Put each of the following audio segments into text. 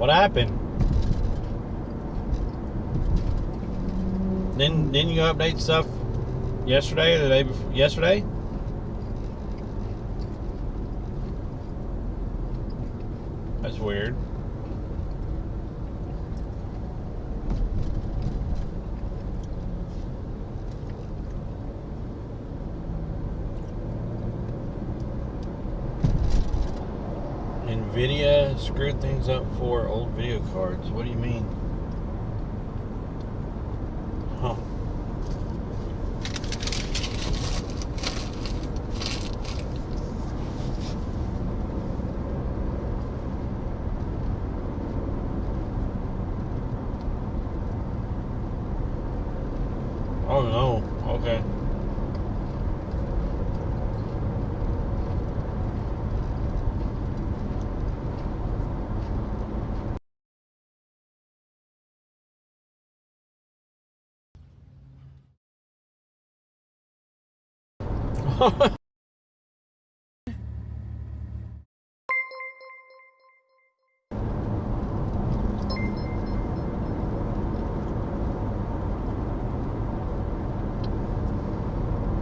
What happened? Didn't you update stuff yesterday or the day before? Yesterday? That's weird. NVIDIA screwed things up for old video cards. What do you mean? Huh. Oh no. Okay.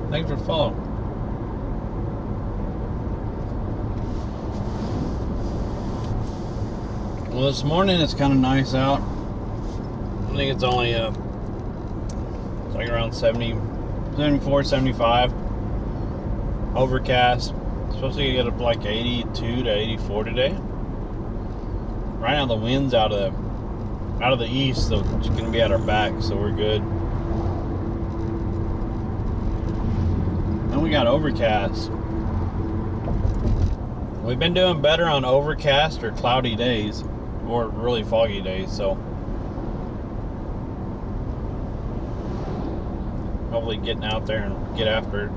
Thanks for following. Well, this morning it's kind of nice out. I think it's only it's like around 70, 74, 75. Overcast. It's supposed to get up like 82 to 84 today. Right now the wind's out of the east, so it's gonna be at our back, so we're good. And we got overcast. We've been doing better on overcast or cloudy days, or really foggy days, so hopefully getting out there and get after it.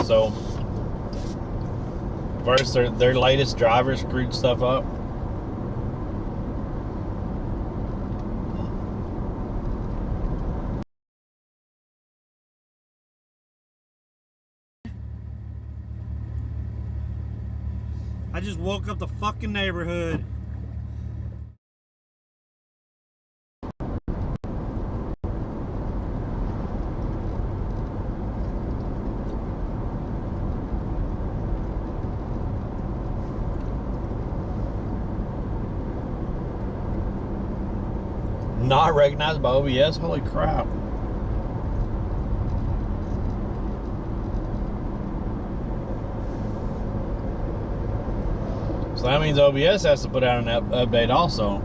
So first, their latest driver screwed stuff up. I just woke up the fucking neighborhood. Not recognized by OBS? Holy crap. So that means OBS has to put out an update also.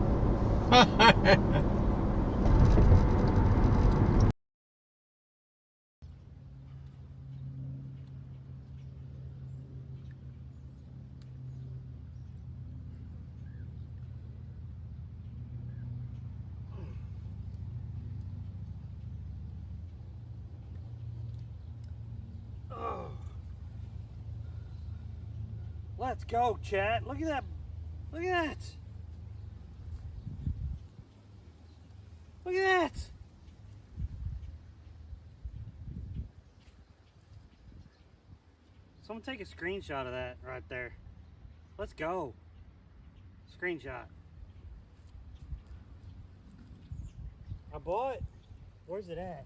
Let's go, chat. Look at that. Look at that. Look at that. Someone take a screenshot of that right there. Let's go. Screenshot. I bought. Where's it at?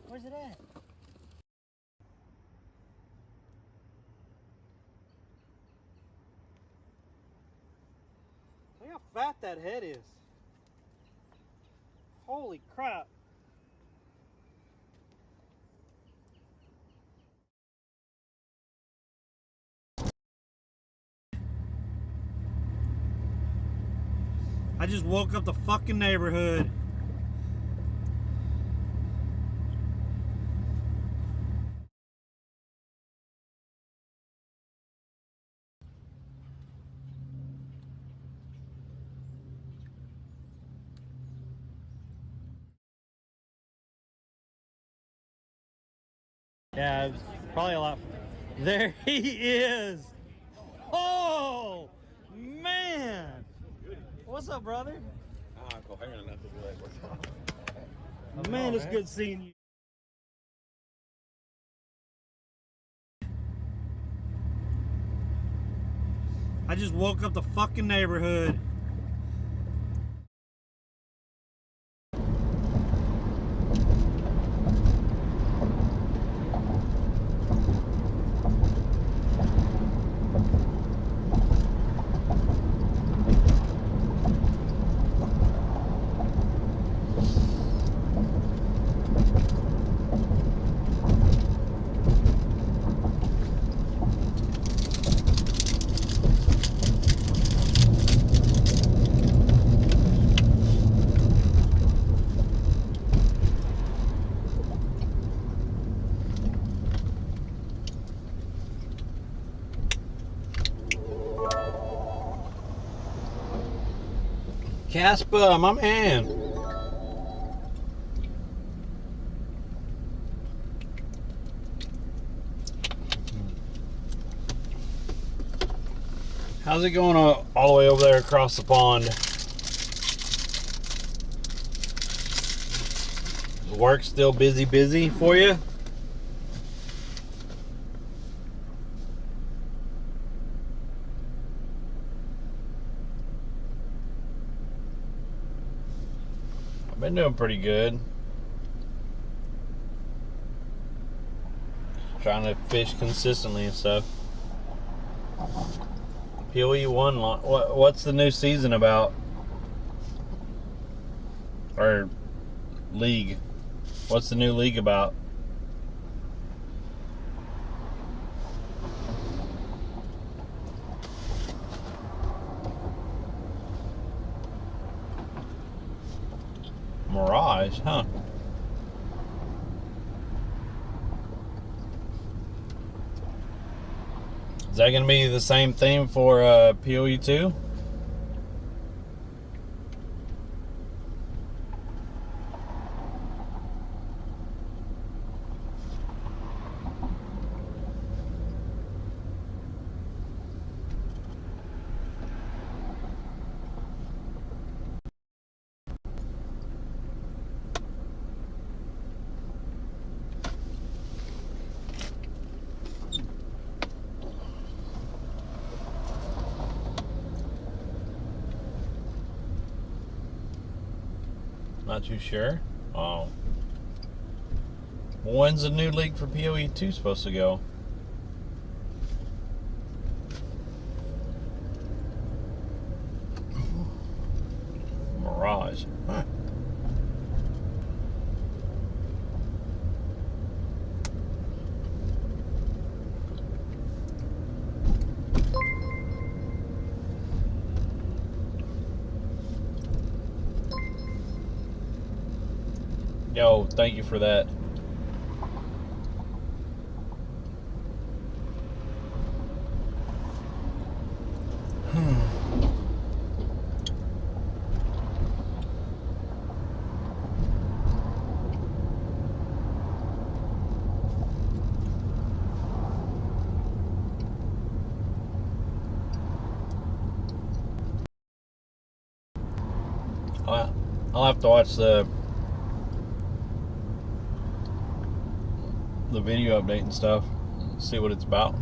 Where's it at? Look how fat that head is. Holy crap. I just woke up the fucking neighborhood. Yeah, it's probably a lot. There he is. Oh! What's up, brother? I'm coherent enough to do that. Man, it's good seeing you. I just woke up the fucking neighborhood. Casper, my man. How's it going all the way over there across the pond? Work still busy for you? I've been doing pretty good. Trying to fish consistently and stuff. POE 1, what's the new season about? Or league? What's the new league about? Mirage, huh? Is that going to be the same theme for POE 2? Not too sure. Oh. When's the new league for POE 2 supposed to go? Mirage. Huh. Yo, thank you for that. I'll have to watch the video update and stuff, see what it's about.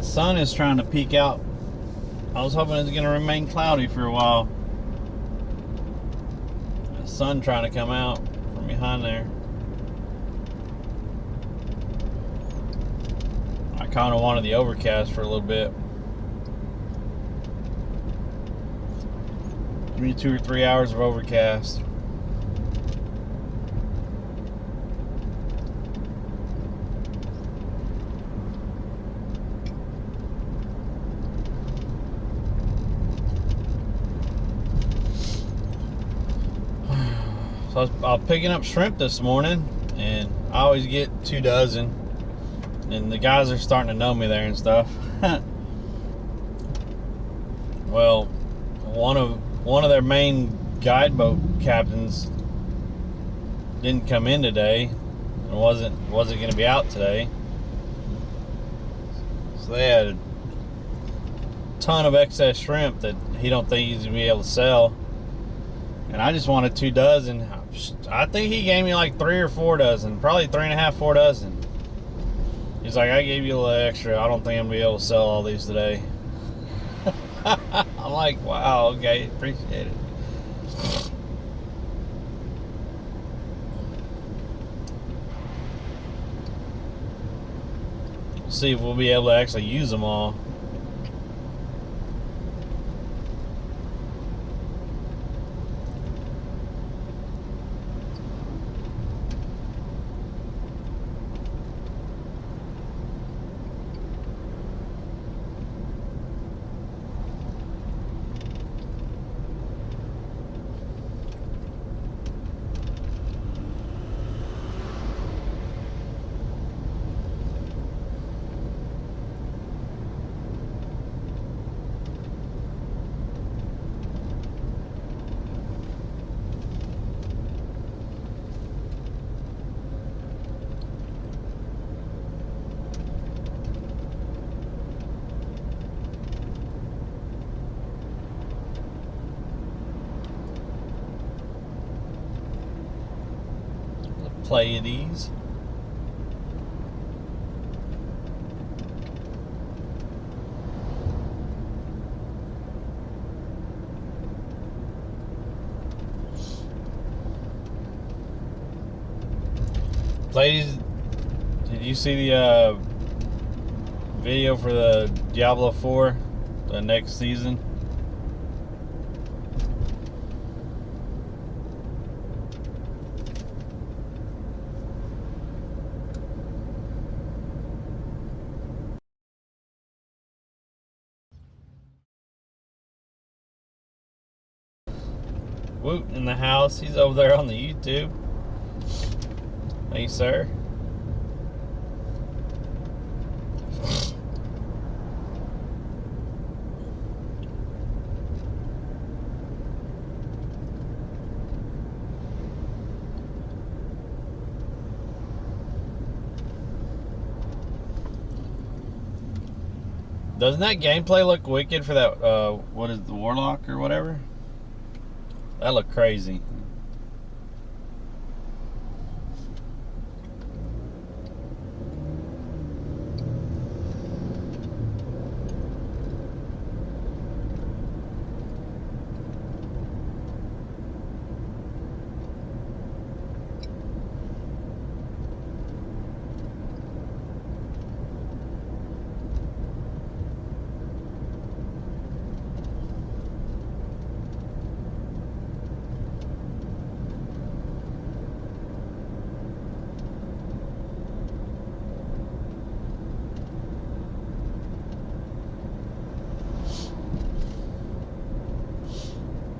That sun is trying to peek out. I was hoping it's going to remain cloudy for a while. The sun trying to come out from behind there. I kind of wanted the overcast for a little bit. Give me 2 or 3 hours of overcast. So I was picking up shrimp this morning, and I always get 2 dozen, and the guys are starting to know me there and stuff. Well, one of their main guide boat captains didn't come in today, and wasn't going to be out today, so they had a ton of excess shrimp that he don't think he's gonna be able to sell, and I just wanted 2 dozen. I think he gave me like 3 or 4 dozen, probably 3.5, 4 dozen. He's like, I gave you a little extra. I don't think I'm gonna be able to sell all these today. I'm like, wow, okay, appreciate it. See if we'll be able to actually use them all. Pleiades. Pleiades, did you see the video for the Diablo 4, the next season? Woot in the house. He's over there on the YouTube. Hey, sir. Doesn't that gameplay look wicked for that, what is the Warlock or whatever? That looked crazy.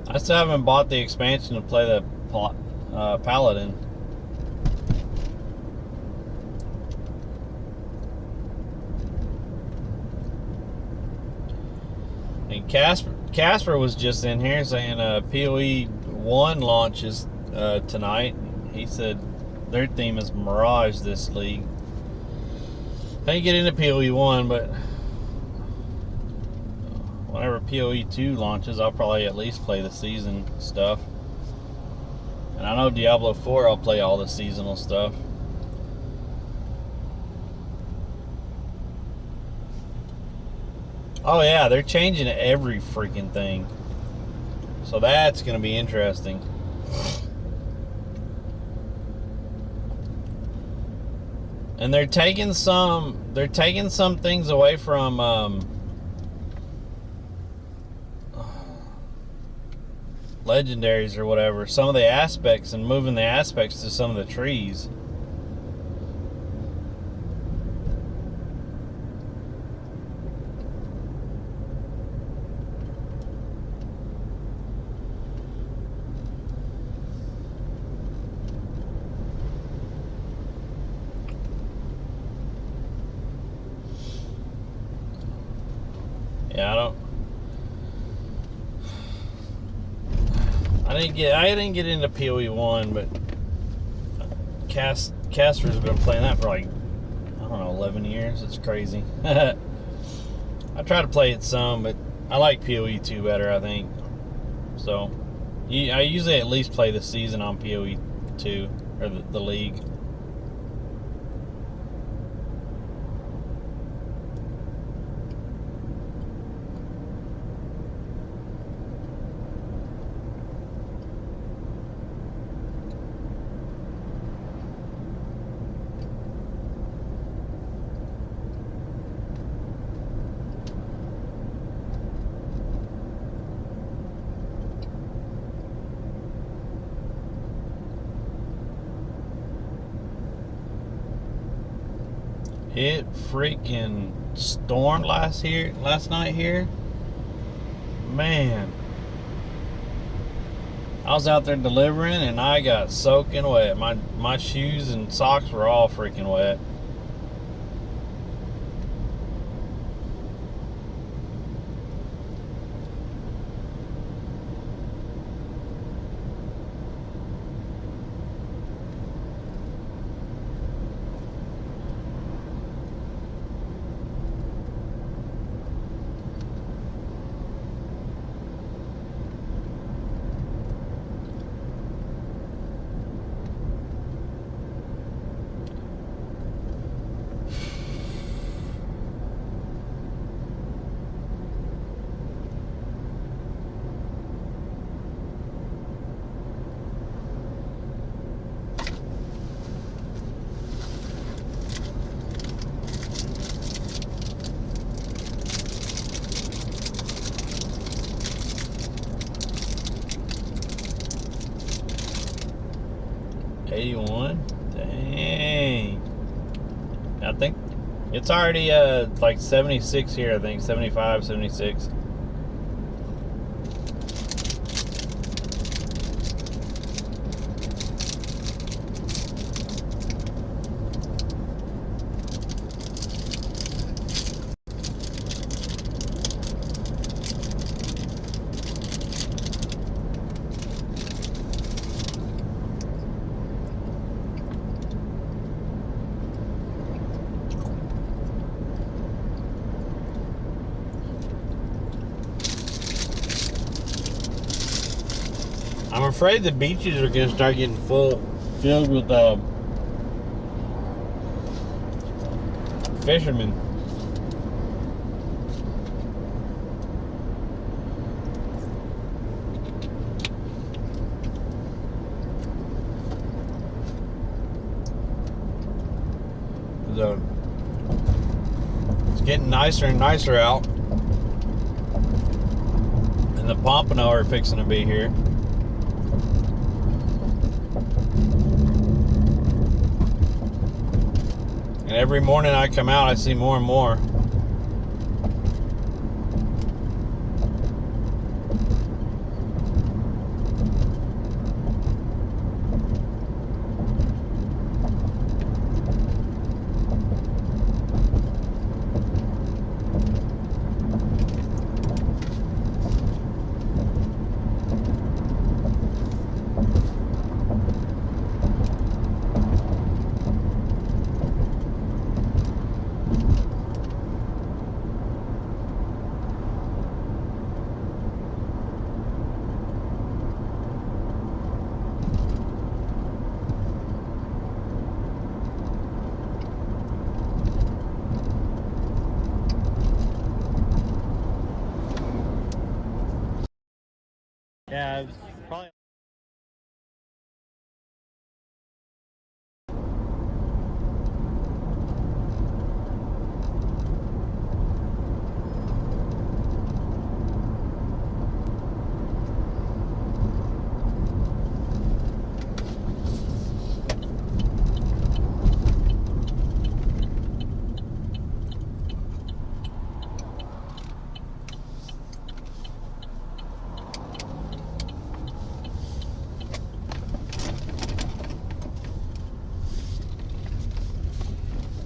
I still haven't bought the expansion to play the Paladin. And Casper was just in here saying PoE 1 launches tonight. He said their theme is Mirage this league. I didn't get into PoE 1, but whenever PoE 2 launches, I'll probably at least play the season stuff. And I know Diablo 4, I'll play all the seasonal stuff. Oh yeah, they're changing every freaking thing. So that's gonna be interesting. And they're taking some things away from legendaries or whatever, some of the aspects, and moving the aspects to some of the trees. Yeah, I didn't get into PoE 1, but Casper's been playing that for like, I don't know, 11 years. It's crazy. I try to play it some, but I like PoE 2 better, I think. So I usually at least play the season on PoE 2 or the league. It freaking stormed last night here. Man, I was out there delivering and I got soaking wet. My shoes and socks were all freaking wet. $81. Dang. I think it's already like 76 here, I think. 75, 76. I'm afraid the beaches are going to start getting filled with fishermen. It's getting nicer and nicer out, and the pompano are fixing to be here. And every morning I come out, I see more and more.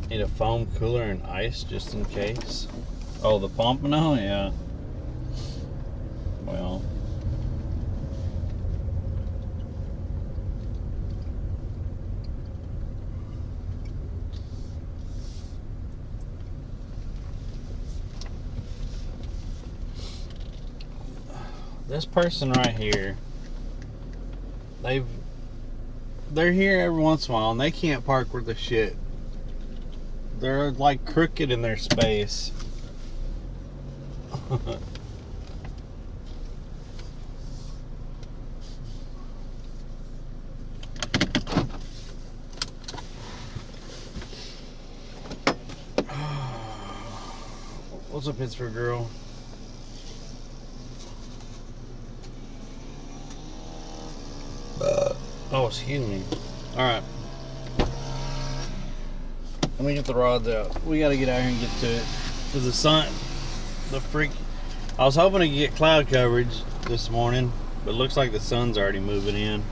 Need a foam cooler and ice just in case. Oh, the Pompano? Yeah. Well. This person right here, they're here every once in a while and they can't park worth a shit. They're like crooked in their space. What's up, Pittsburgh girl? Oh, excuse me. Alright. Let me get the rods out. We gotta get out here and get to it. Cause the sun, I was hoping to get cloud coverage this morning, but it looks like the sun's already moving in.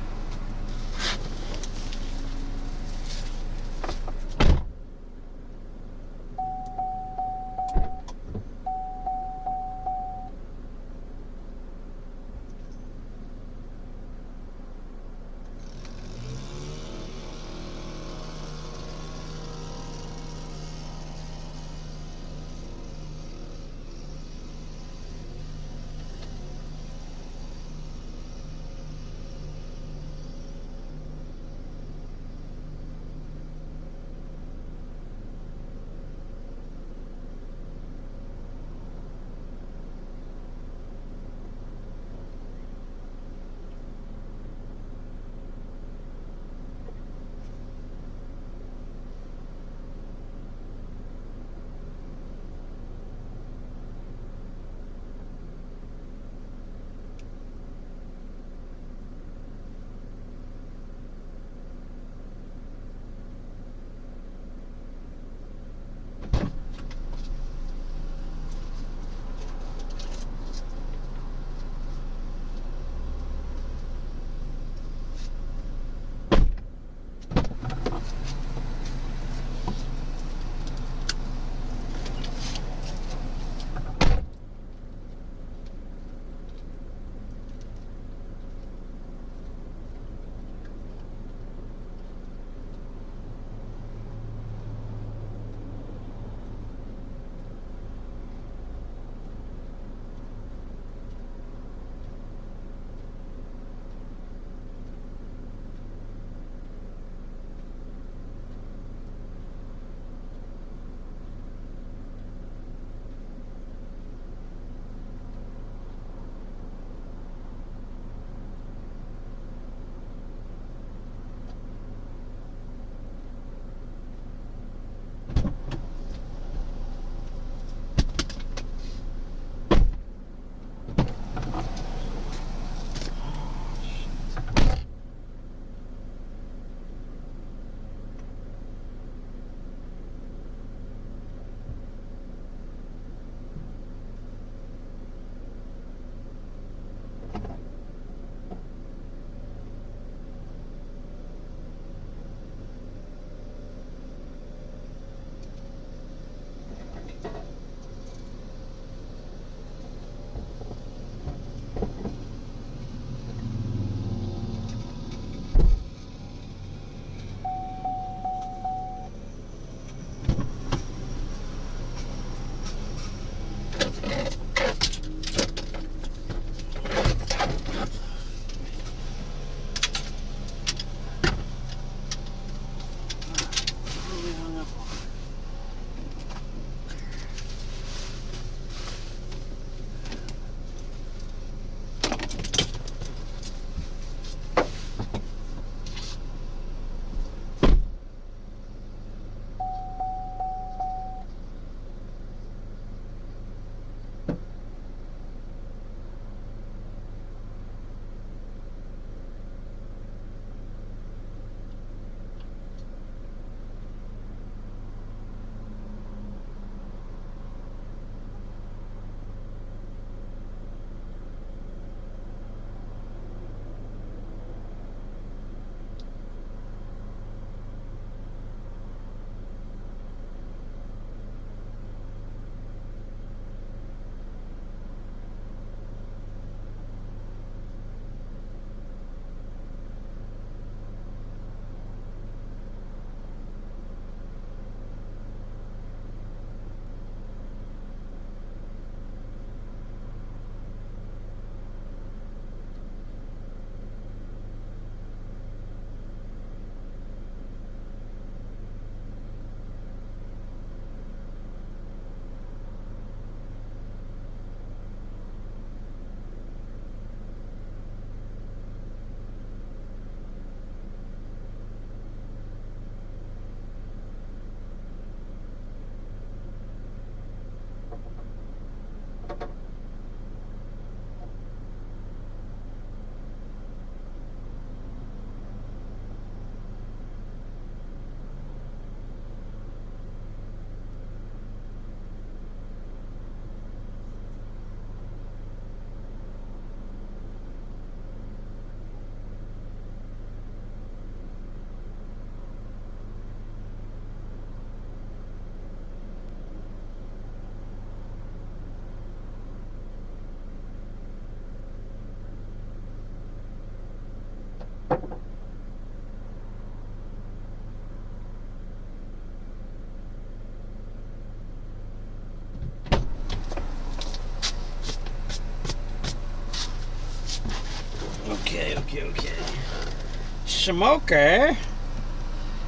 Smokey.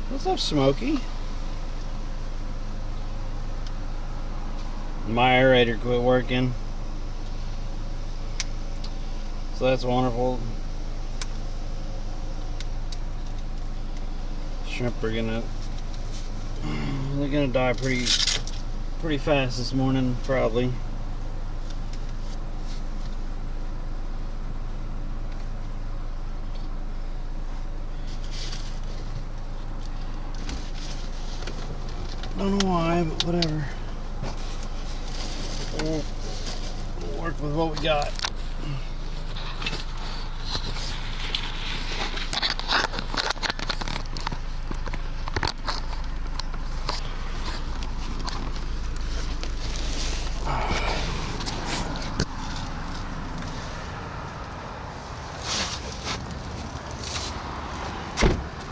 What's up, Smokey? My aerator quit working. So that's wonderful. Shrimp are they're gonna die pretty fast this morning, probably. Don't know why, but whatever. We'll work with what we got.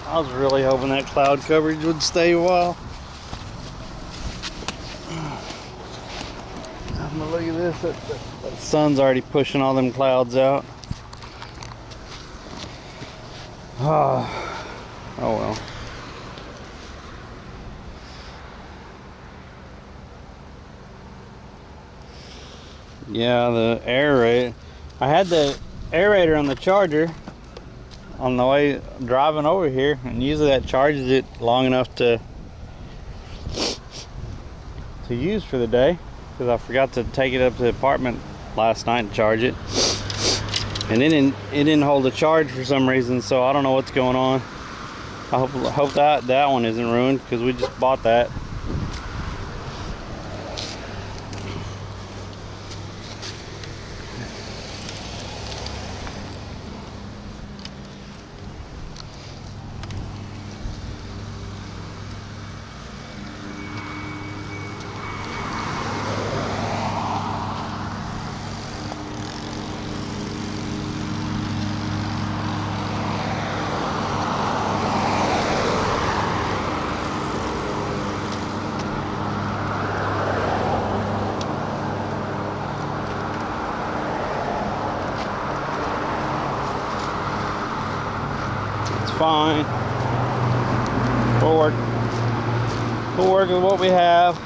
I was really hoping that cloud coverage would stay a while. Look at this, that sun's already pushing all them clouds out. Oh well. Yeah, the aerator. I had the aerator on the charger on the way driving over here, and usually that charges it long enough to use for the day. Because I forgot to take it up to the apartment last night and charge it, and it didn't hold a charge for some reason. So I don't know what's going on. I hope that one isn't ruined, because we just bought that. Fine. We'll work with what we have.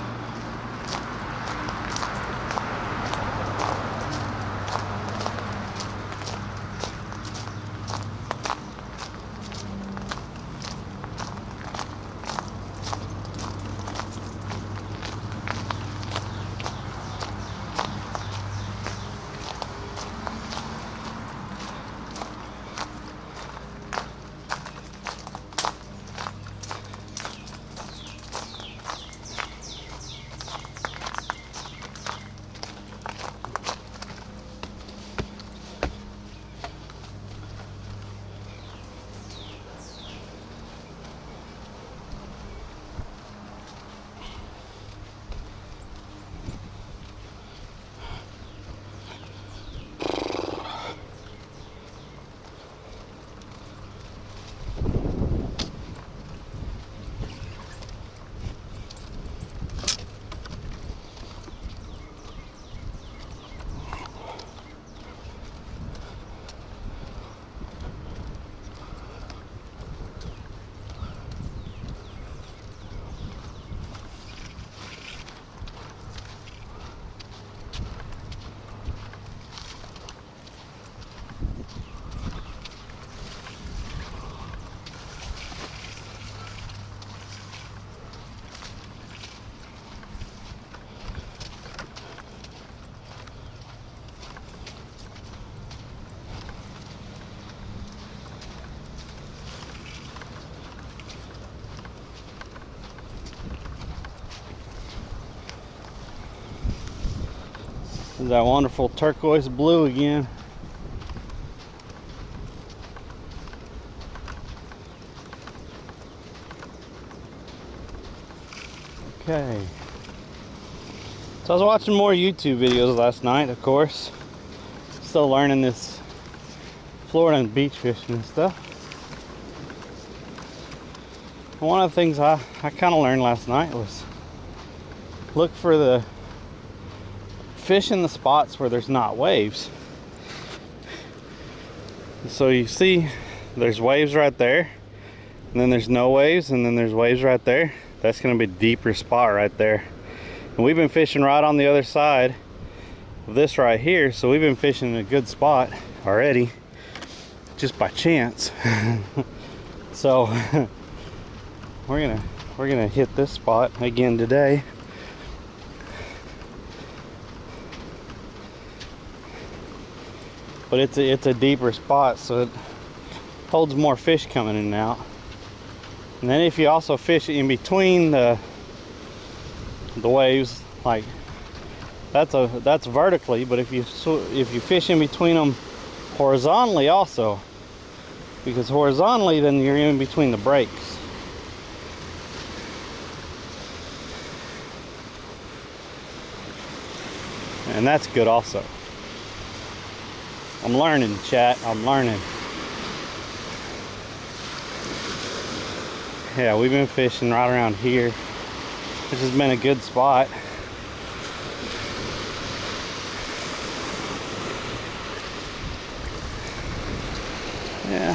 This is that wonderful turquoise blue again. Okay. So I was watching more YouTube videos last night, of course. Still learning this Florida and beach fishing and stuff. And one of the things I kind of learned last night was look for the fish in the spots where there's not waves. So you see there's waves right there, and then there's no waves, and then there's waves right there. That's gonna be a deeper spot right there. And we've been fishing right on the other side of this right here, so we've been fishing in a good spot already, just by chance. So we're gonna hit this spot again today. But it's a deeper spot, so it holds more fish coming in and out. And then if you also fish in between the waves, like that's vertically, but if you fish in between them horizontally also, because horizontally then you're in between the breaks. And that's good also. I'm learning, chat. I'm learning. Yeah, we've been fishing right around here, which has been a good spot. Yeah,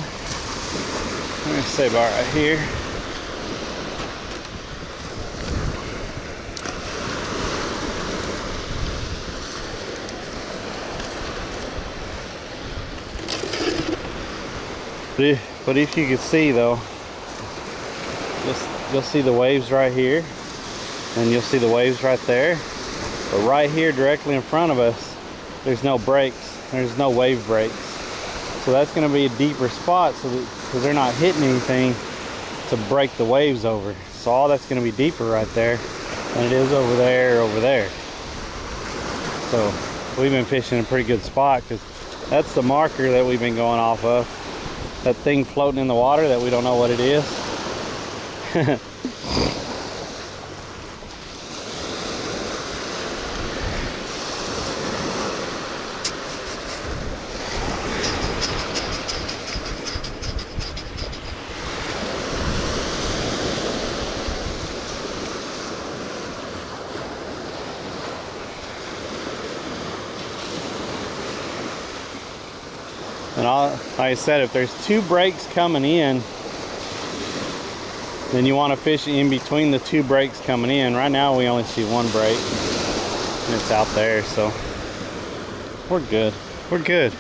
I'm gonna say about right here. But if you could see though, you'll see the waves right here, and you'll see the waves right there. But right here, directly in front of us, there's no breaks. There's no wave breaks. So that's going to be a deeper spot, so that because they're not hitting anything to break the waves over. So all that's going to be deeper right there than it is over there, over there. So we've been fishing a pretty good spot, because that's the marker that we've been going off of. That thing floating in the water that we don't know what it is. And like I said, if there's two breaks coming in, then you want to fish in between the two breaks coming in. Right now we only see one break, and it's out there, so we're good. We're good.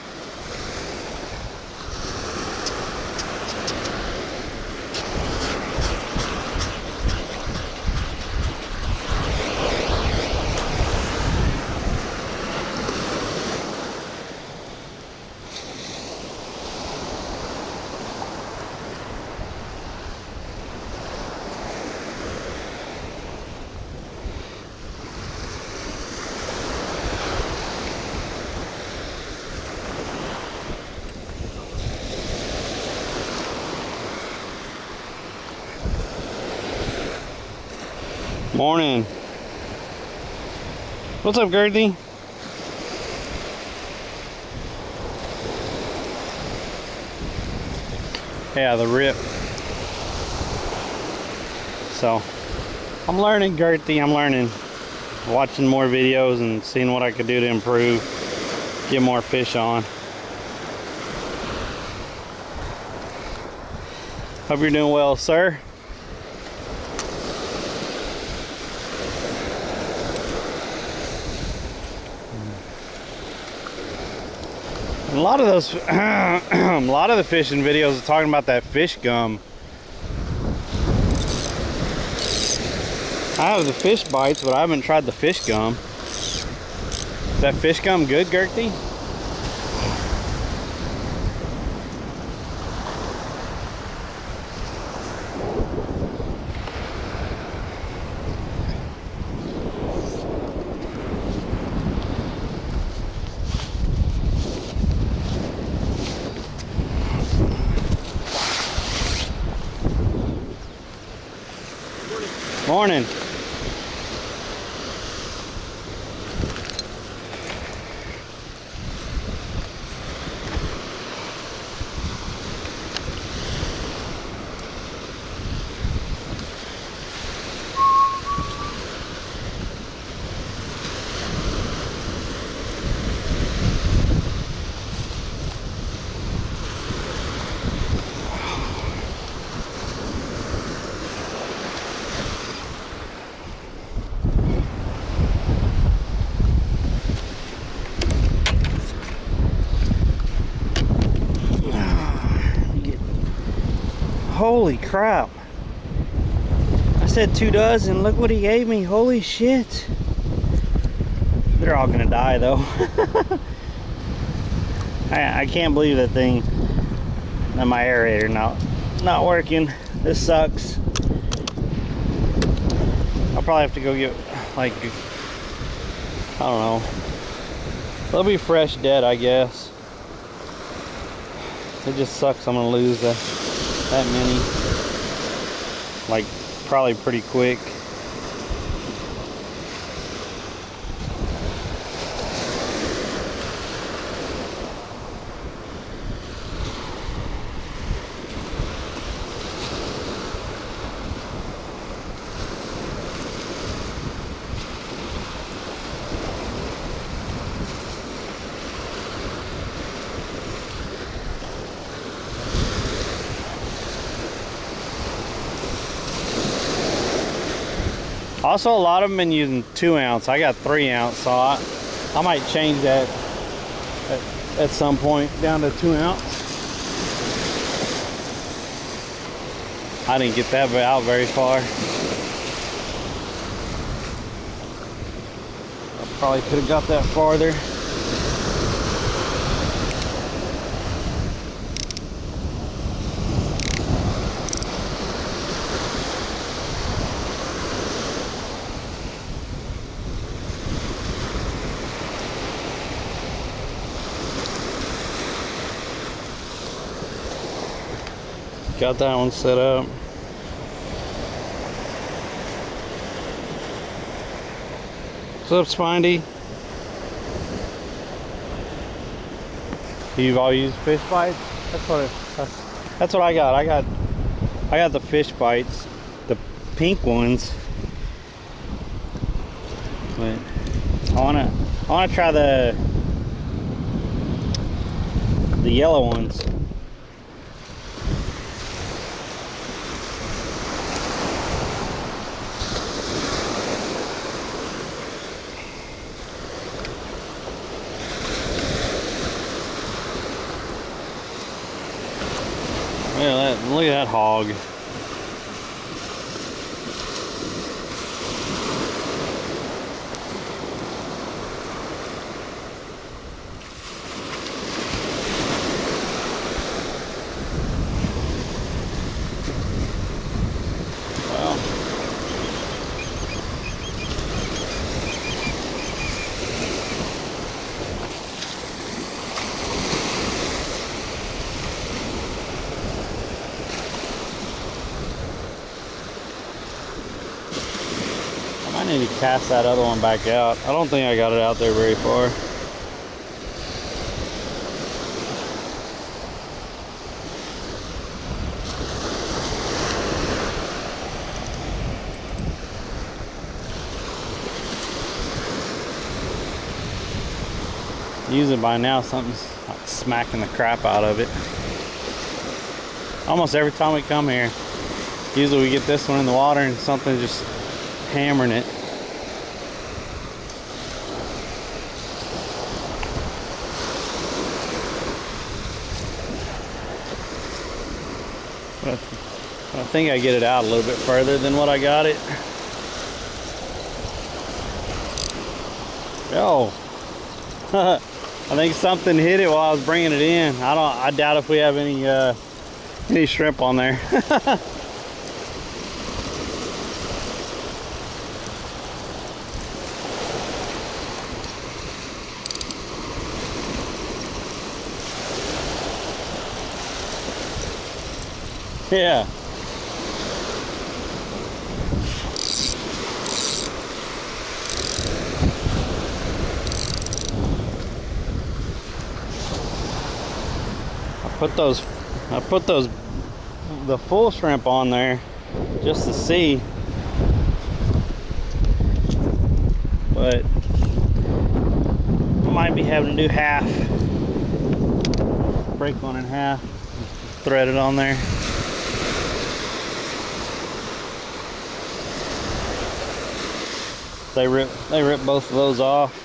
Morning. What's up, Gertie? Yeah, the rip. So, I'm learning, Gertie. I'm learning. Watching more videos and seeing what I could do to improve. Get more fish on. Hope you're doing well, sir. A lot of those, a lot of the fishing videos are talking about that fish gum. I have the fish bites, but I haven't tried the fish gum. Is that fish gum good, Gertie? Morning. Holy crap. I said 2 dozen. Look what he gave me. Holy shit. They're all gonna die though. I can't believe that thing, that my aerator not working. This sucks. I'll probably have to go get, like, I don't know. They'll be fresh dead, I guess. It just sucks. I'm gonna lose that many. Like, probably pretty quick. Also, a lot of them been using 2 ounce. I got 3 ounce, so I might change that at some point down to 2 ounce. I didn't get that out very far. I probably could have got that farther. Got that one set up. What's up, Spindy? You've all used fish bites? That's what I got. I got the fish bites, the pink ones. But I wanna try the yellow ones. Look at that hog. Well, I need to cast that other one back out. I don't think I got it out there very far. Usually by now something's smacking the crap out of it. Almost every time we come here, usually we get this one in the water and something's just hammering it. I think I get it out a little bit further than what I got it. Oh, I think something hit it while I was bringing it in. I doubt if we have any shrimp on there. Yeah. I put the full shrimp on there just to see, but I might be having to do half, break one in half, thread it on there. They rip both of those off.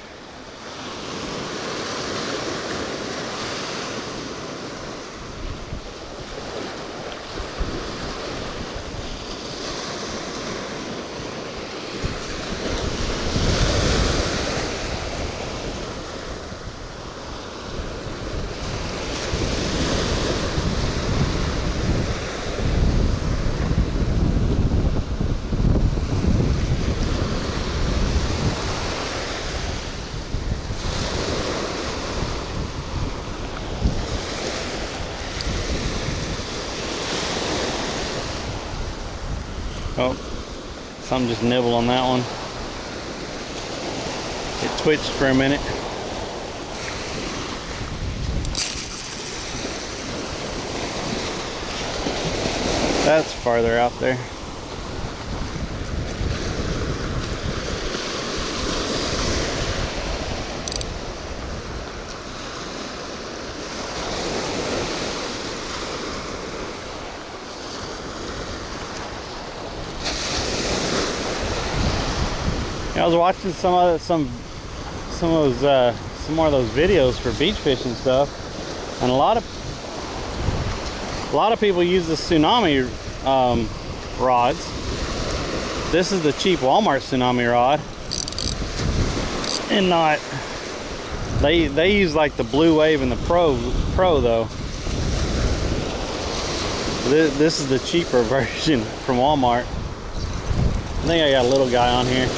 Something just nibbled on that one. It twitched for a minute. That's farther out there. I was watching some more of those videos for beach fishing stuff, and a lot of people use the tsunami rods. This is the cheap Walmart tsunami rod, and not they use like the Blue Wave and the Pro though. This is the cheaper version from Walmart. I think I got a little guy on here.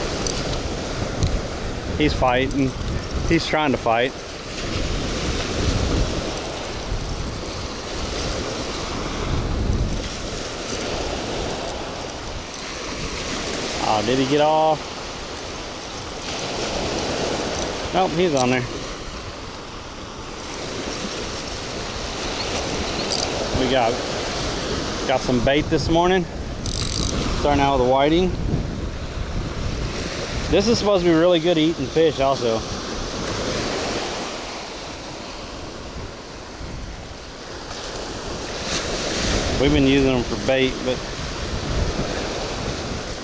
He's fighting. He's trying to fight. Oh, did he get off? Nope, he's on there. We got some bait this morning. Starting out with a whiting. This is supposed to be really good eating fish also. We've been using them for bait, but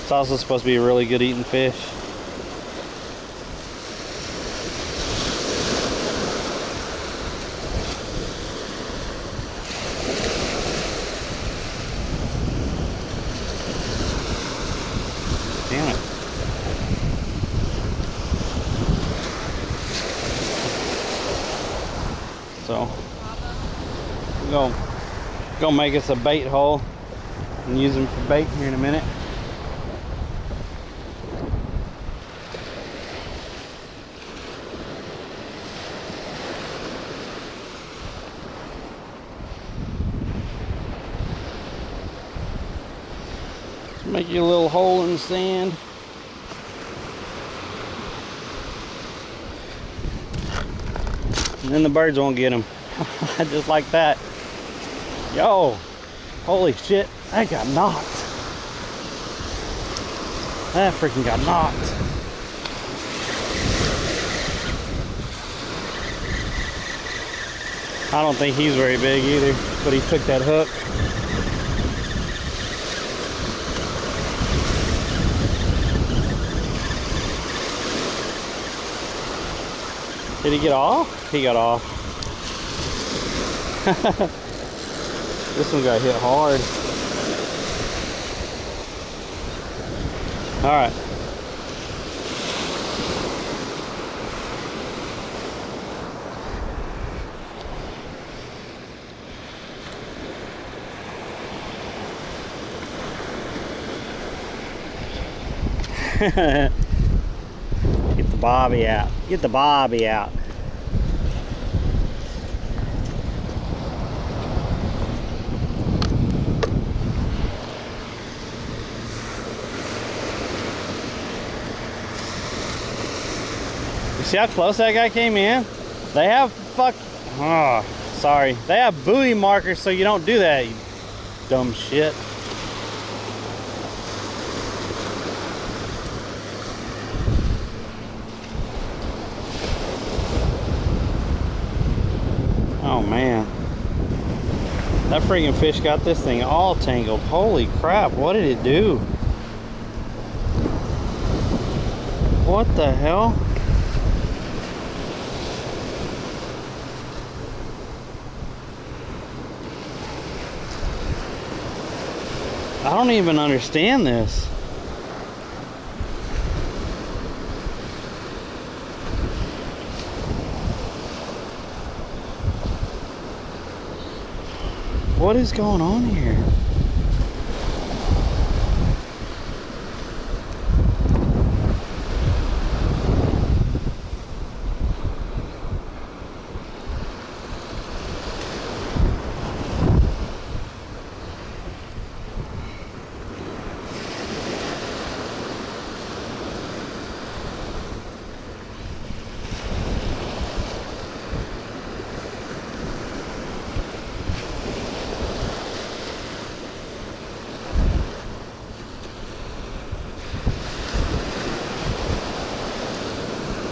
it's also supposed to be a really good eating fish. Damn it. So we're gonna make us a bait hole and use them for bait here in a minute. Just make you a little hole in the sand. And then the birds won't get them. Just like that. Yo, holy shit, that got knocked. That freaking got knocked. I don't think he's very big either, but he took that hook. Did he get off? He got off. This one got hit hard. All right. Get the bobby out. Get the bobby out. See how close that guy came in? They have they have buoy markers so you don't do that, you dumb shit. Oh man. That freaking fish got this thing all tangled. Holy crap, what did it do? What the hell? I don't even understand this. What is going on here?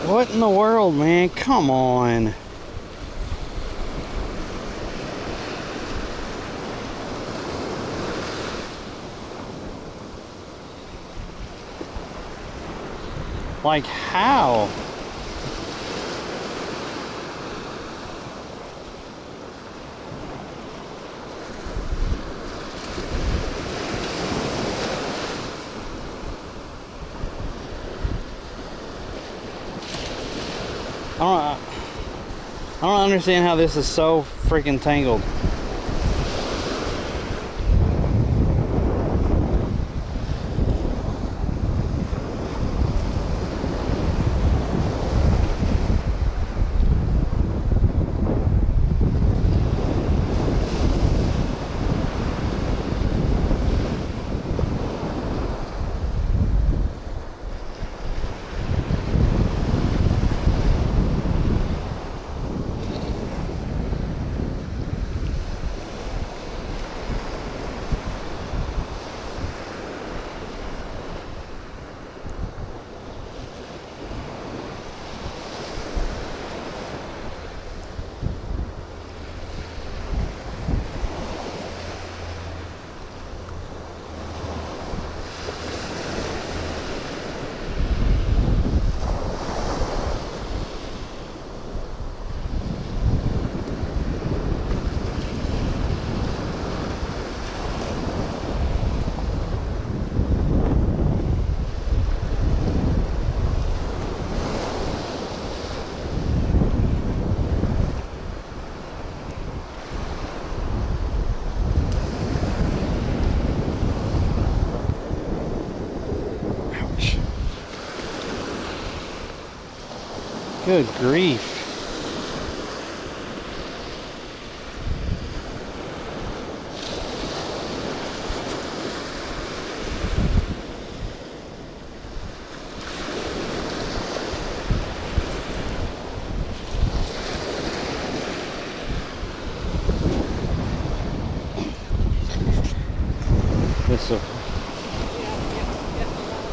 What in the world, man? Come on. Like, how? I don't understand how this is so freaking tangled. Good grief.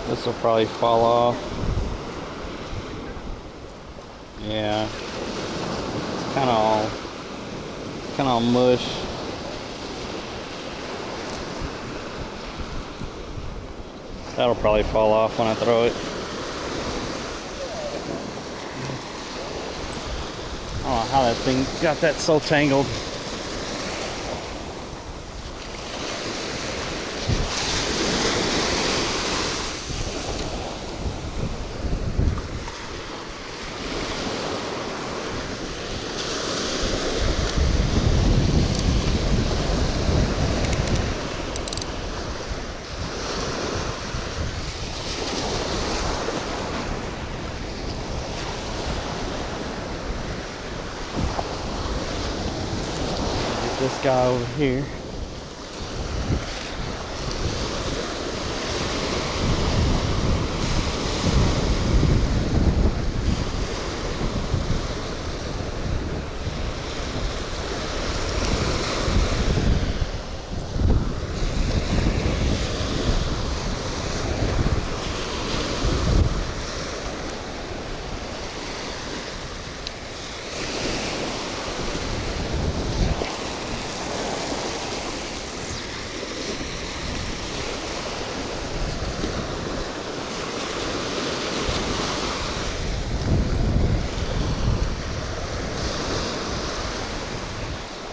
This will probably fall off. Yeah, it's kind of all mush. That'll probably fall off when I throw it. I don't know how that thing got that so tangled. This guy over here.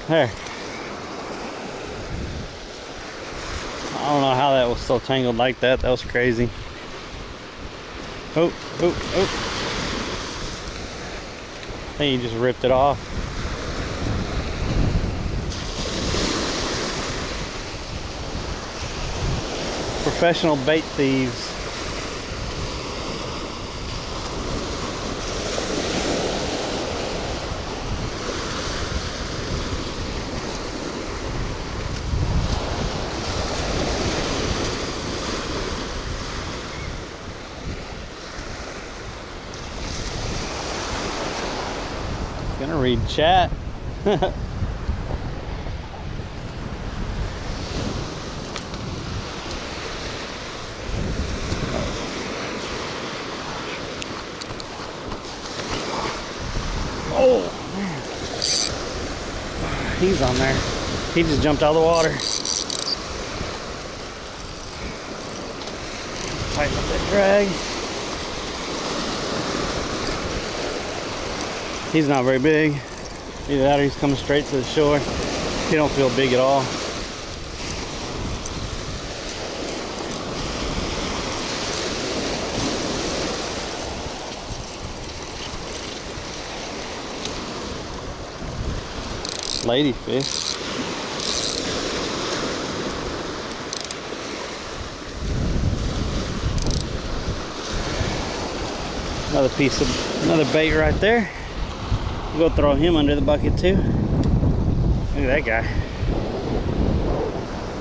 There. I don't know how that was so tangled like that. That was crazy. Oh, oh, oh. I think you just ripped it off. Professional bait thieves. Gonna read chat. Oh, man. He's on there. He just jumped out of the water. Tighten up that drag. He's not very big. Either that or he's coming straight to the shore. He don't feel big at all. Ladyfish. Another bait right there. We'll go throw him under the bucket too. Look at that guy.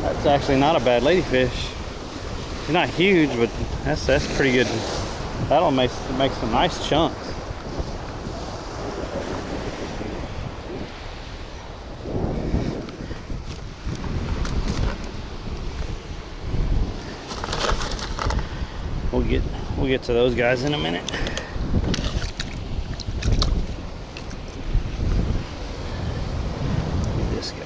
That's actually not a bad ladyfish. He's not huge, but that's pretty good. That'll make some nice chunks. We'll get to those guys in a minute. This guy.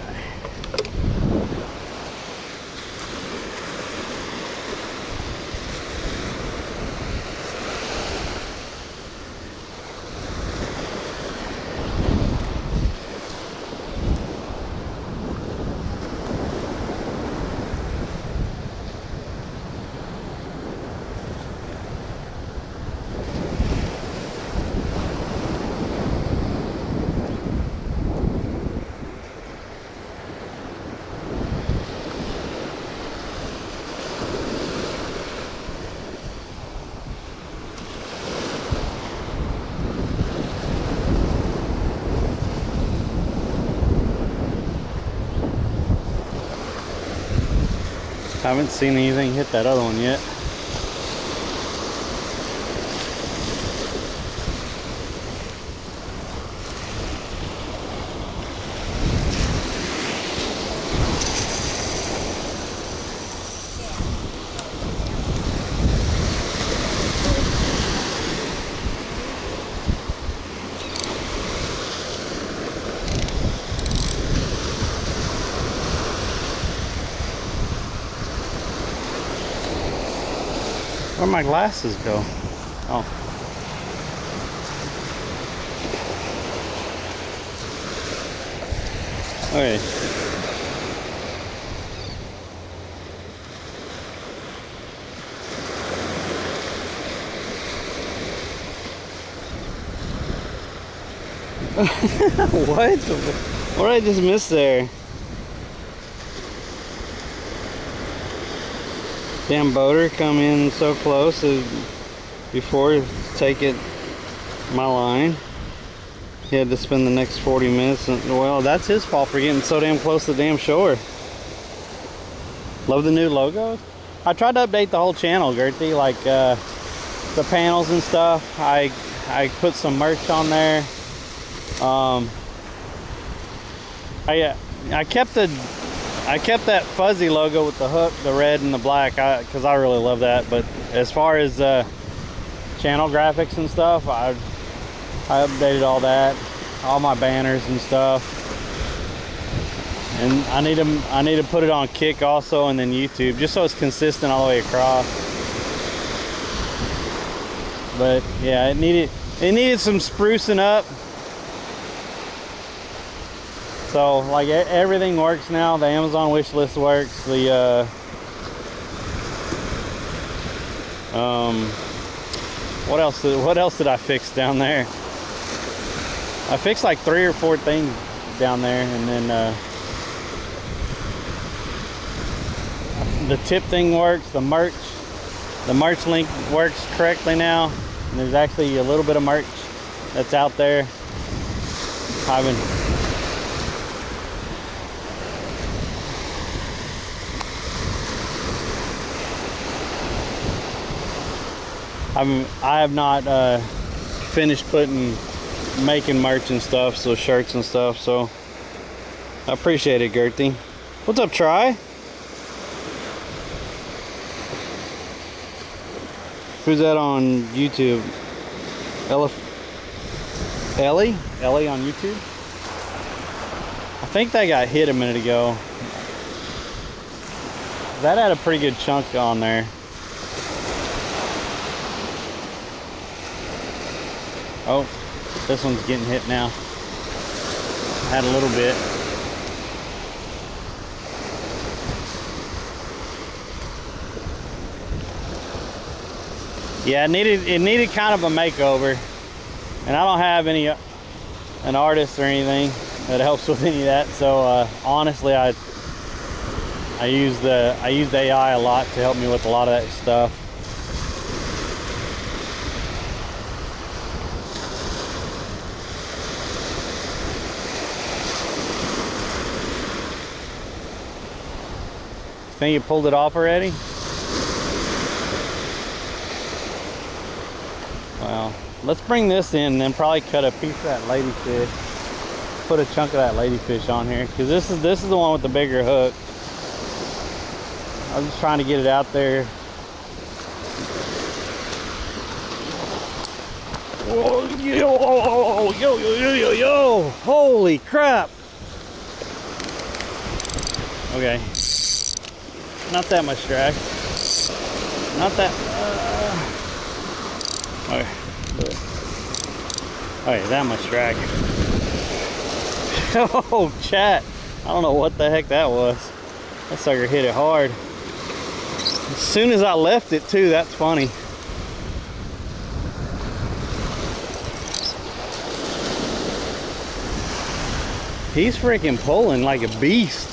Haven't seen anything hit that other one yet. Where'd my glasses go? Oh. Okay. What? What did I just miss there? Damn boater come in so close before to take it my line. He had to spend the next 40 minutes and, well, that's his fault for getting so damn close to the damn shore. Love the new logo. I tried to update the whole channel, Gertie, like the panels and stuff. I put some merch on there. I kept that fuzzy logo with the hook, the red and the black, because I really love that. But as far as channel graphics and stuff, I updated all that, all my banners and stuff. And I need to put it on Kick also, and then YouTube, just so it's consistent all the way across. But yeah, it needed some sprucing up. So like everything works now. The Amazon wish list works. The what else did I fix down there? I fixed like 3 or 4 things down there, and then the tip thing works. The merch link works correctly now, and there's actually a little bit of merch that's out there. I have not finished making merch and stuff, so shirts and stuff, so I appreciate it, Gertie. What's up, Try? Who's that on YouTube? Ellie on YouTube. I think they got hit a minute ago. That had a pretty good chunk on there. Oh, this one's getting hit now. Had a little bit. Yeah, it needed kind of a makeover, and I don't have an artist or anything that helps with any of that. So honestly, I used AI a lot to help me with a lot of that stuff. Think you pulled it off already? Well, let's bring this in and then probably cut a piece of that ladyfish. Put a chunk of that ladyfish on here, because this is the one with the bigger hook. I'm just trying to get it out there. Whoa, yo, holy crap. Okay. Not that much drag. Not that. Okay. Okay, that much drag. Oh, chat. I don't know what the heck that was. That sucker hit it hard. As soon as I left it, too, that's funny. He's freaking pulling like a beast.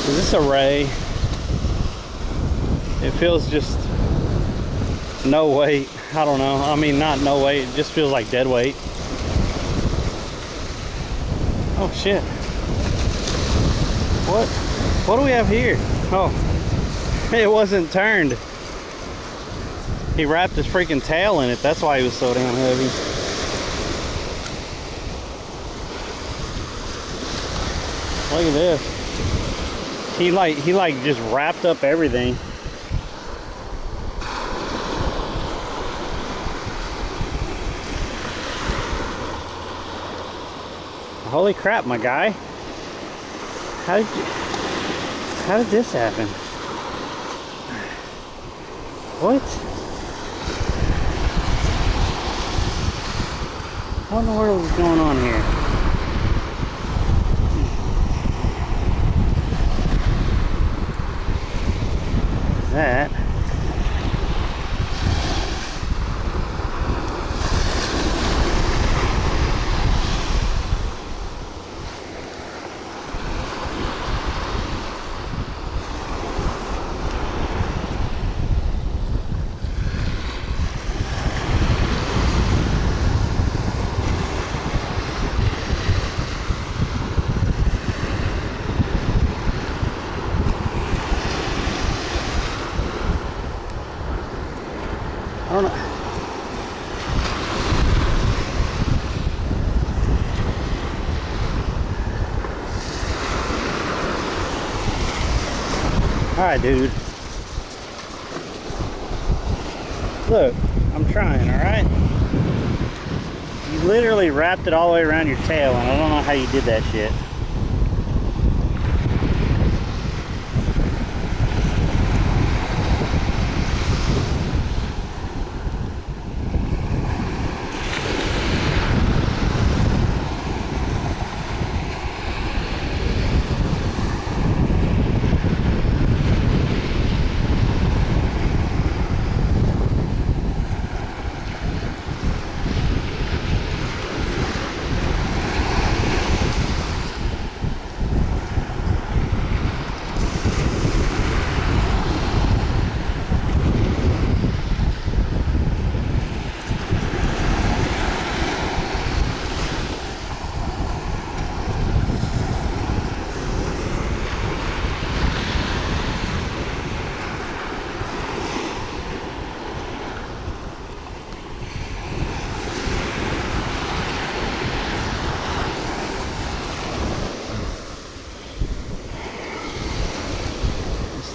Is this a ray? It feels just no weight. I don't know. I mean, not no weight. It just feels like dead weight. Oh shit. What do we have here? Oh, it wasn't turned. He wrapped his freaking tail in it. That's why he was so damn heavy. Look at this. He like just wrapped up everything. Holy crap, my guy. How did this happen? What? What in the world is going on here? That. I don't know. All right, dude. Look, I'm trying, all right? You literally wrapped it all the way around your tail, and I don't know how you did that shit.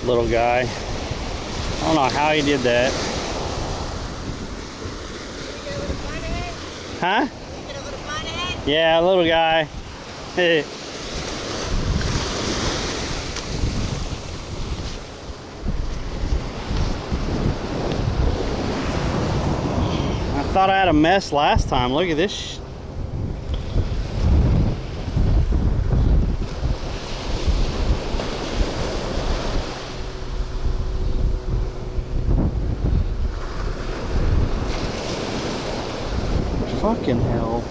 little guy. I don't know how he did that. Huh? Yeah, little guy. Hey. I thought I had a mess last time. Look at this. Fucking hell.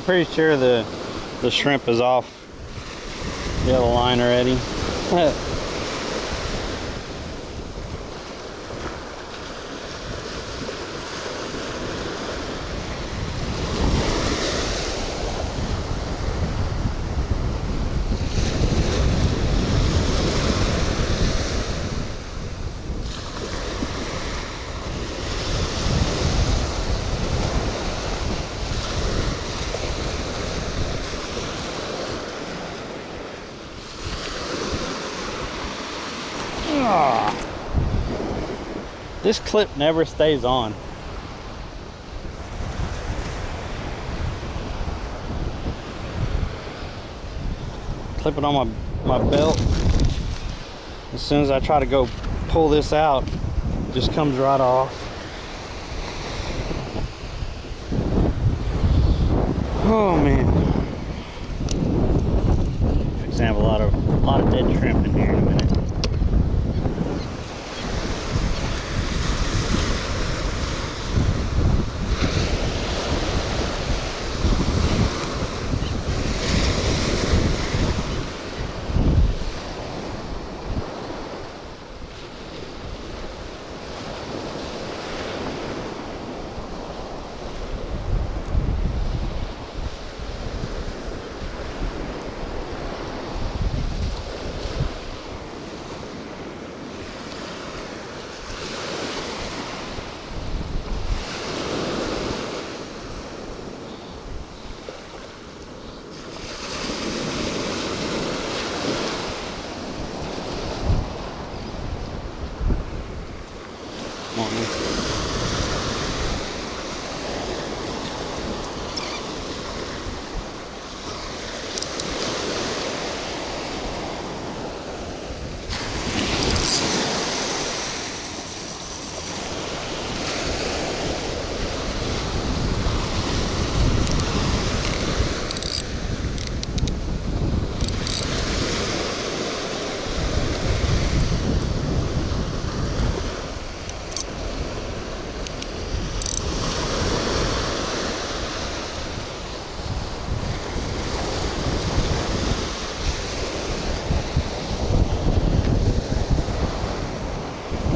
Pretty sure the shrimp is off the other line already. This clip never stays on. clip it on my belt. As soon as I try to go pull this out, it just comes right off. Oh man. Fix to have a lot of dead shrimp in here in a minute.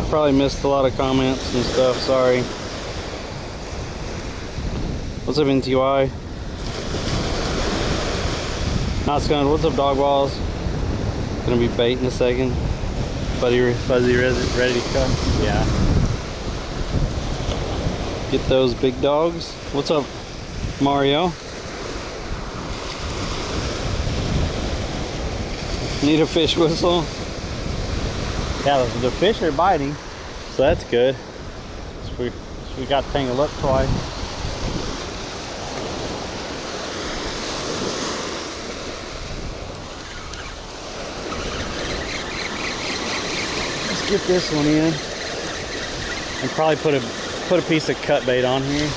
Probably missed a lot of comments and stuff, sorry. What's up, NTY? Not Scunner, what's up, dog balls? Gonna be bait in a second. Fuzzy ready to come? Yeah. Get those big dogs. What's up, Mario? Need a fish whistle? Yeah, the fish are biting, so that's good. So we got tangled up twice. Let's get this one in, and probably put a piece of cut bait on here.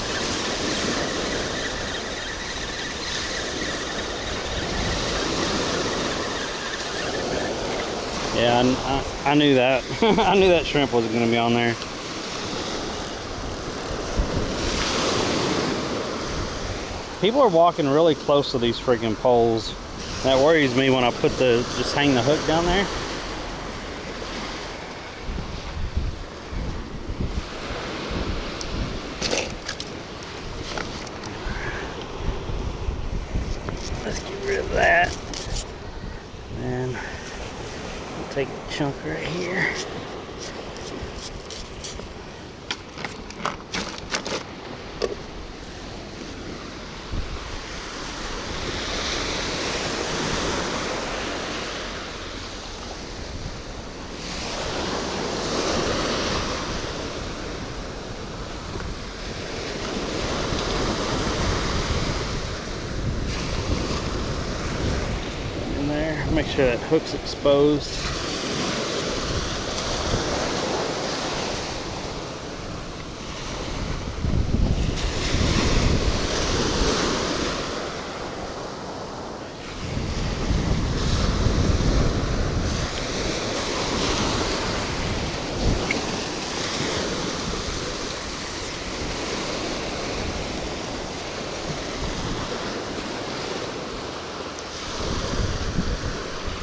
Yeah, I knew that. I knew that shrimp wasn't going to be on there. People are walking really close to these freaking poles. That worries me when I just hang the hook down there. Let's get rid of that. And take a chunk right here. In there, make sure that hook's exposed.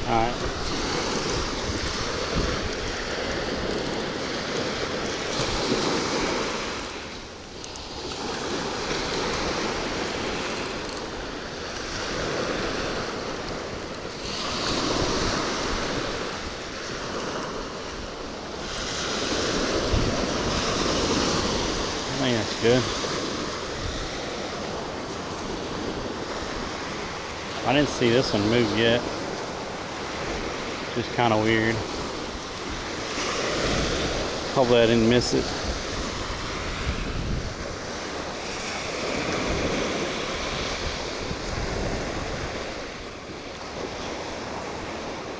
Alright. I think that's good. I didn't see this one move yet. Just kind of weird. Hopefully I didn't miss it.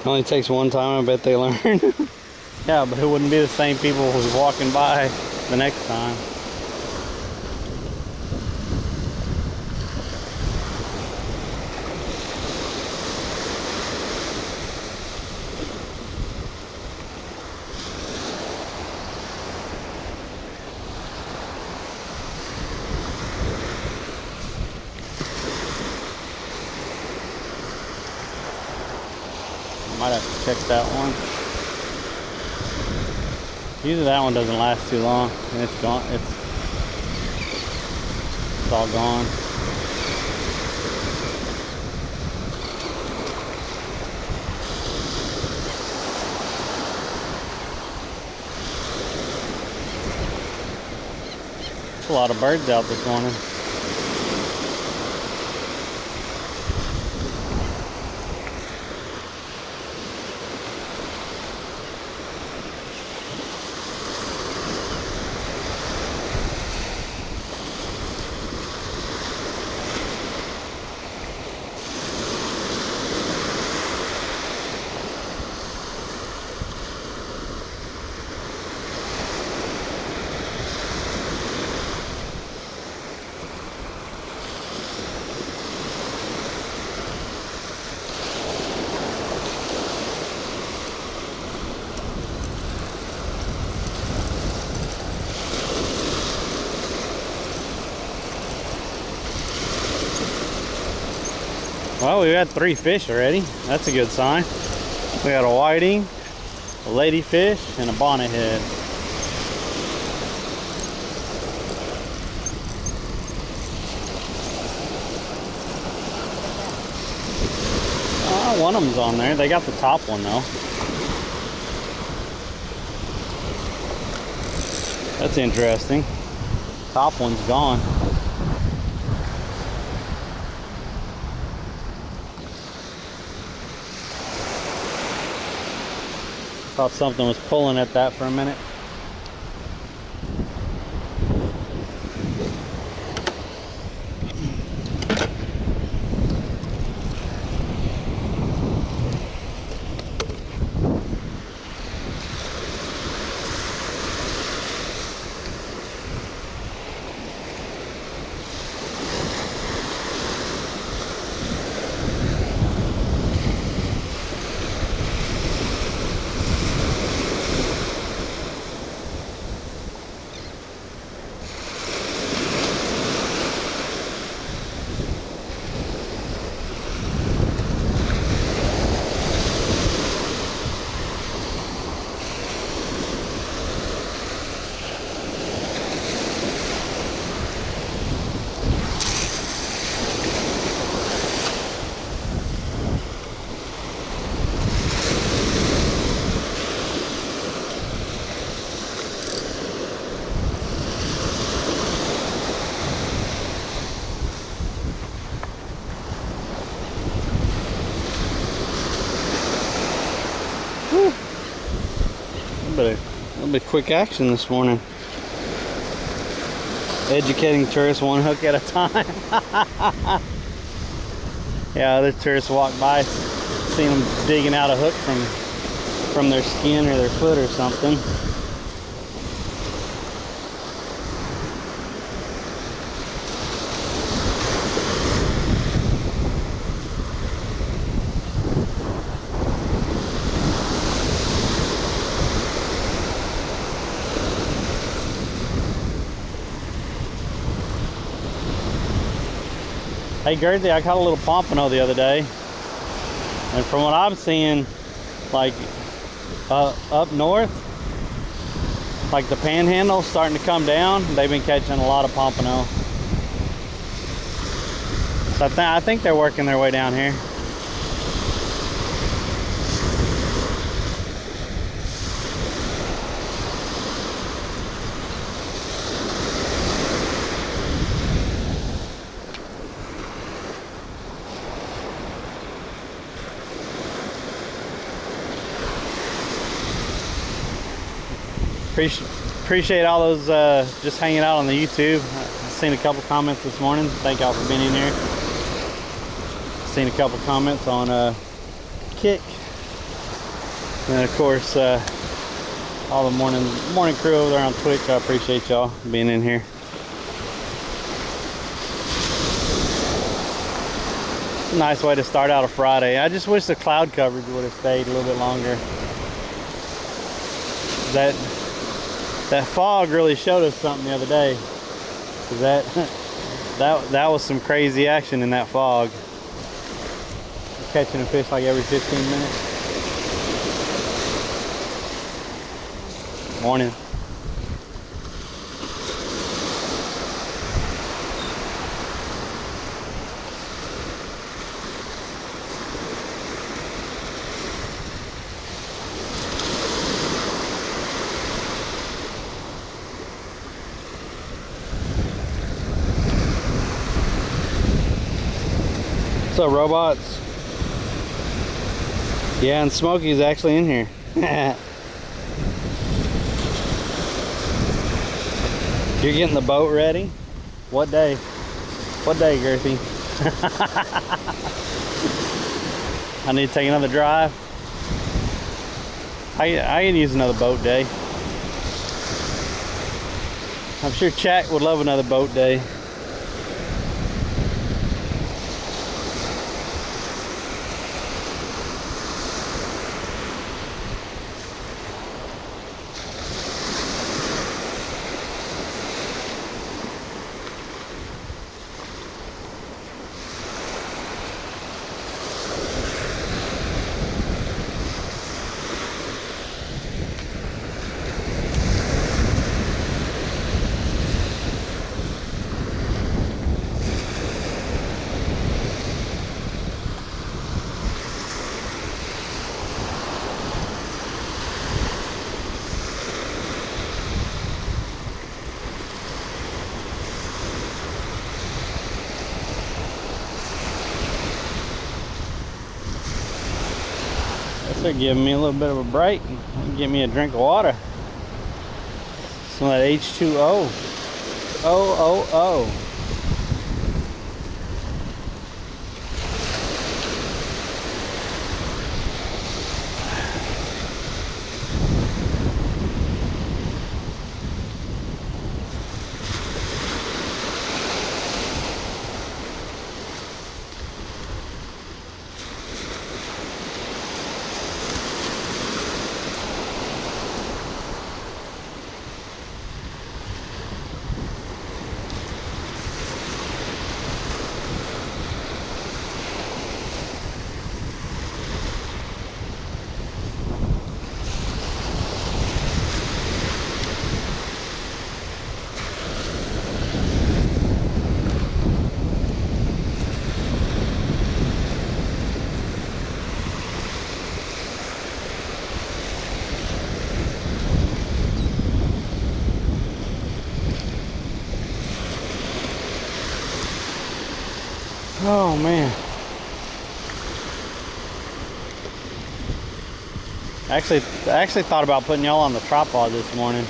Only takes one time, I bet they learn. Yeah, but it wouldn't be the same people who's walking by the next time. Might have to check that one. Usually that one doesn't last too long, and it's gone. It's all gone. There's a lot of birds out this morning. Well, we got 3 fish already. That's a good sign. We got a whiting, a ladyfish, and a bonnethead. One of them's on there. They got the top one though. That's interesting. Top one's gone. Thought something was pulling at that for a minute. A little bit quick action this morning. Educating tourists one hook at a time. Yeah, other tourists walk by, seen them digging out a hook from their skin or their foot or something. Hey Guernsey, I caught a little pompano the other day, and from what I'm seeing, like up north, like the panhandle starting to come down, they've been catching a lot of pompano. So I think they're working their way down here. Appreciate all those just hanging out on the YouTube. I've seen a couple comments this morning. Thank y'all for being in here. Seen a couple comments on Kick. And of course, all the morning crew over there on Twitch, I appreciate y'all being in here. It's a nice way to start out a Friday. I just wish the cloud coverage would have stayed a little bit longer. That fog really showed us something the other day. 'Cause that was some crazy action in that fog. Catching a fish like every 15 minutes. Morning. What's up, robots? Yeah, and Smokey's actually in here. You're getting the boat ready? What day? What day, Girthy? I need to take another drive. I could use another boat day. I'm sure Chat would love another boat day. They're giving me a little bit of a break. Give me a drink of water. Some of that H2O. Oh. Oh man. I actually thought about putting y'all on the tripod this morning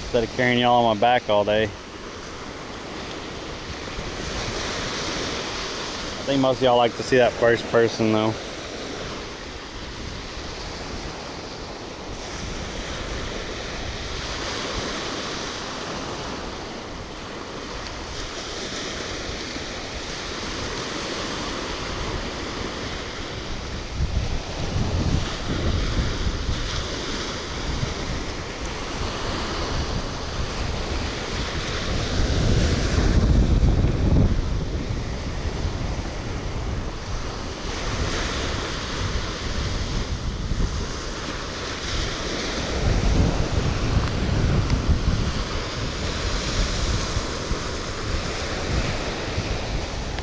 instead of carrying y'all on my back all day. I think most of y'all like to see that first person though.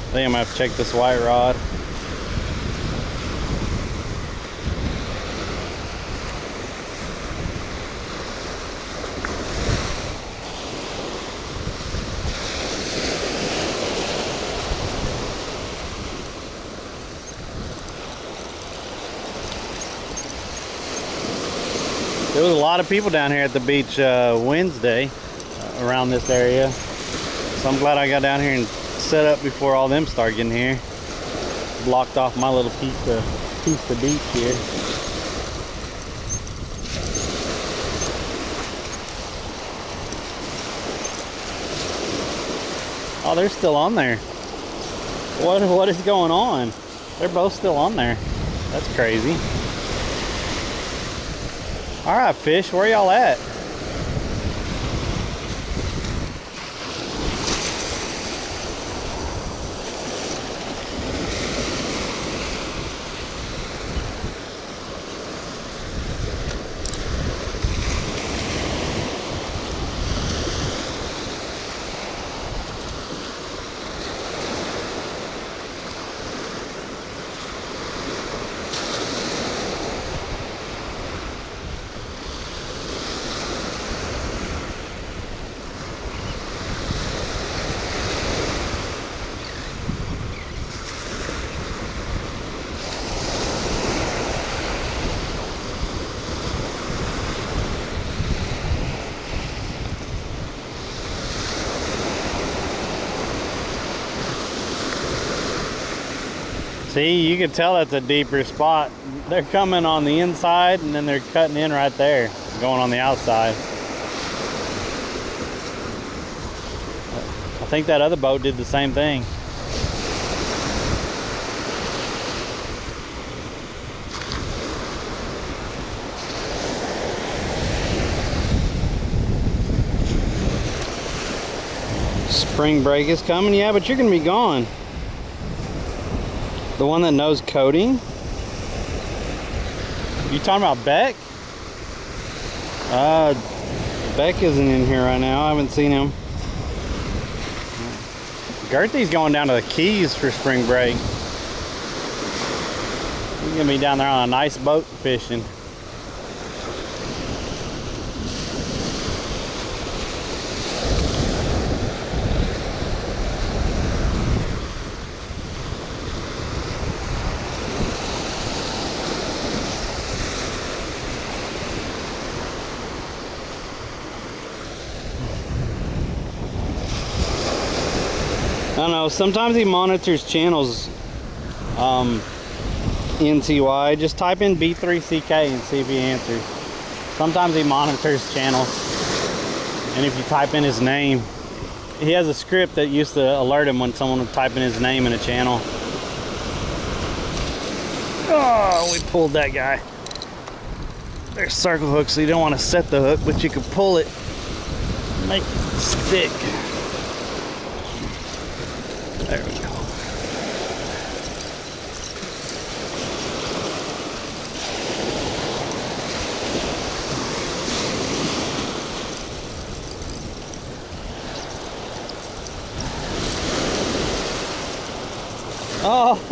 I think I'm gonna have to check this white rod. There was a lot of people down here at the beach Wednesday around this area. So I'm glad I got down here and set up before all them start getting here. Blocked off my little piece of piece of beach here. Oh, they're still on there. What is going on? They're both still on there. That's crazy. All right, fish, where y'all at? See, you can tell that's a deeper spot. They're coming on the inside and then they're cutting in right there, going on the outside. I think that other boat did the same thing. Spring break is coming, yeah, but you're gonna be gone. The one that knows coding? You talking about Beck? Beck isn't in here right now. I haven't seen him. Gertie's going down to the Keys for spring break. He's gonna be down there on a nice boat fishing. I don't know, sometimes he monitors channels, NTY. Just type in B3CK and see if he answers. Sometimes he monitors channels, and if you type in his name, he has a script that used to alert him when someone would type in his name in a channel. Oh, we pulled that guy. There's circle hooks, so you don't want to set the hook, but you can pull it, make it stick. There we go.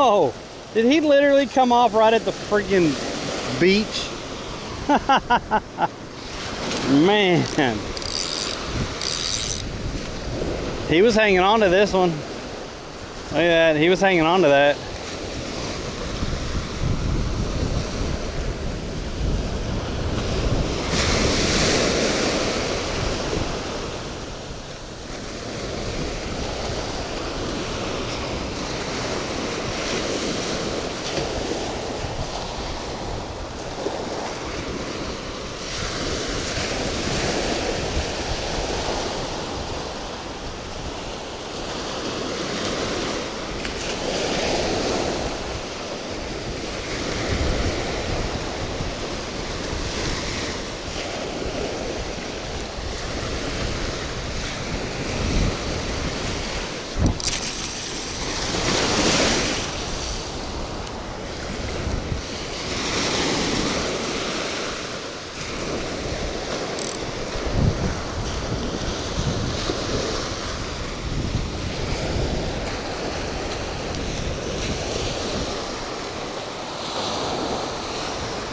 Oh, did he literally come off right at the freaking beach? Man. He was hanging on to this one. Look at that, he was hanging on to that.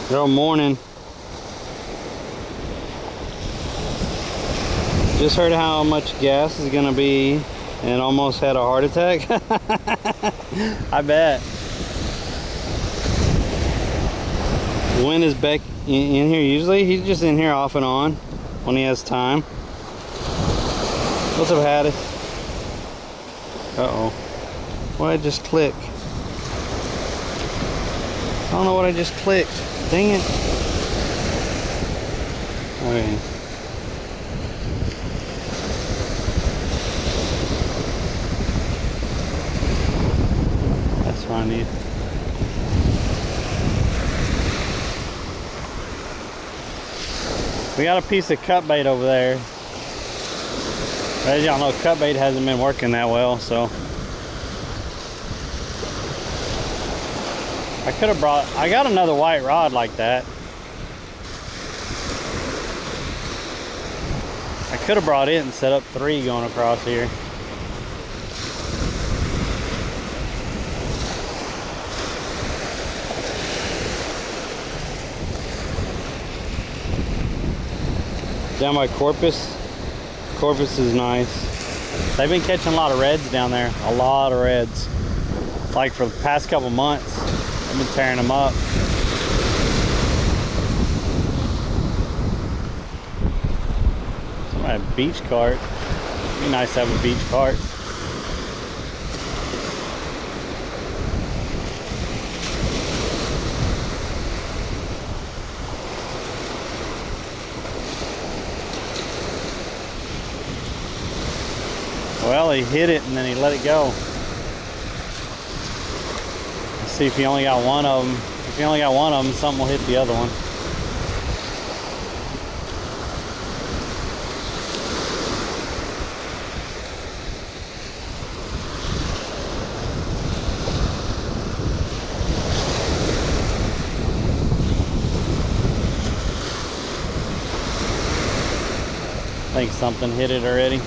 Good morning. Just heard how much gas is gonna be and almost had a heart attack. I bet. When is Beck in here usually? He's just in here off and on when he has time. What's up, Hattie? Uh-oh. Why'd it just click? I don't know what I just clicked. Dang it. Okay. That's what I need. We got a piece of cut bait over there. As y'all know, cut bait hasn't been working that well, so I could have brought, I got another white rod like that. I could have brought it and set up 3 going across here. Down by Corpus. Corpus is nice. They've been catching a lot of reds down there. A lot of reds. Like for the past couple months, I've been tearing them up. Somebody had a beach cart. It'd be nice to have a beach cart. Well, he hit it and then he let it go. Let's see if he only got one of them. If he only got one of them, something will hit the other one. I think something hit it already.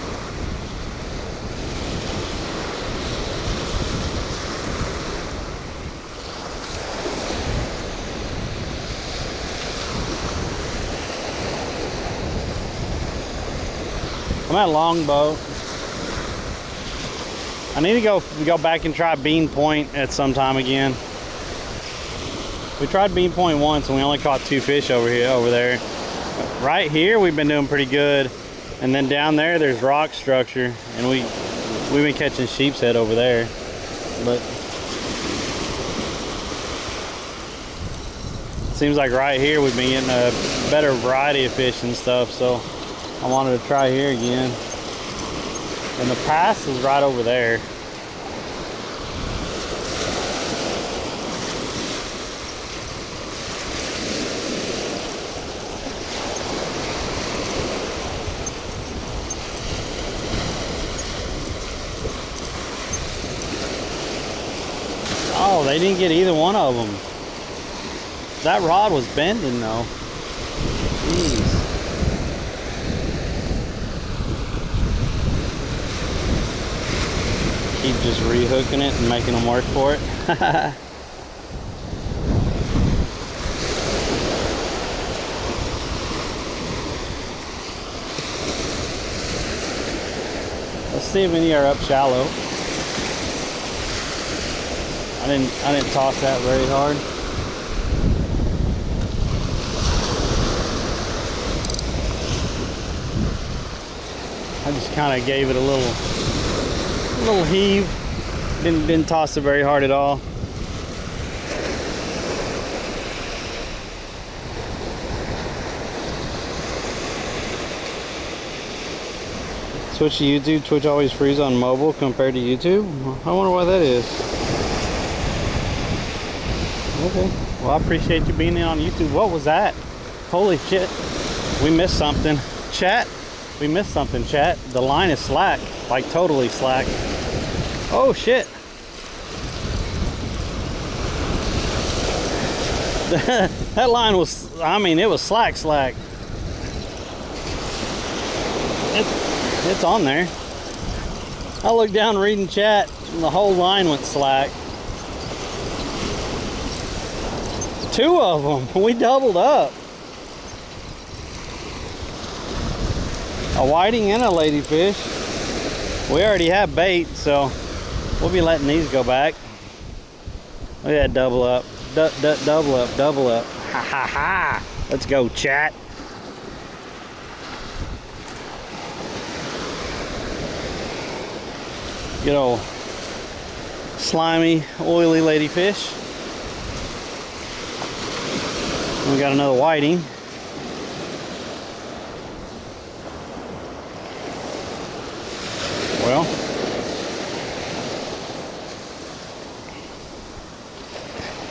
I'm at Longboat. I need to go back and try Bean Point at some time again. We tried Bean Point once and we only caught 2 fish over there. Right here we've been doing pretty good, and then down there there's rock structure, and we've been catching sheep's head over there. But it seems like right here we've been getting a better variety of fish and stuff, so I wanted to try here again. And the pass is right over there. Oh, they didn't get either one of them. That rod was bending though. Jeez. Keep just rehooking it and making them work for it. Let's see if any are up shallow. I didn't toss that very hard. I just kind of gave it a little heave. Didn't toss it very hard at all. Switch to YouTube. Twitch always freeze on mobile compared to YouTube. I wonder why that is. Okay. Well, I appreciate you being in on YouTube. What was that? Holy shit. We missed something. Chat. We missed something, chat. The line is slack. Like totally slack. Oh shit. That line was, I mean, it was slack. It's on there. I looked down reading chat and the whole line went slack. 2 of them. We doubled up. A whiting and a ladyfish. We already have bait, so we'll be letting these go back. Look at that double up. Double up. Ha ha ha. Let's go, chat. Good old slimy, oily ladyfish. We got another whiting. Well,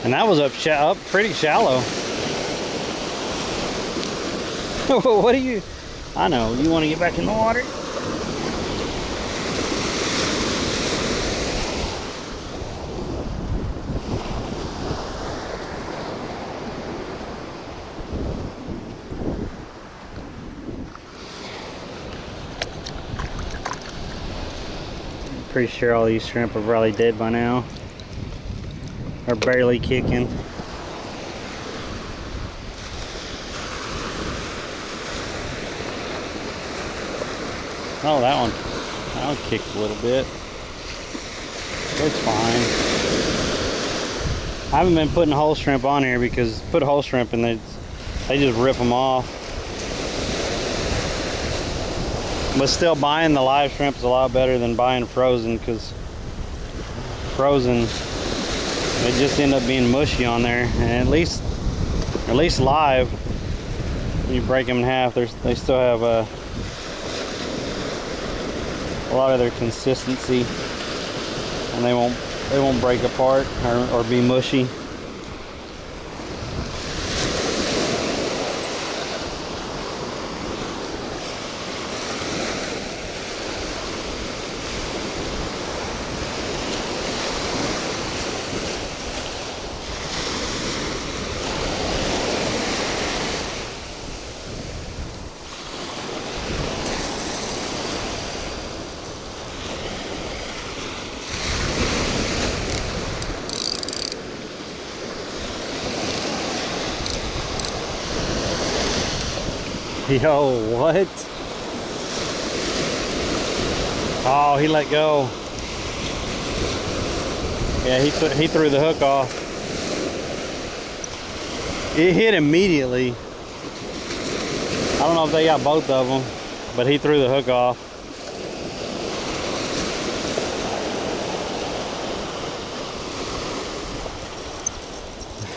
and that was up pretty shallow. What do you? I know you want to get back in the water. Pretty sure all these shrimp are probably dead by now, or barely kicking. Oh, that one kicked a little bit. It's fine. I haven't been putting whole shrimp on here because put whole shrimp and they just rip them off. But still, buying the live shrimp is a lot better than buying frozen, because frozen, they just end up being mushy on there. And at least live, when you break them in half, they still have a lot of their consistency, and they won't break apart or be mushy. Yo, what? Oh, he let go. Yeah, he threw the hook off. It hit immediately. I don't know if they got both of them, but he threw the hook off.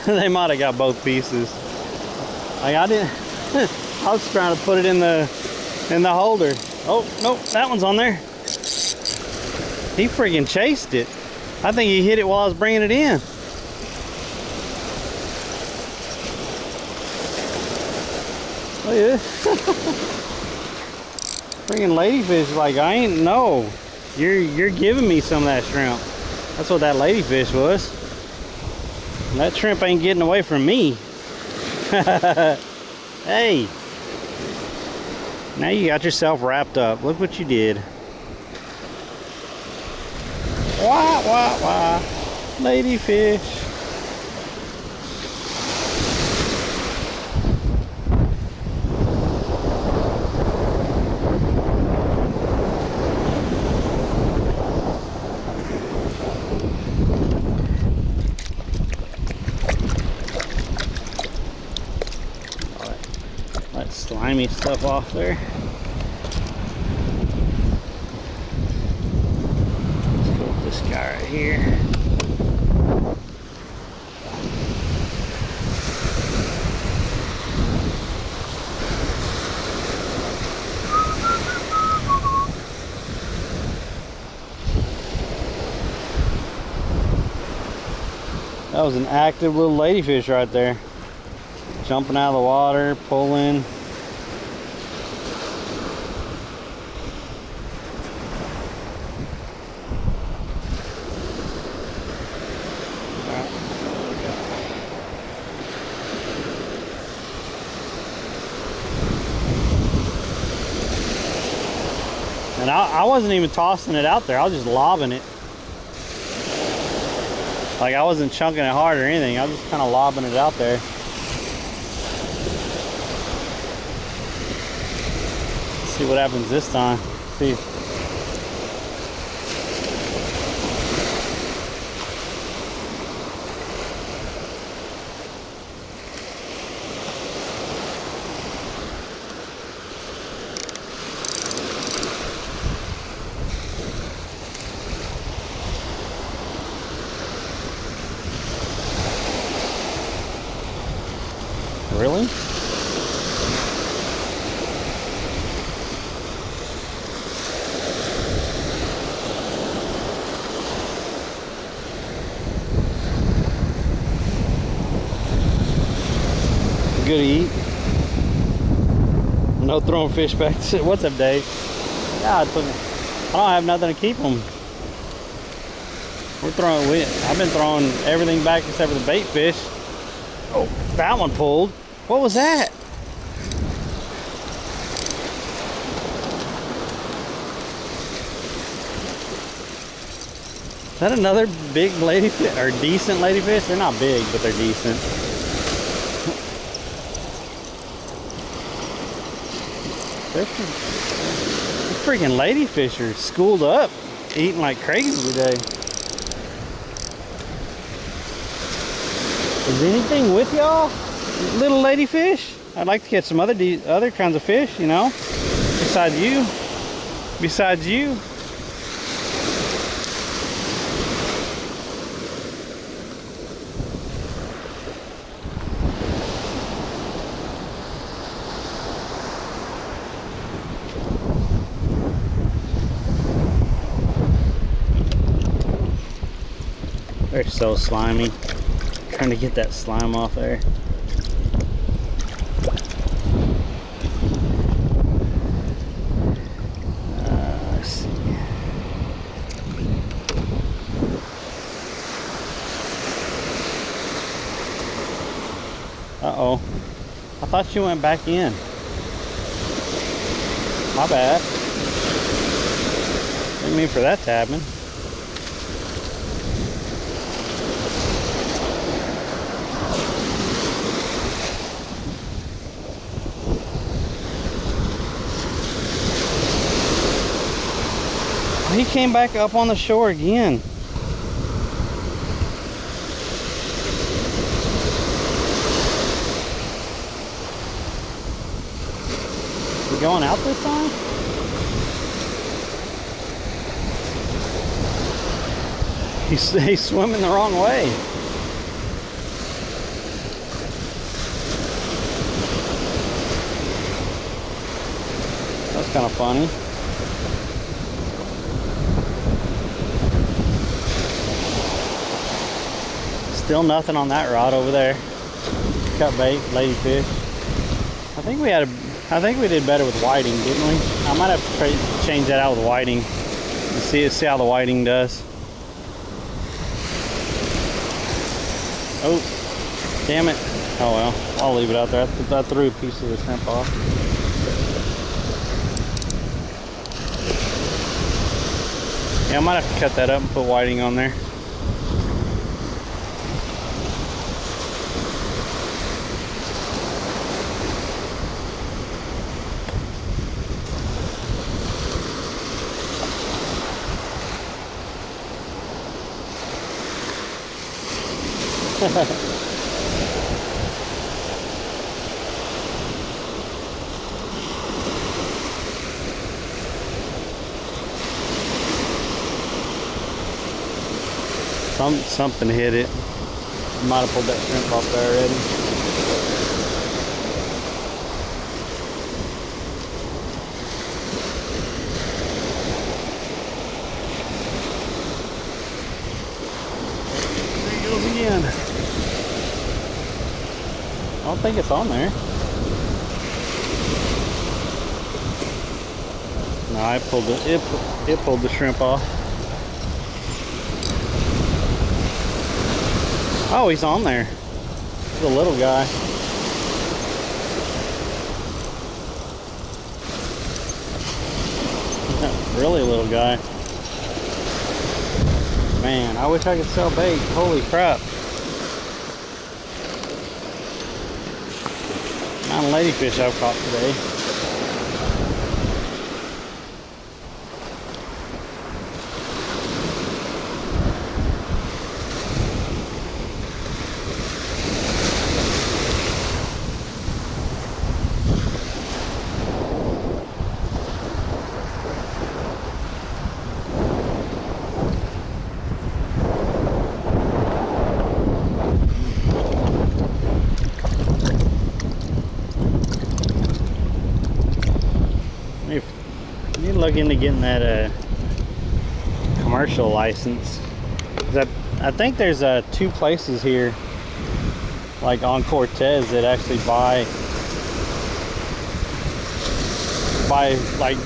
They might have got both pieces. Like I didn't. I was trying to put it in the holder. Oh, nope, that one's on there. He friggin' chased it. I think he hit it while I was bringing it in. Look at this. Friggin' ladyfish, like I ain't know. You're giving me some of that shrimp. That's what that ladyfish was. That shrimp ain't getting away from me. Hey. Now you got yourself wrapped up. Look what you did. Wah, wah, wah. Ladyfish. Slimy stuff off there. Let's go with this guy right here. That was an active little ladyfish right there. Jumping out of the water, pulling. And I wasn't even tossing it out there. I was just lobbing it. Like I wasn't chunking it hard or anything. I was just kind of lobbing it out there. Let's see what happens this time. See. really? Good to eat. No throwing fish back. What's up, Dave? Yeah, I don't have nothing to keep them. I've been throwing everything back except for the bait fish. Oh, that one pulled. What was that? Is that another big ladyfish or decent ladyfish? They're not big, but they're decent. They're freaking ladyfish are schooled up, eating like crazy today. Is anything with y'all, little ladyfish? I'd like to catch some other kinds of fish, you know, besides you. Besides you. They're so slimy. Trying to get that slime off there. Let's see. Uh-oh. I thought she went back in. My bad. Didn't mean for that to happen. He came back up on the shore again. We going out this time? He's swimming the wrong way. That's kind of funny. Still nothing on that rod over there. Cut bait, ladyfish. I think we did better with whiting, didn't we? I might have to change that out with whiting and see how the whiting does. Oh, damn it. Oh well, I'll leave it out there. I threw a piece of the shrimp off. Yeah, I might have to cut that up and put whiting on there. Something hit it. Might have pulled that shrimp off there already. There he goes again. I don't think it's on there. No, I pulled it pulled the shrimp off. Oh, he's on there. He's a little guy. Really little guy. Man, I wish I could sell bait. Holy crap. Amount of ladyfish I've caught today. look into getting that commercial license. I think there's 2 places here, like on Cortez, that actually buy like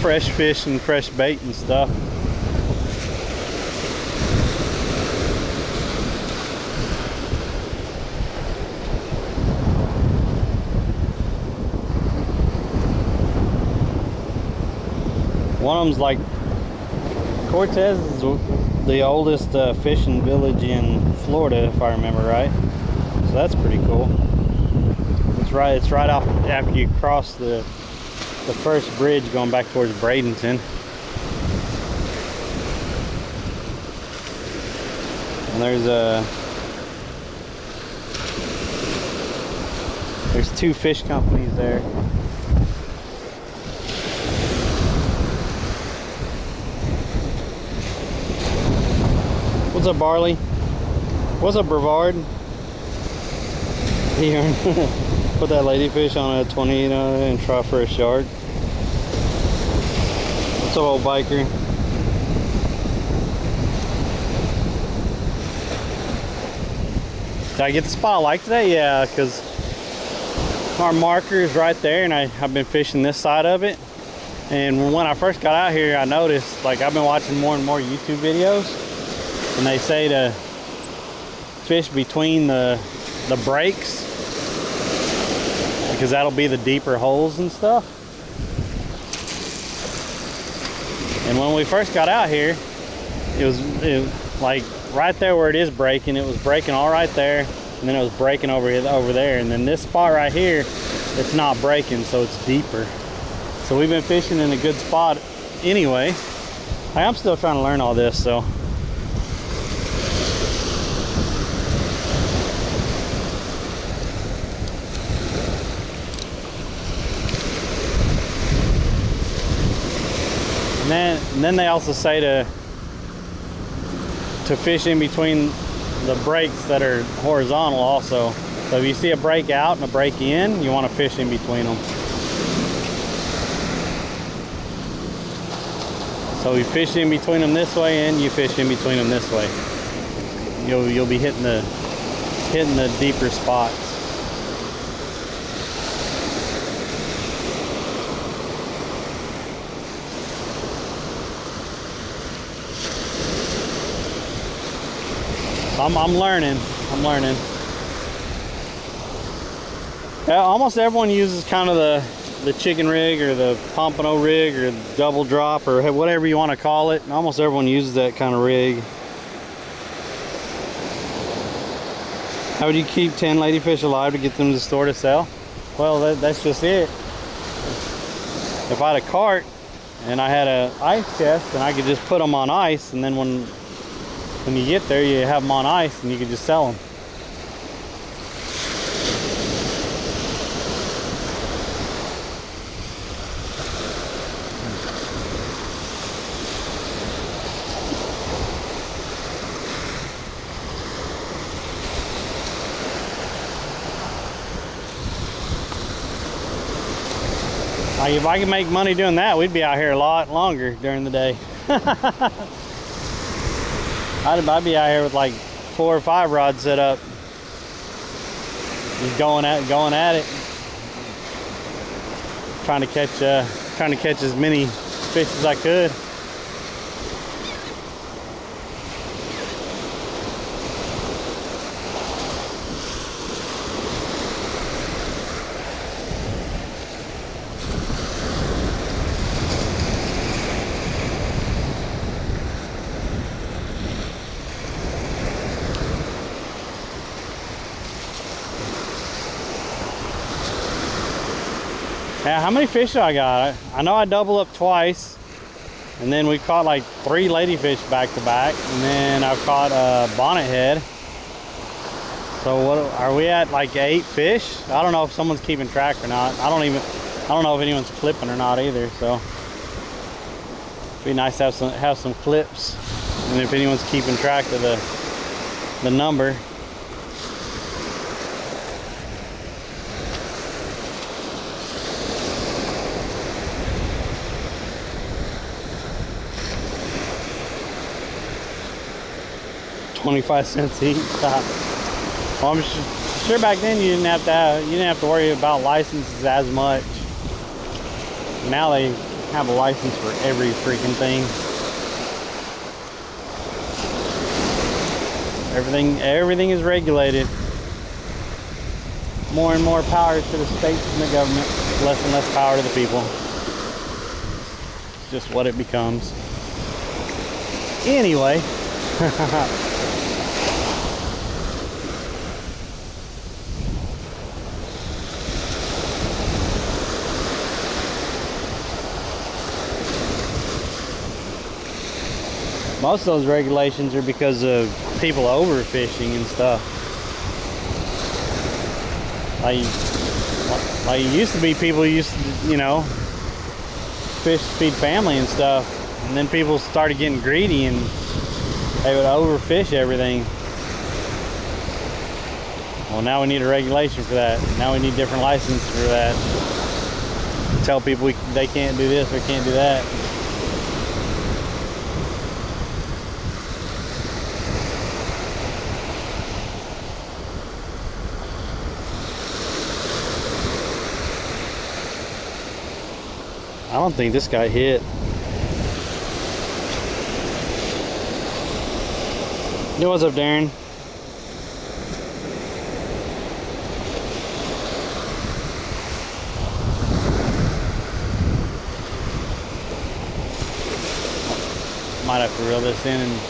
fresh fish and fresh bait and stuff. One of them's like, Cortez is the oldest fishing village in Florida, if I remember right. So that's pretty cool. It's right off after you cross the first bridge going back towards Bradenton. And there's 2 fish companies there. What's up, Barley? What's up, Brevard? Here, put that ladyfish on a 20 and try for a shark. What's up, old biker? Did I get the spot I like today? Yeah, because our marker is right there, and I've been fishing this side of it. And when I first got out here, I noticed, like, I've been watching more and more YouTube videos, and they say to fish between the breaks, because that'll be the deeper holes and stuff. And when we first got out here, it was like right there where it is breaking, it was breaking all right there, and then it was breaking over there, and then this spot right here, it's not breaking, so it's deeper. So we've been fishing in a good spot anyway. I'm still trying to learn all this, so. And then they also say to fish in between the breaks that are horizontal also. So if you see a break out and a break in, you want to fish in between them. So you fish in between them this way, and you fish in between them this way. You'll be hitting the deeper spots. I'm learning. Yeah, almost everyone uses kind of the chicken rig or the pompano rig or the double drop or whatever you want to call it. Almost everyone uses that kind of rig. How would you keep 10 ladyfish alive to get them to the store to sell? Well, that's just it. If I had a cart and I had an ice chest, and I could just put them on ice, and then when you get there, you have them on ice and you can just sell them. Like, if I could make money doing that, we'd be out here a lot longer during the day. I'd be out here with like 4 or 5 rods set up, just going at it, trying to catch as many fish as I could. Yeah, how many fish I got? I know I double up twice, and then we caught like 3 ladyfish back to back, and then I've caught a bonnethead. So what are we at, like 8 fish? I don't know if someone's keeping track or not. I don't know if anyone's clipping or not either. So it'd be nice to have some clips, and if anyone's keeping track of the number. 25 cents each. Well, I'm sure back then you didn't have to worry about licenses as much. Now they have a license for every freaking thing. Everything is regulated. More and more power to the states and the government, less and less power to the people. It's just what it becomes. Anyway. Most of those regulations are because of people overfishing and stuff. Like it used to be, people used to, you know, fish to feed family and stuff, and then people started getting greedy and they would overfish everything. Well, now we need a regulation for that. Now we need different licenses for that. Tell people they can't do this or can't do that. I don't think this guy hit. Yo, what's up, Darren? Might have to reel this in and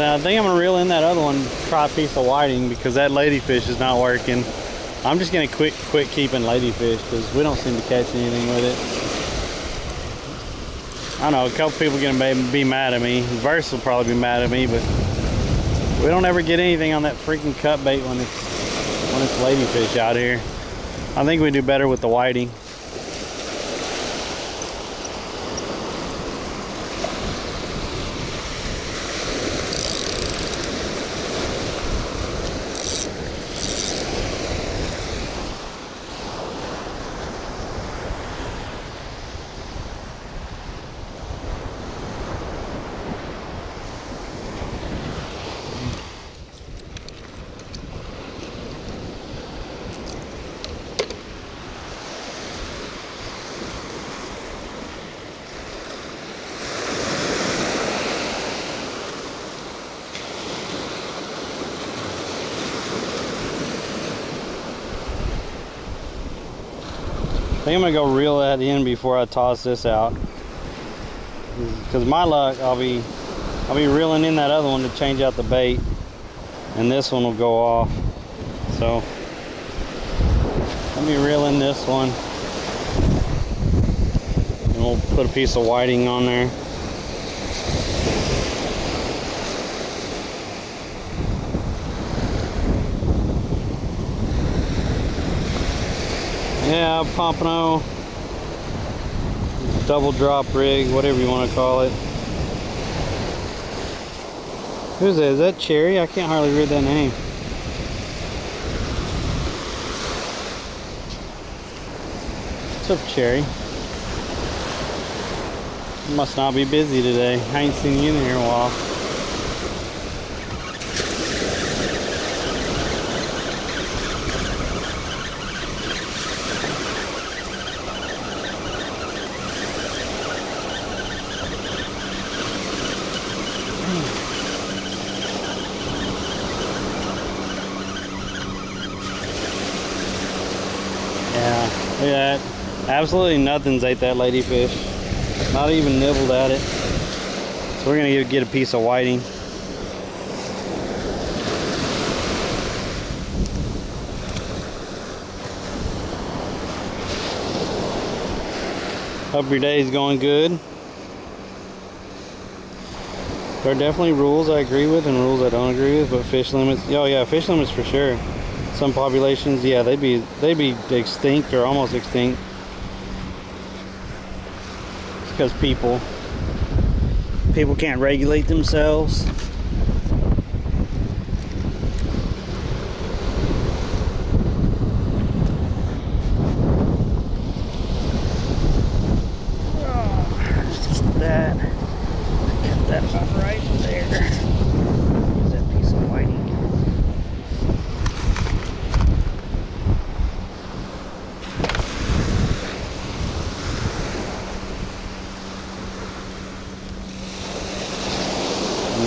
I think I'm gonna reel in that other one, try a piece of whiting, because that ladyfish is not working. I'm just gonna quit keeping ladyfish because we don't seem to catch anything with it. I know a couple people gonna be mad at me. Verse will probably be mad at me, but we don't ever get anything on that freaking cut bait when it's ladyfish out here. I think we do better with the whiting. I think I'm gonna go reel that in before I toss this out, because my luck, I'll be reeling in that other one to change out the bait, and this one will go off. So let me reel in this one, and we'll put a piece of whiting on there. Yeah, pompano, double drop rig, whatever you want to call it. Who's that? Is that Cherry? I can't hardly read that name. What's up, Cherry? You must not be busy today. I ain't seen you in here in a while. Yeah, absolutely nothing's ate that ladyfish. Not even nibbled at it. So we're gonna get a piece of whiting. Hope your day is going good. There are definitely rules I agree with and rules I don't agree with, but fish limits, oh yeah, fish limits for sure. Some populations, yeah, they'd be extinct or almost extinct. It's because people can't regulate themselves.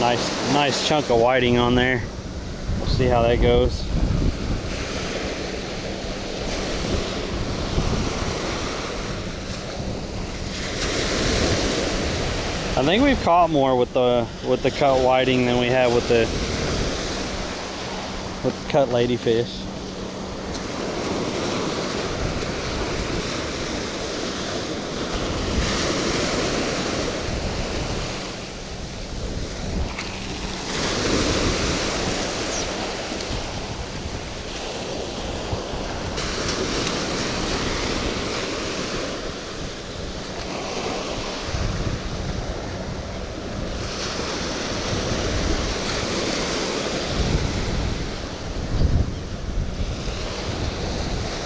nice chunk of whiting on there. We'll see how that goes. I think we've caught more with the cut whiting than we have with the cut ladyfish.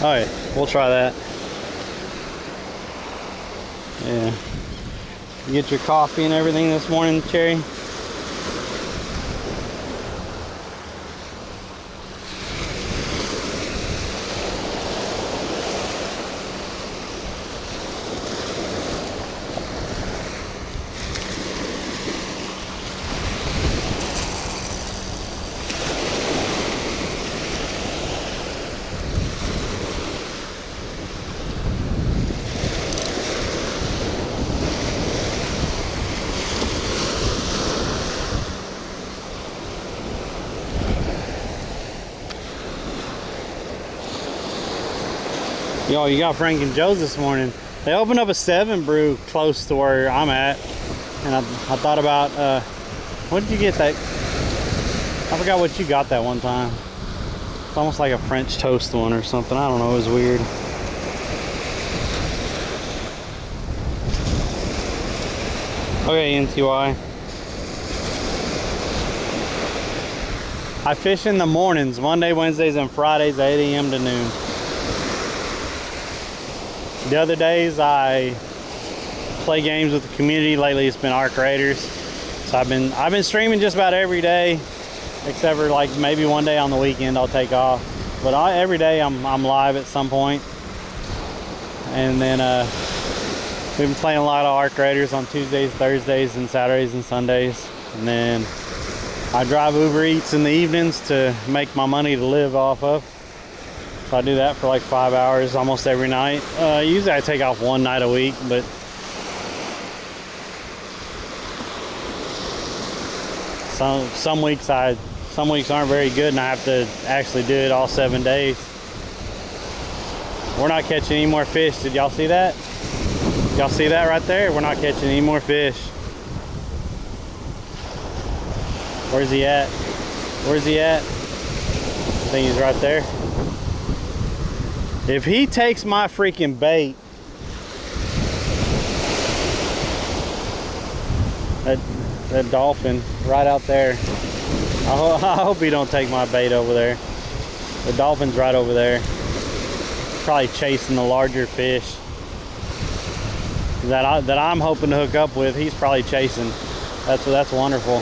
All right, we'll try that. Yeah. You get your coffee and everything this morning, Cherry? Yo, you got Frank and Joe's this morning. They opened up a 7 brew close to where I'm at. And I thought about, what did you get that? I forgot what you got that one time. It's almost like a French toast one or something. I don't know, it was weird. Okay, NTY. I fish in the mornings, Monday, Wednesdays, and Fridays, 8 a.m. to noon. The other days I play games with the community. Lately it's been Arc Raiders. So I've been streaming just about every day, except for like maybe one day on the weekend I'll take off. But every day I'm live at some point. And then we've been playing a lot of Arc Raiders on Tuesdays, Thursdays, and Saturdays and Sundays. And then I drive Uber Eats in the evenings to make my money to live off of. So I do that for like 5 hours almost every night. Usually I take off one night a week, but some weeks aren't very good and I have to actually do it all 7 days. We're not catching any more fish. Did y'all see that? Y'all see that right there? We're not catching any more fish. Where's he at? Where's he at? I think he's right there. If he takes my freaking bait, that dolphin right out there, I hope he don't take my bait over there. The dolphin's right over there, probably chasing the larger fish that I'm hoping to hook up with. He's probably chasing. That's wonderful.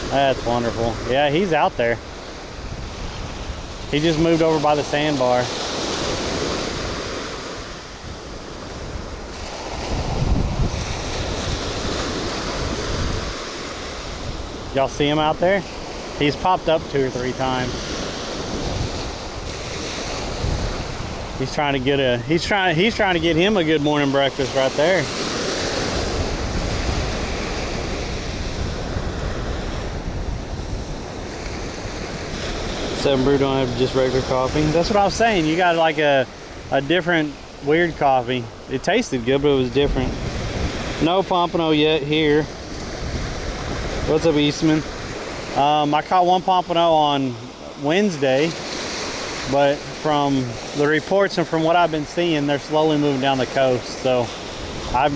That's wonderful. Yeah, he's out there. He just moved over by the sandbar. Y'all see him out there? He's popped up 2 or 3 times. He's trying to get him a good morning breakfast right there. Seven brew don't have just regular coffee. That's what I was saying. You got like a different weird coffee. It tasted good, but it was different. No pompano yet here. What's up, Eastman? I caught one pompano on Wednesday, but from the reports and from what I've been seeing, they're slowly moving down the coast. So I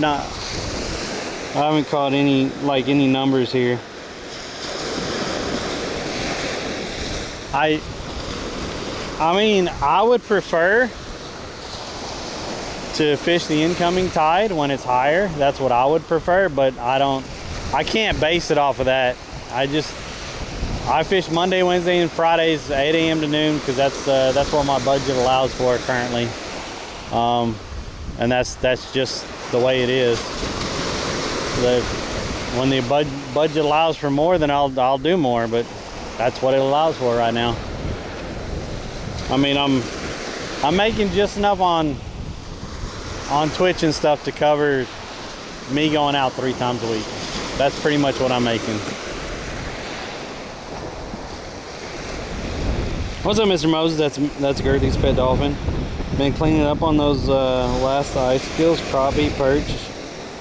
haven't caught any numbers here. I mean, I would prefer to fish the incoming tide when it's higher. That's what I would prefer, but I can't base it off of that. I fish Monday, Wednesday, and Fridays 8 a.m. to noon because that's what my budget allows for currently. And that's just the way it is. when the budget allows for more, then I'll do more, but that's what it allows for right now. I mean, I'm making just enough on Twitch and stuff to cover me going out 3 times a week. That's pretty much what I'm making. What's up, Mr. Moses? That's Gertie's pet dolphin. Been cleaning up on those last ice skills, crappie, perch.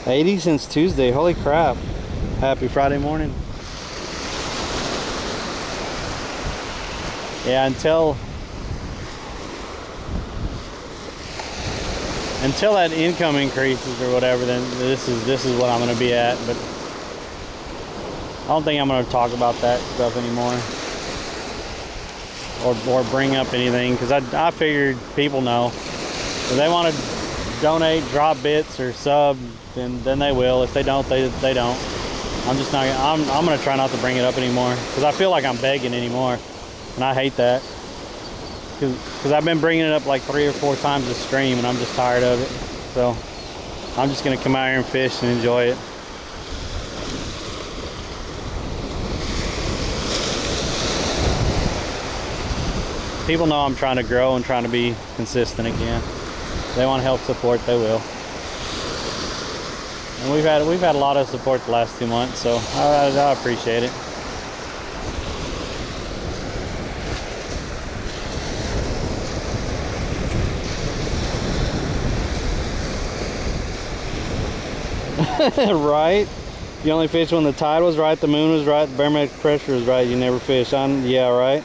80 since Tuesday. Holy crap. Happy Friday morning. Yeah, until that income increases or whatever, then this is what I'm going to be at. But I don't think I'm going to talk about that stuff anymore, or bring up anything, because I figured people know. If they want to donate, drop bits, or sub, then they will. If they don't, they don't. I'm just not. I'm going to try not to bring it up anymore, because I feel like I'm begging anymore, and I hate that. Because I've been bringing it up like 3 or 4 times a stream, and I'm just tired of it. So I'm just going to come out here and fish and enjoy it. People know I'm trying to grow and trying to be consistent again. If they want to help support, they will. And we've had a lot of support the last 2 months, so I appreciate it. Right? You only fish when the tide was right, the moon was right, the barometric pressure was right. You never fish. Yeah, right.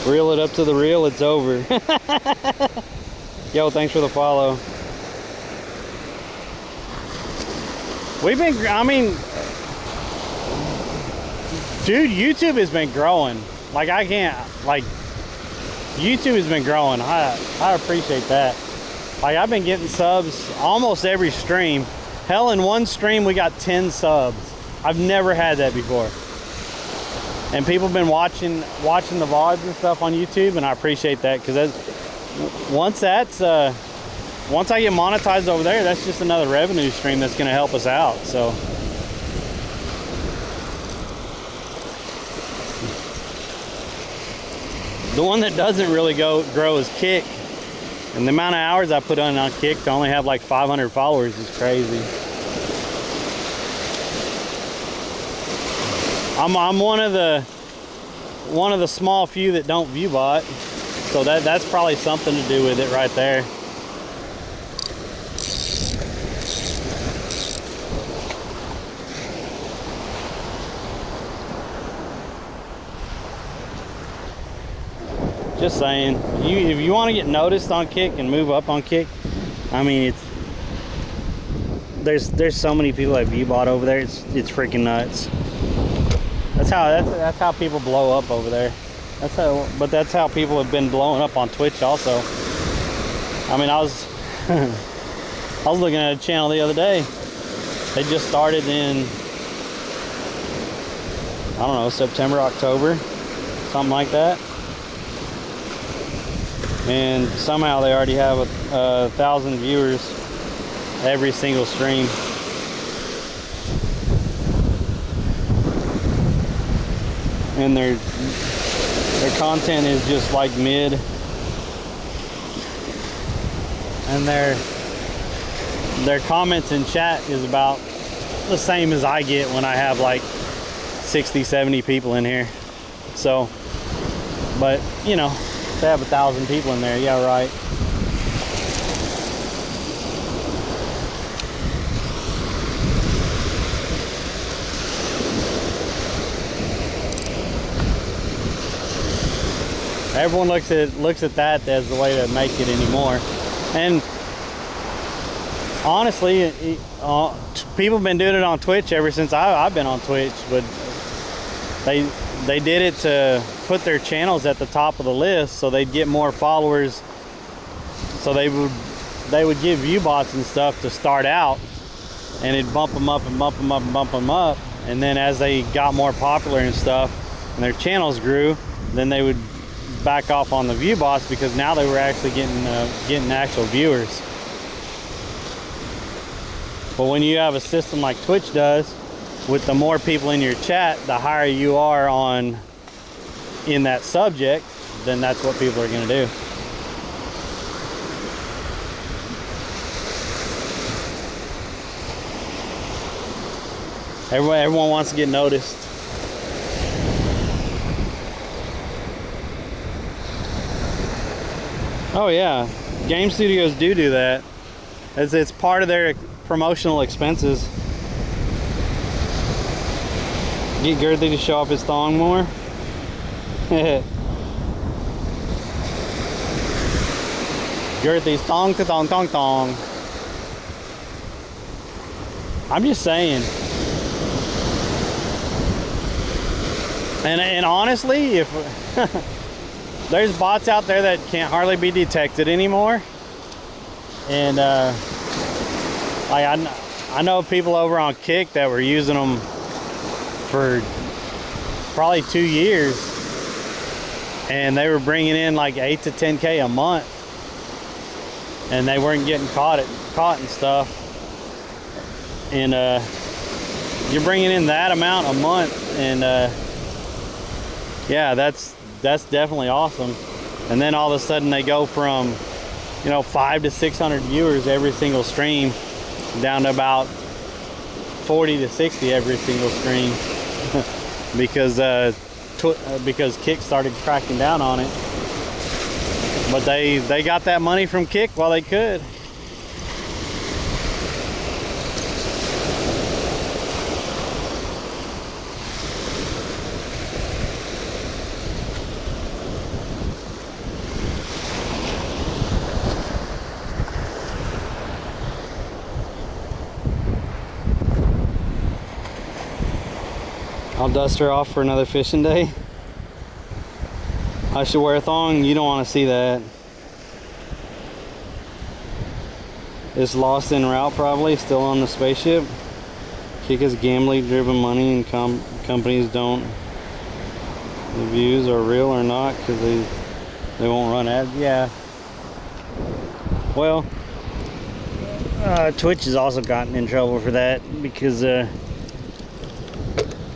Reel it up to the reel, it's over. Yo, thanks for the follow. I mean, dude, YouTube has been growing. Like, YouTube has been growing. I appreciate that. Like, I've been getting subs almost every stream. Hell, in one stream we got 10 subs. I've never had that before. And people have been watching the VODs and stuff on YouTube, and I appreciate that, because once I get monetized over there, that's just another revenue stream that's going to help us out. So the one that doesn't really grow is Kick, and the amount of hours I put on Kick to only have like 500 followers is crazy. I'm one of the small few that don't view bot, so that's probably something to do with it right there. Just saying, if you want to get noticed on Kick and move up on Kick, I mean, there's so many people that view bot over there. It's freaking nuts. That's how people blow up over there. That's how people have been blowing up on Twitch also. I mean, I was looking at a channel the other day. They just started in, I don't know, September, October, something like that. And somehow they already have 1,000 viewers every single stream. And their content is just like mid, and their comments in chat is about the same as I get when I have like 60-70 people in here. So, but you know, they have 1,000 people in there. Yeah, right. Everyone looks at that as the way to make it anymore. And honestly, people have been doing it on Twitch ever since I've been on Twitch, but they did it to put their channels at the top of the list so they'd get more followers, so they would give view bots and stuff to start out, and it'd bump them up and bump them up and bump them up, and then as they got more popular and stuff and their channels grew, then they would back off on the view bots because now they were actually getting actual viewers. But when you have a system like Twitch does, with the more people in your chat, the higher you are in that subject, then that's what people are going to do. Everyone wants to get noticed. Oh yeah, game studios do that. It's part of their promotional expenses. Get Girthy to show off his thong more. Girthy's thong to thong thong thong. I'm just saying. And honestly, if there's bots out there that can't hardly be detected anymore, and I know people over on Kick that were using them for probably 2 years, and they were bringing in like 8 to 10K a month, and they weren't getting caught and stuff. And you're bringing in that amount a month, and yeah, that's definitely awesome. And then all of a sudden they go from 500 to 600 viewers every single stream down to about 40 to 60 every single stream because Kick started cracking down on it. But they got that money from Kick while they could. I'll dust her off for another fishing day. I should wear a thong. You don't want to see that. It's lost en route, probably still on the spaceship. Kick is gambling driven money, and companies don't. The views are real or not because they won't run ads. Yeah. Well, Twitch has also gotten in trouble for that because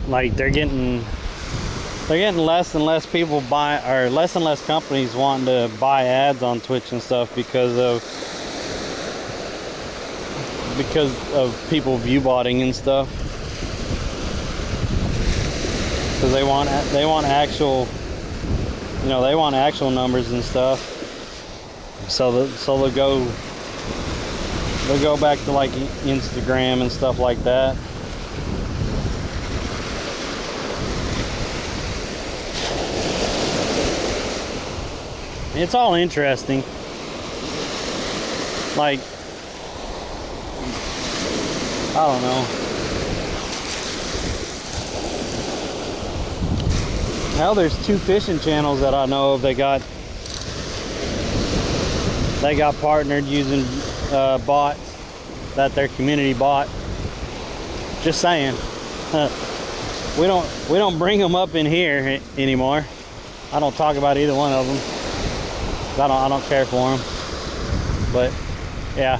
like they're getting less and less people or less and less companies wanting to buy ads on Twitch and stuff because of people view botting and stuff. Because they want actual, they want actual numbers and stuff. So they'll go back to like Instagram and stuff like that. It's all interesting. Like, I don't know. Hell, there's 2 fishing channels that I know of. They got partnered using bots that their community bought. Just saying. We don't bring them up in here anymore. I don't talk about either one of them. I don't care for them, but yeah.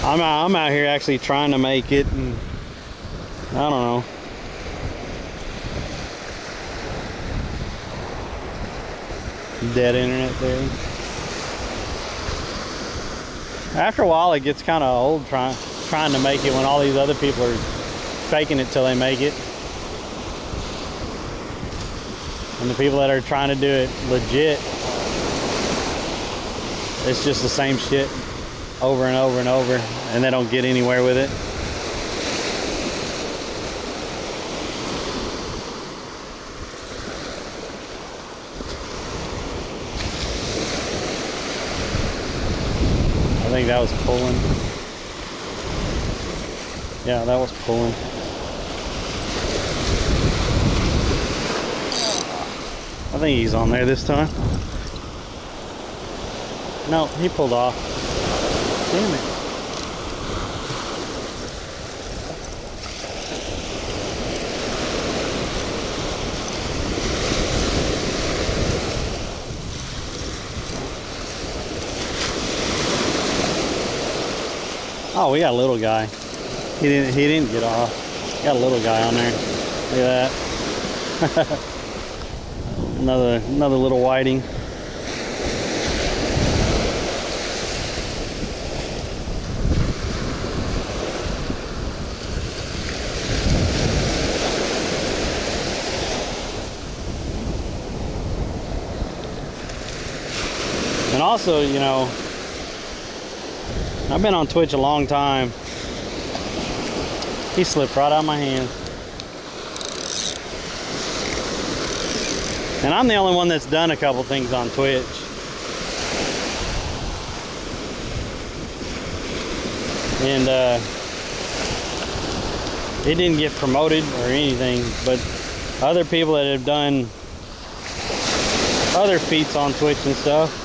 I'm out here actually trying to make it, and I don't know. Dead internet there. After a while, it gets kind of old trying to make it when all these other people are faking it till they make it. And the people that are trying to do it legit, it's just the same shit over and over and over, and they don't get anywhere with it. I think that was pulling. Yeah, that was pulling. I think he's on there this time. No, he pulled off. Damn it. Oh, we got a little guy. He didn't get off. Got a little guy on there. Look at that. another little whiting. And also, you know, I've been on Twitch a long time. He slipped right out of my hand. And I'm the only one that's done a couple things on Twitch. And it didn't get promoted or anything, but other people that have done other feats on Twitch and stuff,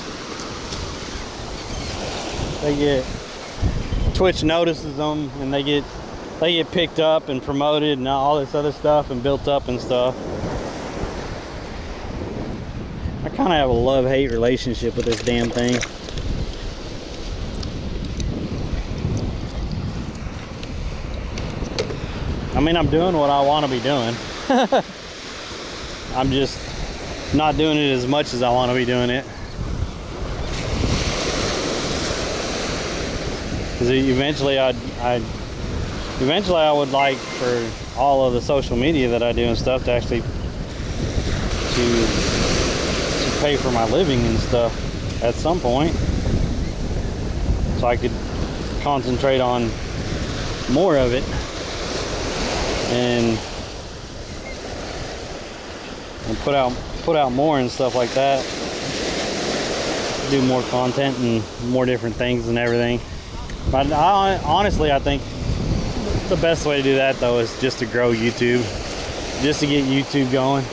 they get, Twitch notices them and they get picked up and promoted and all this other stuff and built up and stuff. I kind of have a love-hate relationship with this damn thing. I mean, I'm doing what I want to be doing. I'm just not doing it as much as I want to be doing it. Because eventually I would like for all of the social media that I do and stuff to actually to pay for my living and stuff at some point, so I could concentrate on more of it and put out more and stuff like that, do more content and more different things and everything. But honestly, I think the best way to do that though is just to grow YouTube, just to get YouTube going.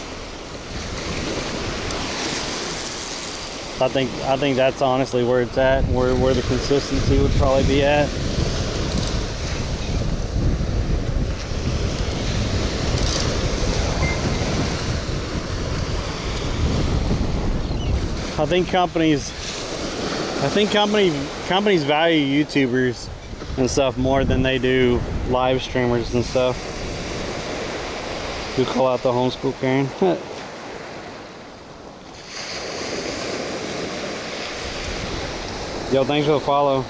I think that's honestly where it's at, where the consistency would probably be at. I think companies value YouTubers and stuff more than they do live streamers and stuff. You call out the homeschool Karen. Yo, thanks for the follow.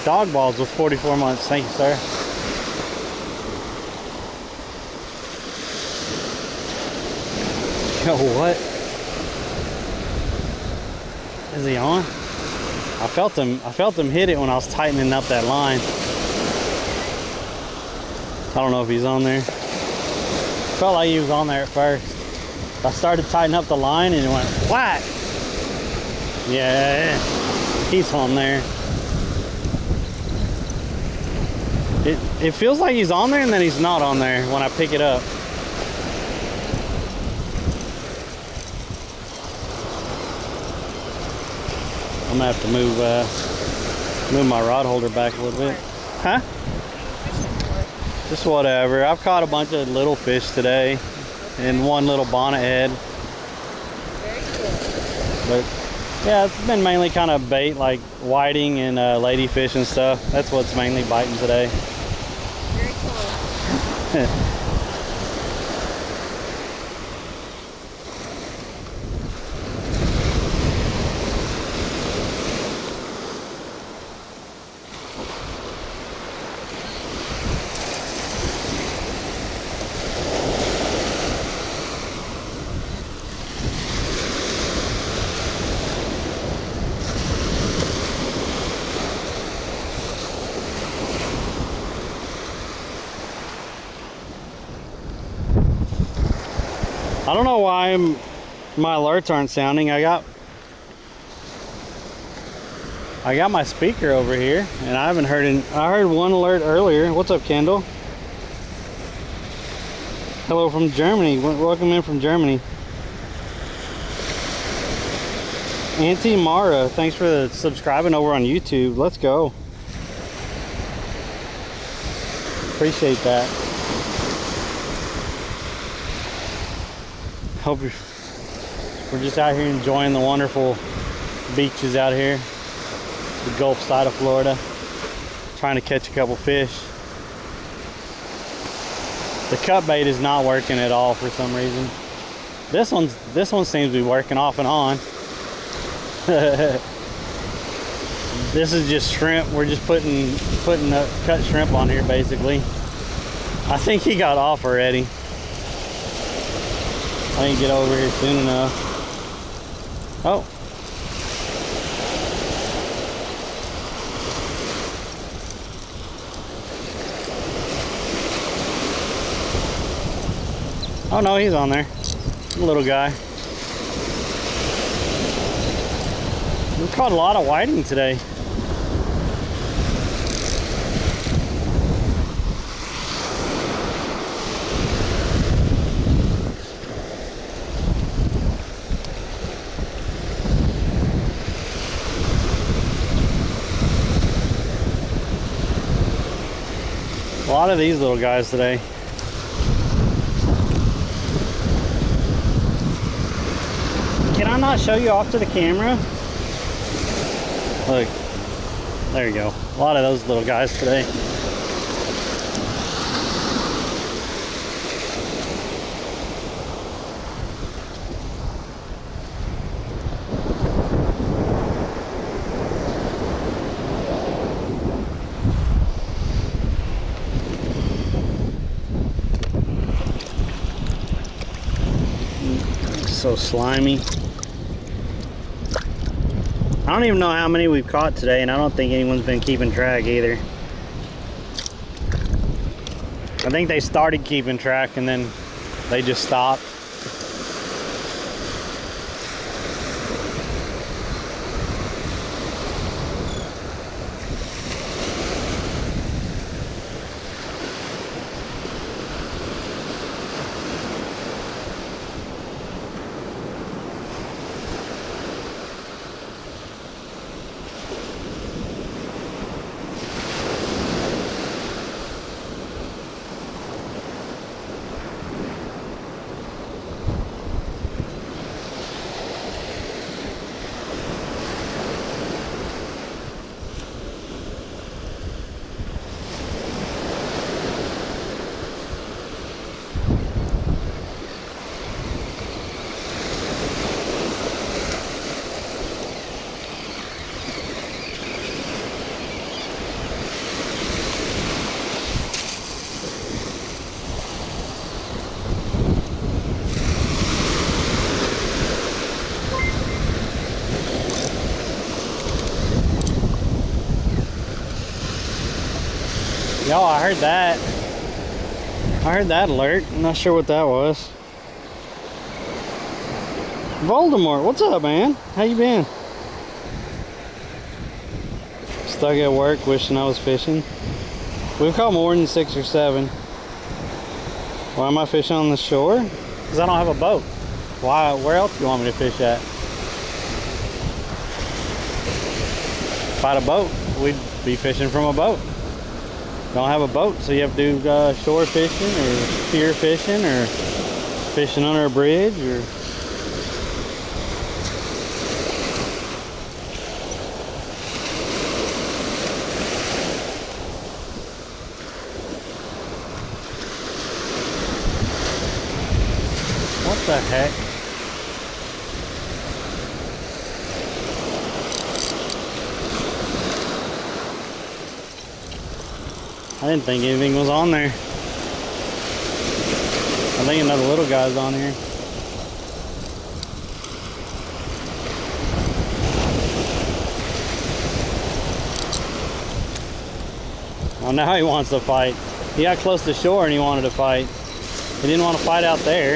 Dog balls with 44 months. Thank you, sir. Yo, what? Is he on? I felt him hit it when I was tightening up that line. I don't know if he's on there. Felt like he was on there at first. I started tightening up the line and it went whack. Yeah, he's on there. It feels like he's on there and then he's not on there when I pick it up. I'm gonna have to move my rod holder back a little bit. Huh? Just whatever. I've caught a bunch of little fish today and one little bonnet head. Very cool. But yeah, it's been mainly kind of bait like whiting and ladyfish and stuff. That's what's mainly biting today. Very cool. I don't know why my alerts aren't sounding. I got my speaker over here and I haven't heard I heard one alert earlier. What's up, Kendall? Hello from Germany. Welcome in from Germany. Auntie Mara, thanks for subscribing over on YouTube. Let's go. Appreciate that. Hope we're just out here enjoying the wonderful beaches out here, the Gulf side of Florida, trying to catch a couple fish. The cut bait is not working at all for some reason. This one seems to be working off and on. This is just shrimp. We're just putting cut shrimp on here basically. I think he got off already. I didn't get over here soon enough. Oh. Oh no, he's on there. Little guy. We caught a lot of whiting today. A lot of these little guys today. Can I not show you off to the camera? Look, there you go. A lot of those little guys today. So slimy. I don't even know how many we've caught today, and I don't think anyone's been keeping track either. I think they started keeping track and then they just stopped. Yo, I heard that. I heard that alert. I'm not sure what that was. Voldemort, what's up, man? How you been? Stuck at work, wishing I was fishing. We've caught more than 6 or 7. Why am I fishing on the shore? Because I don't have a boat. Why? Where else do you want me to fish at? If I had a boat, we'd be fishing from a boat. Don't have a boat, so you have to do shore fishing or spear fishing or fishing under a bridge or what the heck? I didn't think anything was on there. I think another little guy's on here. Oh, now he wants to fight. He got close to shore and he wanted to fight. He didn't want to fight out there.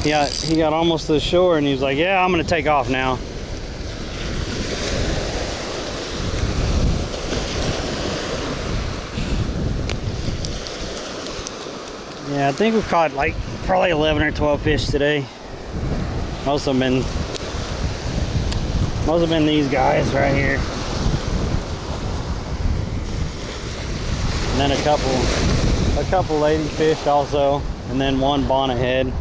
He got almost to the shore and he was like, yeah, I'm gonna take off now. Yeah, I think we've caught like probably 11 or 12 fish today. Most of them been Must have been these guys right here. And then a couple lady fish also, and then one bonnet head.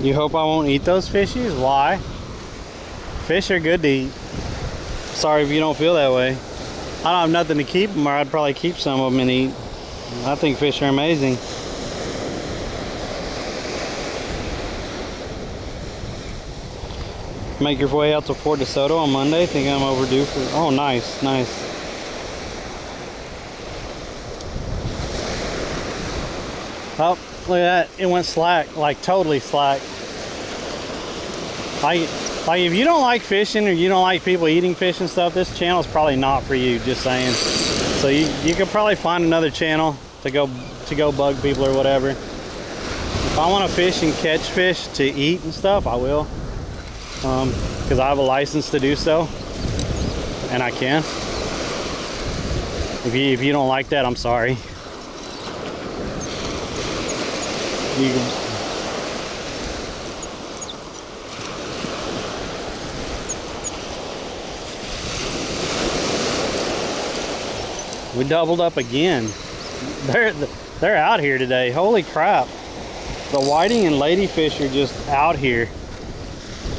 You hope I won't eat those fishies? Why? Fish are good to eat. Sorry if you don't feel that way. I don't have nothing to keep them, or I'd probably keep some of them and eat. I think fish are amazing. Make your way out to Fort DeSoto on Monday. Think I'm overdue for... Oh, nice, nice. Oh, look at that. It went slack, like totally slack. Like if you don't like fishing or you don't like people eating fish and stuff, this channel is probably not for you, just saying. So you could probably find another channel to go bug people or whatever. If I want to fish and catch fish to eat and stuff, I will. Because I have a license to do so, and I can. If you don't like that, I'm sorry. You can, we doubled up again. They're out here today. Holy crap! The whiting and ladyfish are just out here.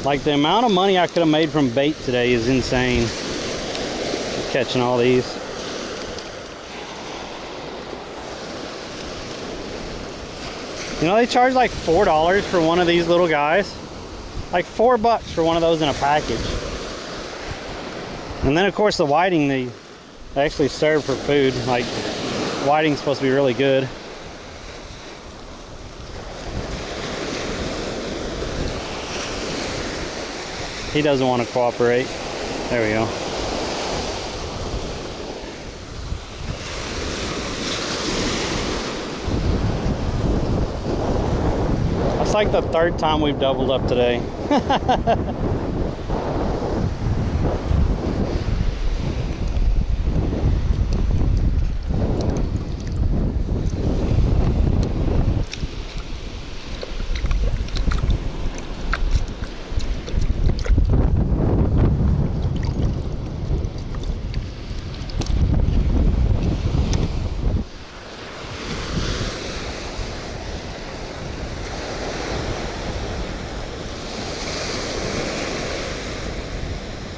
Like, the amount of money I could have made from bait today is insane. Catching all these. You know, they charge like $4 for one of these little guys. Like $4 for one of those in a package. And then of course the whiting they actually serve for food. Like, whiting's supposed to be really good. He doesn't want to cooperate. There we go. That's like the third time we've doubled up today.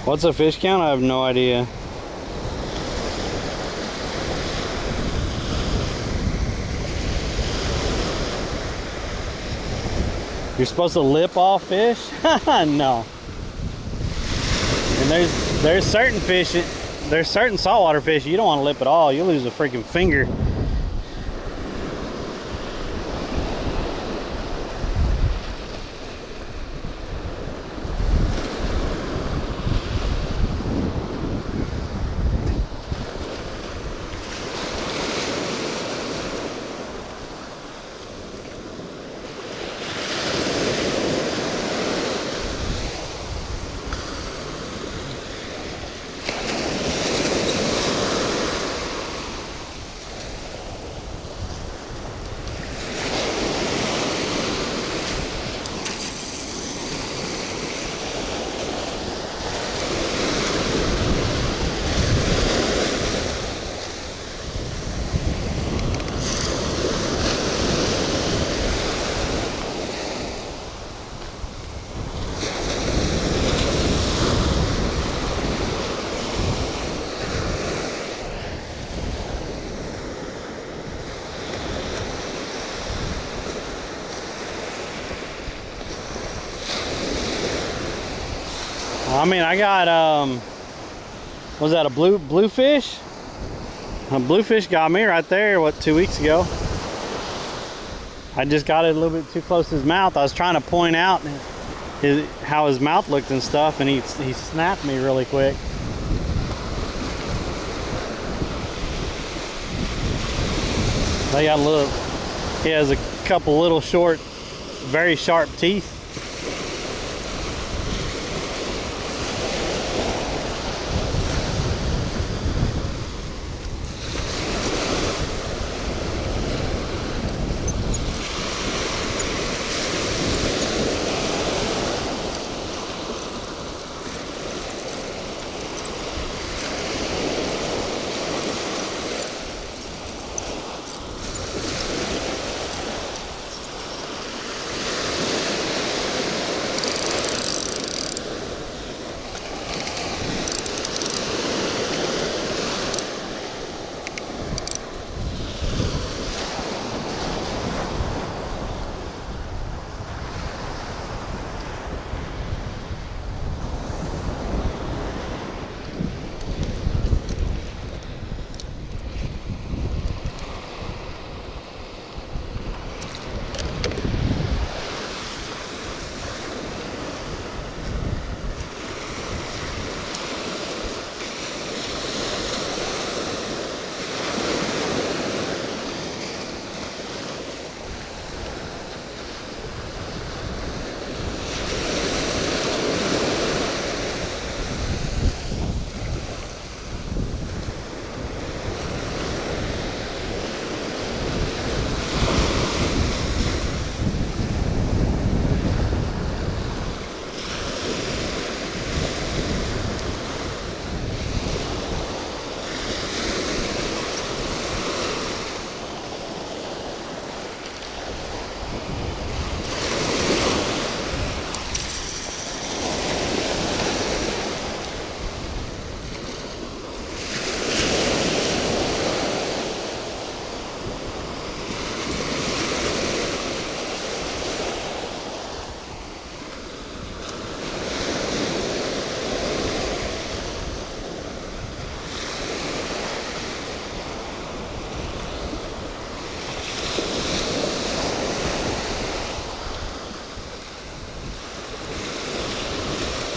What's a fish count? I have no idea. You're supposed to lip all fish? No. And there's certain fish, there's certain saltwater fish you don't want to lip at all. You'll lose a freaking finger. I mean, I got, was that a bluefish? A bluefish got me right there, what, 2 weeks ago. I just got it a little bit too close to his mouth. I was trying to point out how his mouth looked and stuff, and he snapped me really quick. They got a little, he has a couple little short, very sharp teeth.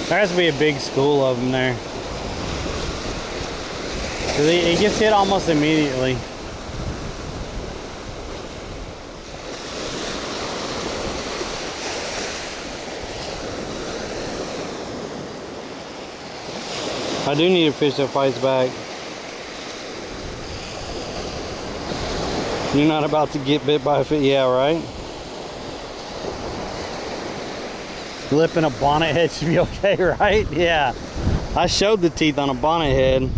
There has to be a big school of them there. 'Cause he gets hit almost immediately. I do need a fish that fights back. You're not about to get bit by a fish, yeah, right? Lipping a bonnet head should be okay, right? Yeah. I showed the teeth on a bonnet head.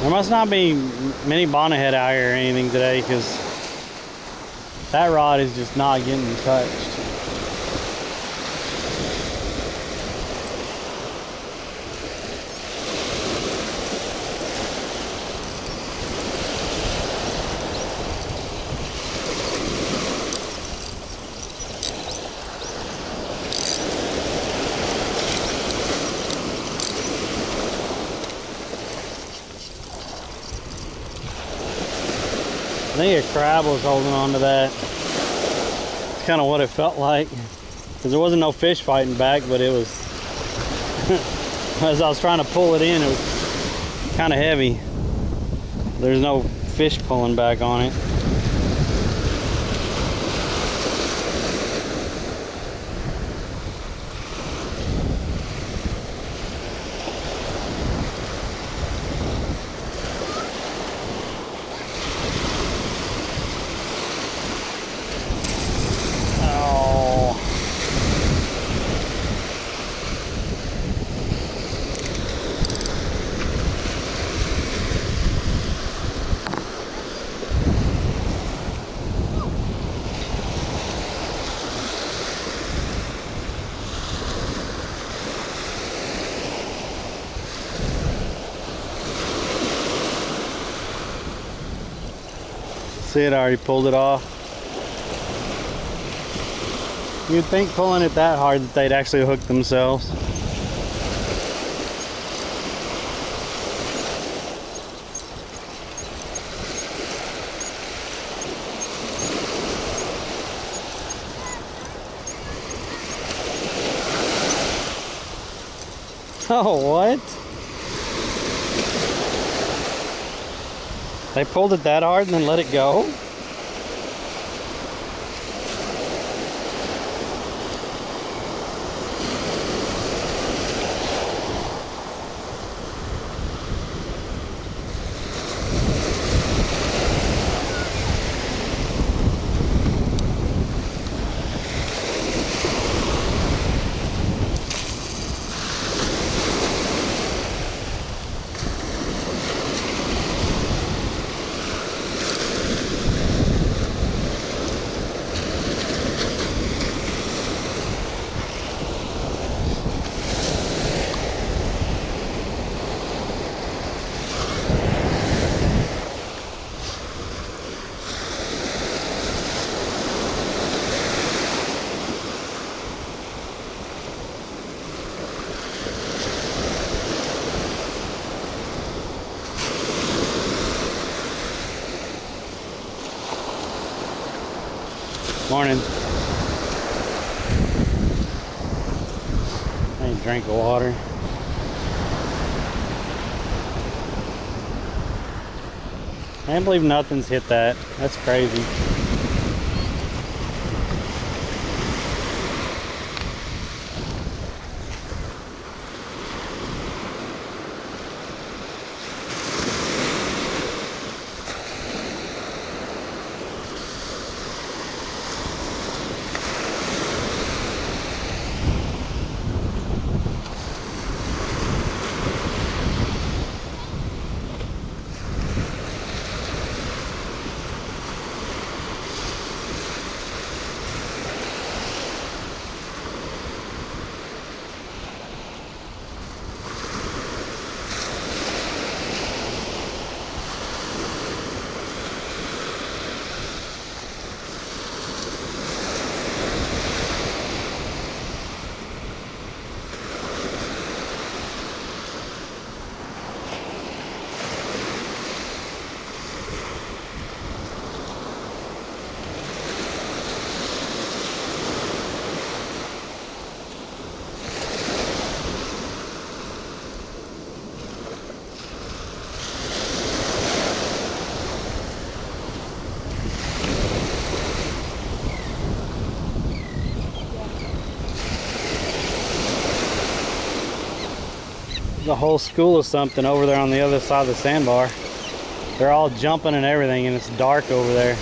There must not be many bonnet head out here or anything today, because that rod is just not getting touched. think a crab was holding on to that. It's kind of what it felt like. Because there wasn't no fish fighting back, but it was, as I was trying to pull it in, it was kind of heavy. There's no fish pulling back on it. See, it already pulled it off. You'd think pulling it that hard that they'd actually hook themselves. Oh, what? They pulled it that hard and then let it go? Morning. I need a drink of water. I can't believe nothing's hit that. That's crazy. The whole school of something over there on the other side of the sandbar. They're all jumping and everything, and it's dark over there.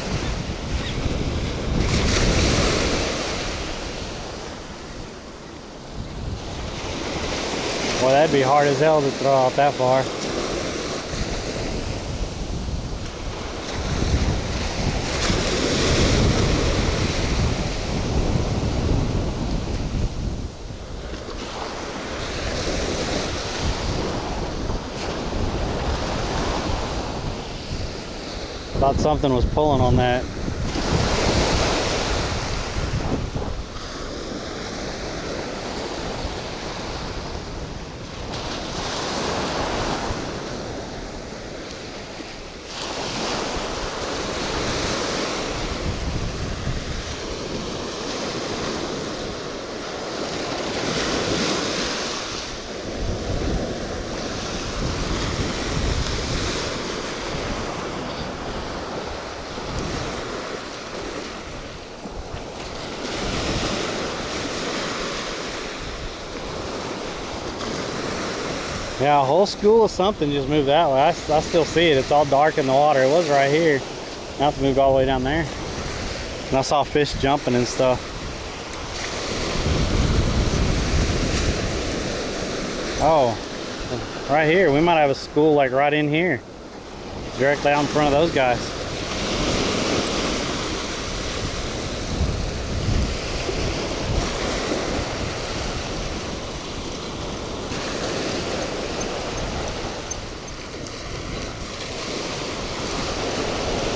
Boy, that'd be hard as hell to throw out that far. Thought something was pulling on that. Yeah, a whole school of something just moved that way. I still see it. It's all dark in the water. It was right here. Now it's moved all the way down there. And I saw fish jumping and stuff. Oh, right here. We might have a school like right in here. Directly out in front of those guys.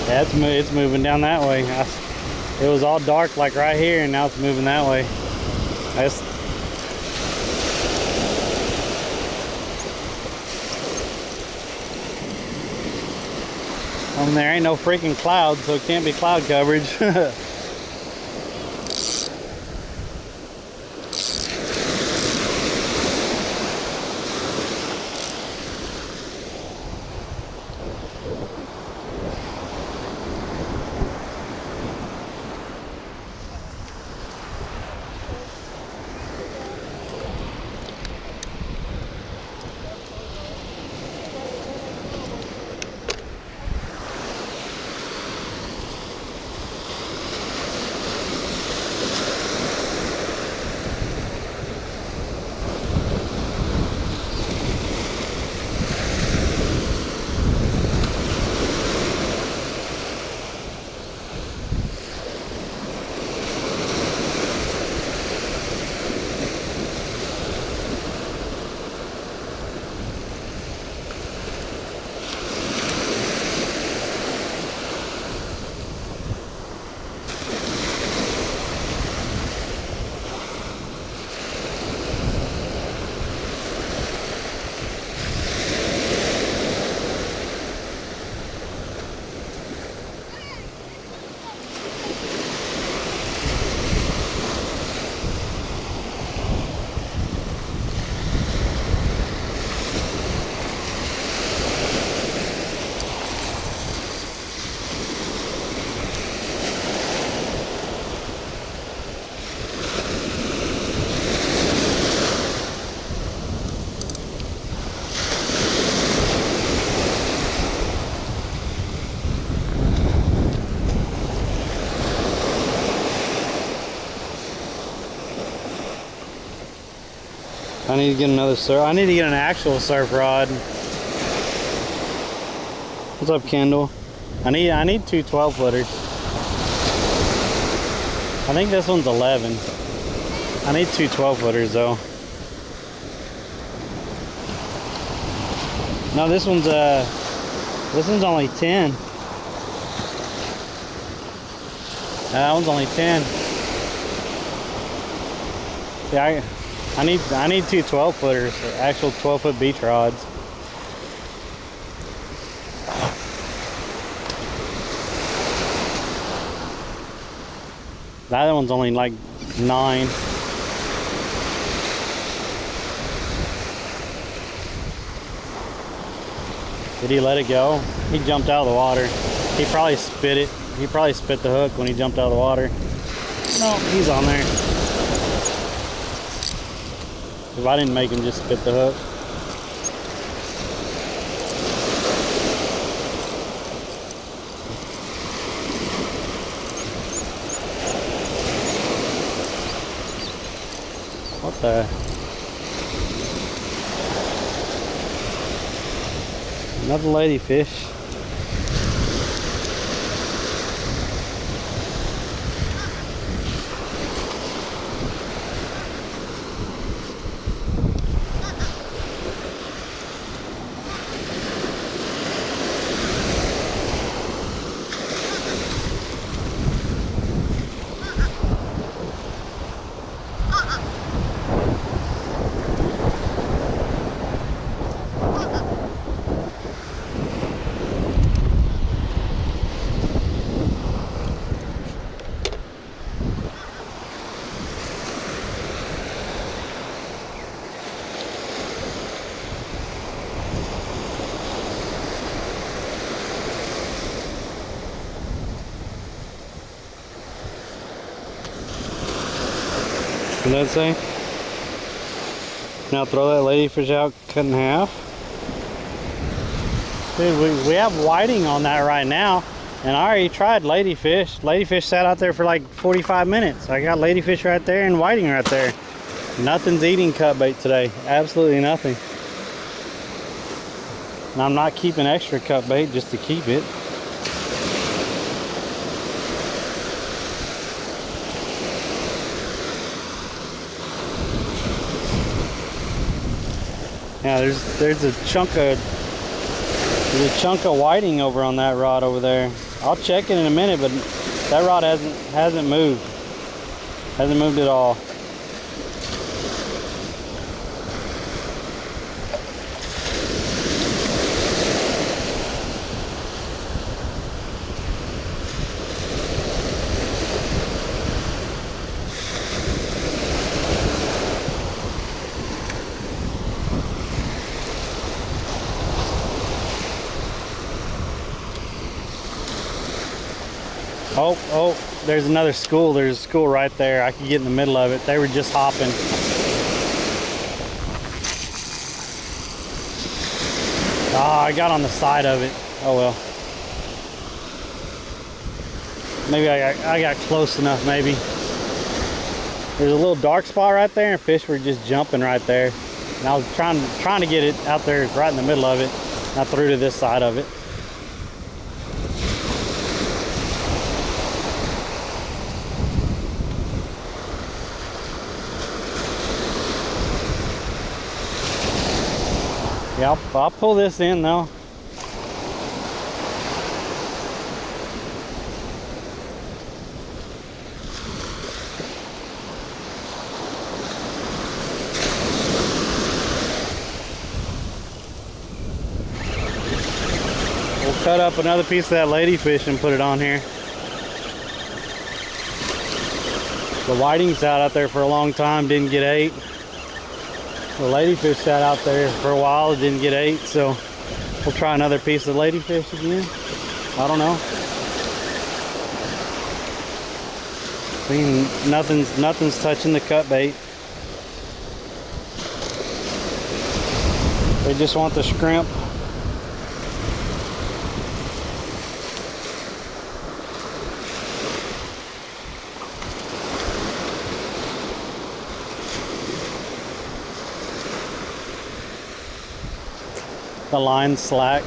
Yeah, it's moving down that way. It was all dark like right here, and now it's moving that way. There ain't no freaking clouds, so it can't be cloud coverage. I need to get another surf. I need to get an actual surf rod. What's up, Kendall? I need two 12-footers. I think this one's 11. I need two 12-footers though. No, this one's only 10. That one's only 10. Yeah, I need two 12-footers, actual 12-foot beach rods. That other one's only like 9. Did he let it go? He jumped out of the water. He probably spit it. He probably spit the hook when he jumped out of the water. No, he's on there. If I didn't make him just spit the hook. What the? Another ladyfish. What did that say? Now throw that ladyfish out, cut in half. Dude, we have whiting on that right now, and I already tried ladyfish. Ladyfish sat out there for like 45 minutes. I got ladyfish right there and whiting right there. Nothing's eating cut bait today. Absolutely nothing. And I'm not keeping extra cut bait just to keep it. Yeah, there's a chunk of whiting over on that rod over there. I'll check it in a minute, but that rod hasn't moved. Hasn't moved at all. Oh, there's another school. There's a school right there. I could get in the middle of it. They were just hopping. Ah, I got on the side of it. Oh well. Maybe I got close enough, maybe. There's a little dark spot right there, and fish were just jumping right there. And I was trying to get it out there right in the middle of it. And I threw to this side of it. Yeah, I'll pull this in though. We'll cut up another piece of that ladyfish and put it on here. The whiting sat out there for a long time, didn't get ate. The ladyfish sat out there for a while, it didn't get ate, so we'll try another piece of ladyfish again. I don't know. Nothing's touching the cut bait. They just want the shrimp. The line's slack.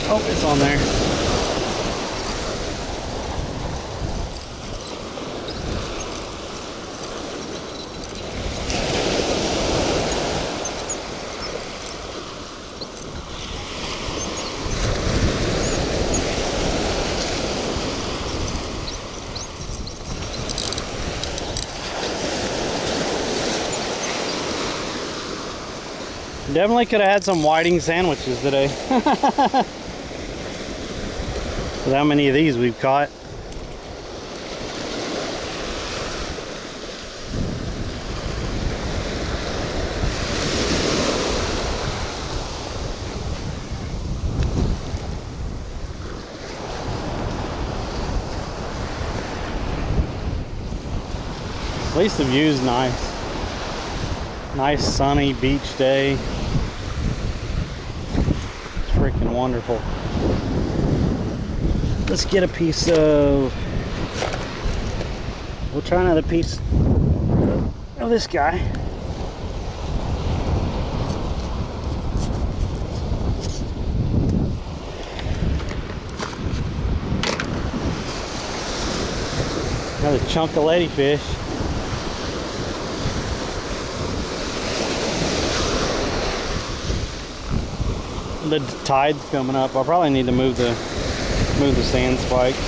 Oh, it's on there. Definitely could have had some whiting sandwiches today. With how many of these we've caught. At least the view's nice. Nice sunny beach day. It's freaking wonderful. Let's get a piece of... We'll try another piece of this guy. Another chunk of ladyfish. The tide's coming up. I'll probably need to move the sand spikes.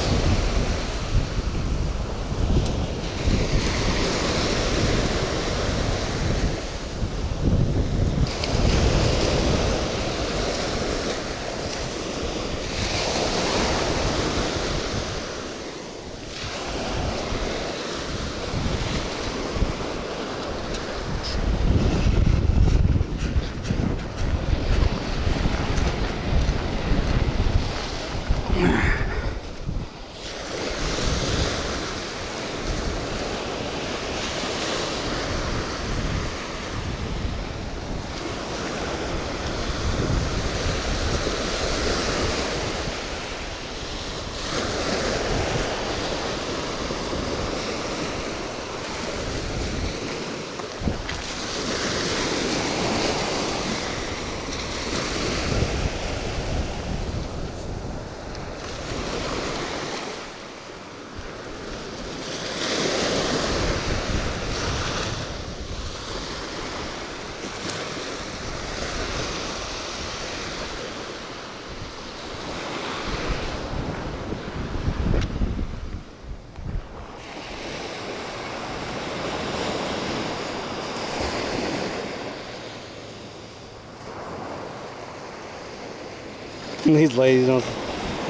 These ladies don't.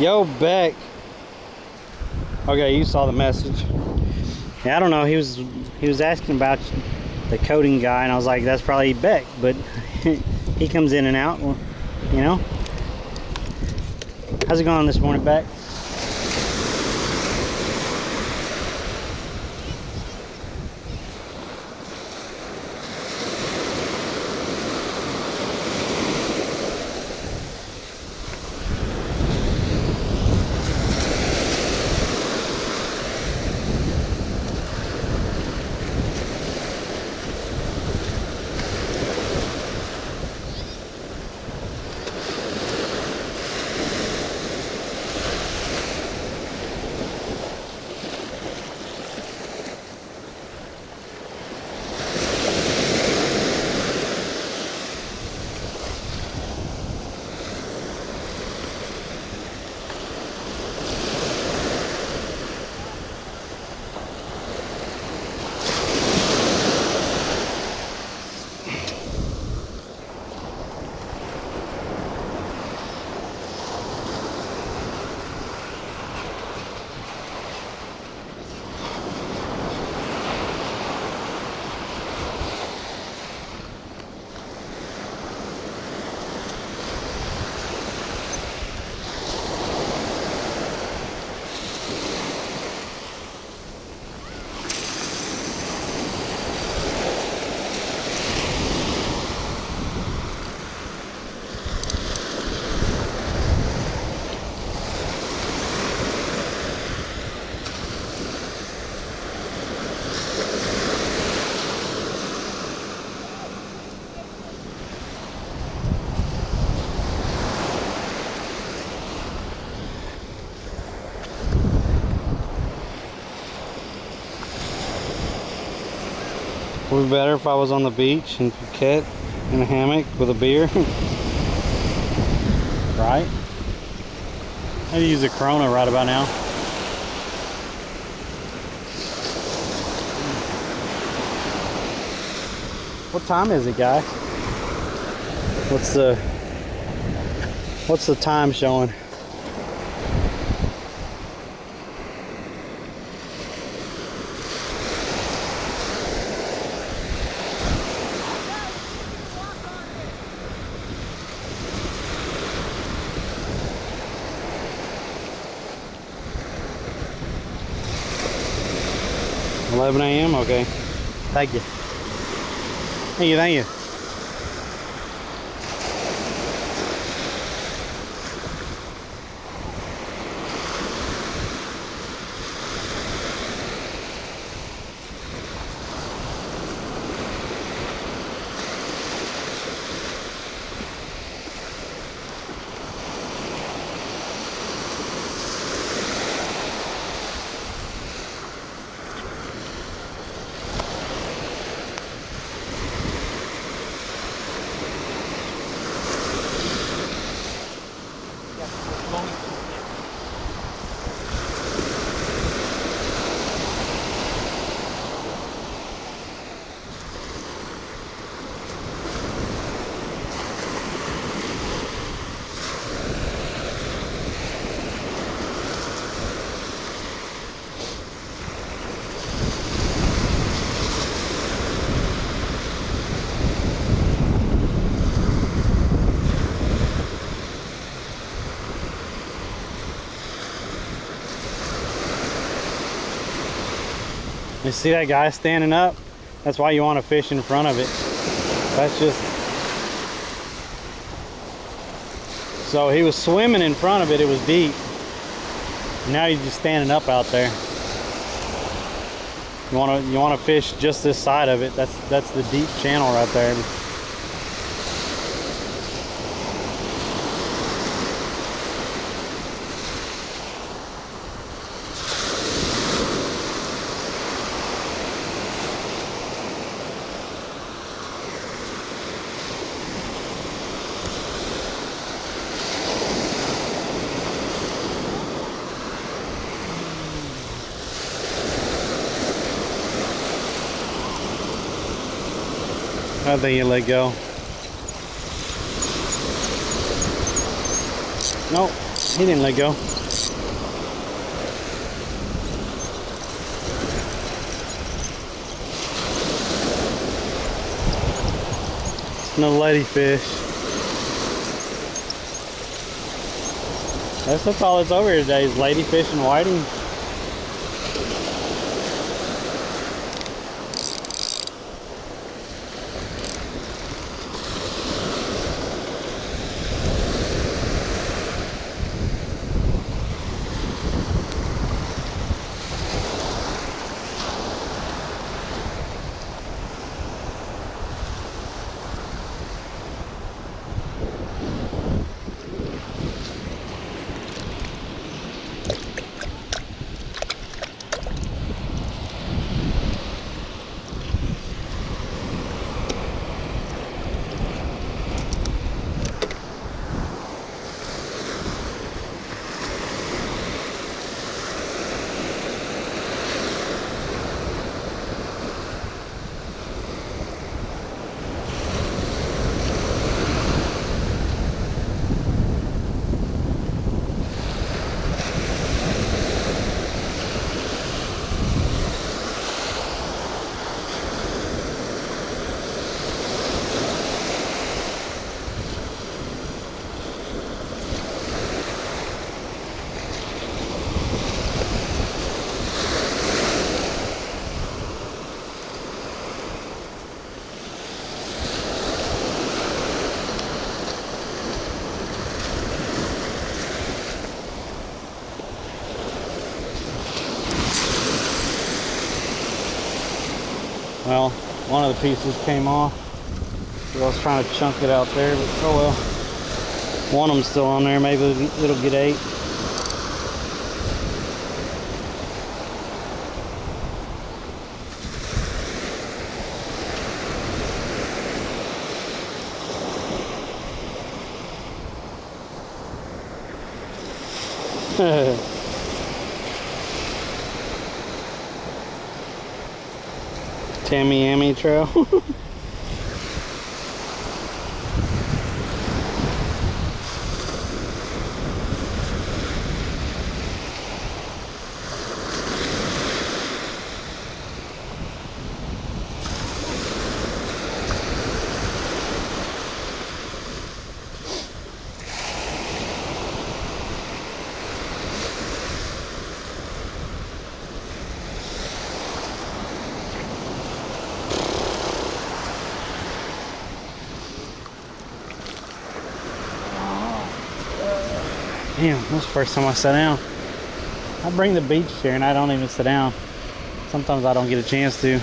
Yo, Beck. Okay, you saw the message. Yeah, I don't know. He was asking about the coating guy, and I was like, that's probably Beck, but he comes in and out, you know. How's it going this morning, Beck? Would be better if I was on the beach in Phuket in a hammock with a beer. Right? I'd use a Corona right about now. What time is it, guys? What's the time showing? $11 a.m. Okay. Thank you. Thank you. Thank you. You see that guy standing up? That's why you want to fish in front of it. That's just... So he was swimming in front of it, it was deep. Now he's just standing up out there. You want to fish just this side of it. That's the deep channel right there. I think you let go. Nope, he didn't let go. Another ladyfish. That's all that's over here today is ladyfish and whiting. Well, one of the pieces came off. I was trying to chunk it out there, but oh well. One of them's still on there. Maybe it'll get 8. Tammy trail. Damn, this is the first time I sat down. I bring the beach chair and I don't even sit down. Sometimes I don't get a chance to.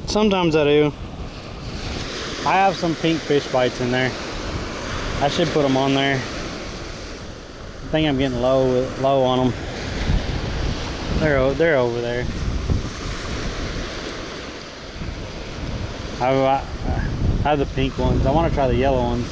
Sometimes I do. I have some pink fish bites in there. I should put them on there. I think I'm getting low on them. They're over there. I have the pink ones. I want to try the yellow ones.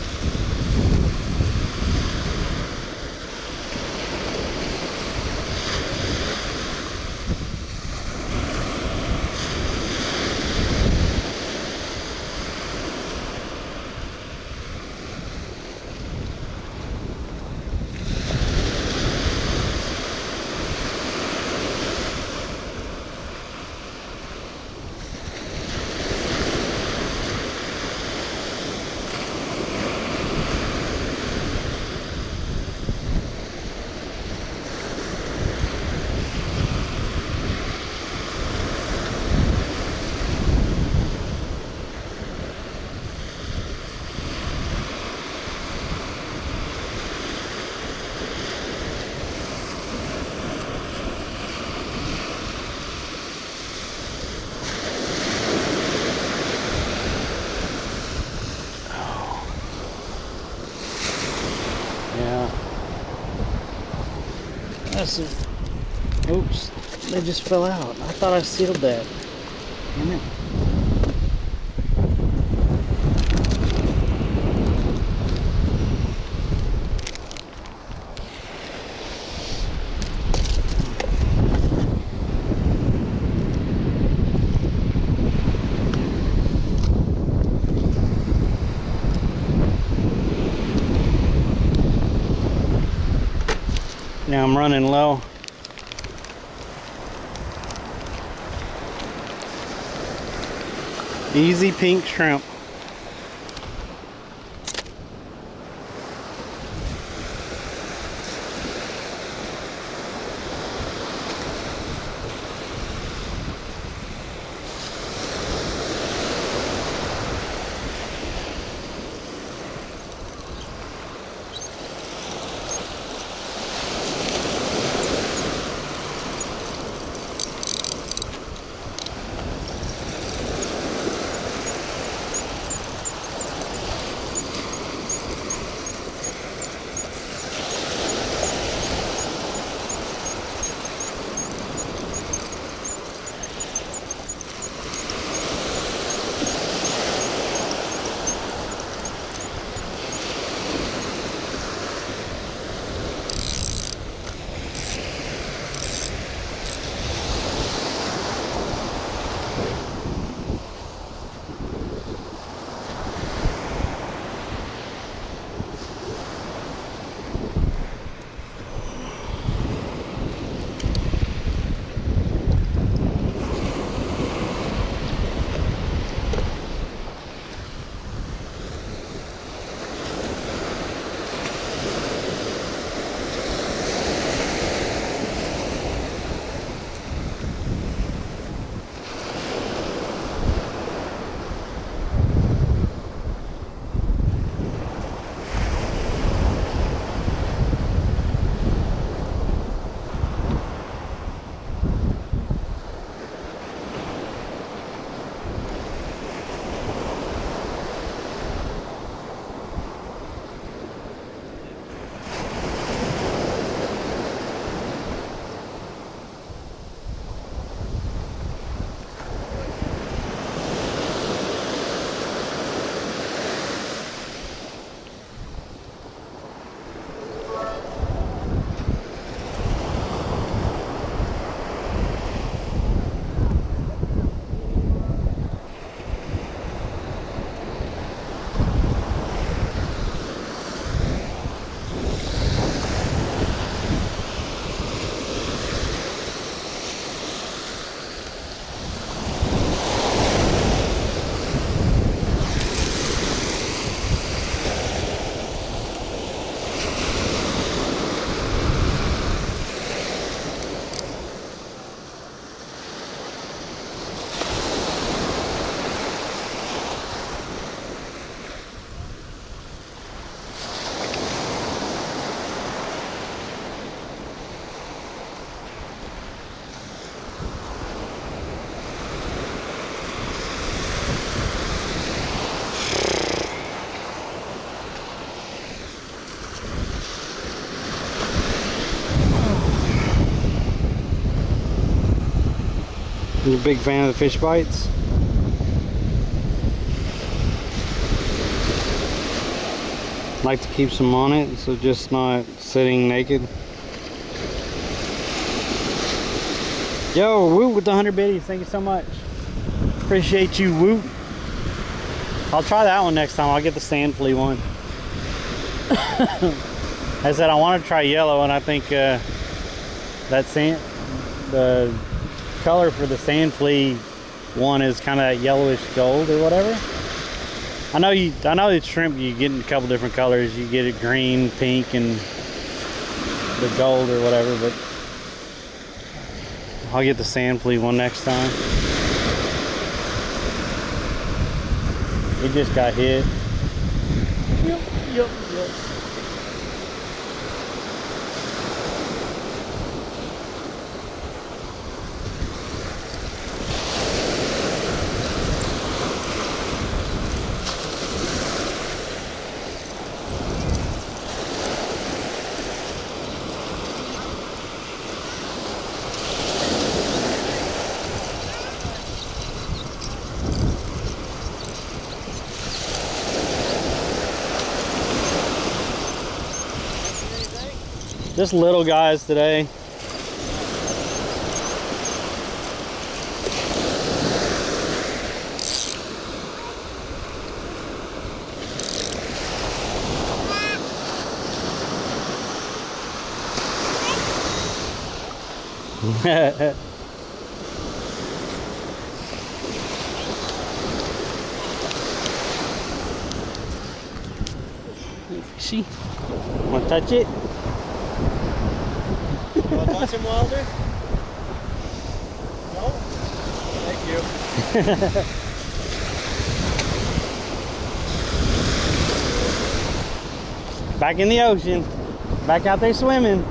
Oops, they just fell out. I thought I sealed that. Damn it. Yeah, I'm running low. Easy pink shrimp. You a big fan of the fish bites? Like to keep some on it, so just not sitting naked. Yo, Woo with the 100 biddies, thank you so much. Appreciate you, Woo. I'll try that one next time. I'll get the sand flea one. I said I want to try yellow, and I think that the color for the sand flea one is kind of that yellowish gold or whatever. I know the shrimp you get in a couple different colors. You get it green, pink, and the gold or whatever, but I'll get the sand flea one next time. It just got hit. Yep. Just little guys today. Fishy. Wanna touch it? Want to touch him, Wilder? No? Thank you. Back in the ocean. Back out there swimming.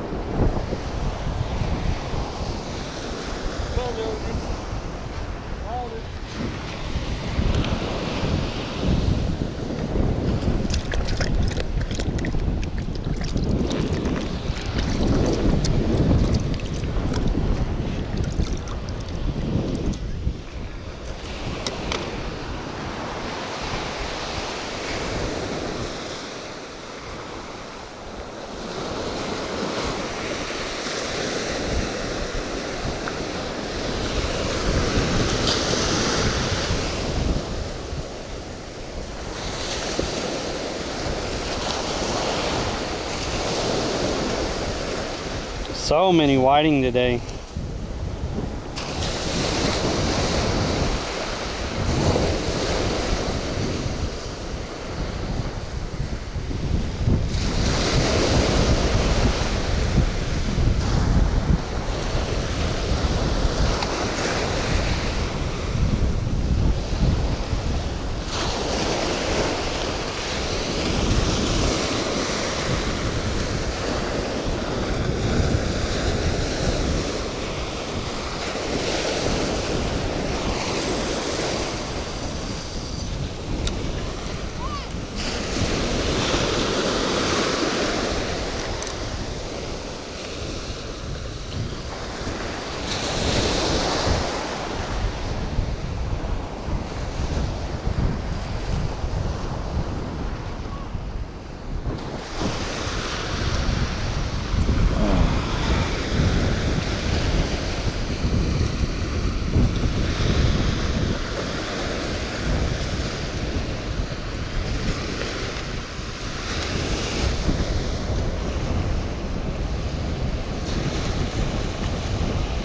Come on, Josie. Wilder. So many whiting today.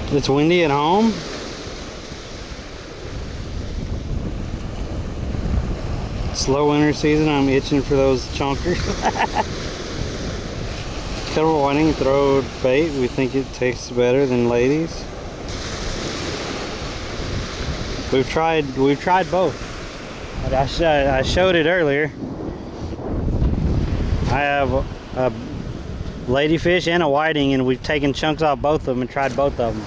It's windy at home. Slow winter season, I'm itching for those chonkers. Kettle whiting, throw bait. We think it tastes better than ladies. We've tried both. I showed it earlier. I have a ladyfish and a whiting, and we've taken chunks off both of them and tried both of them.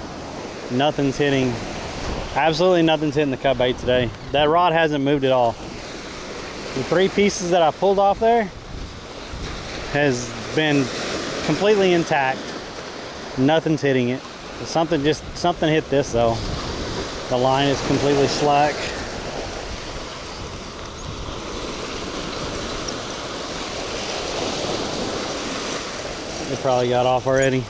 Nothing's hitting, absolutely nothing's hitting the cut bait today. That rod hasn't moved at all. The 3 pieces that I pulled off there has been completely intact. Nothing's hitting it. Something hit this though. The line is completely slack. It probably got off already.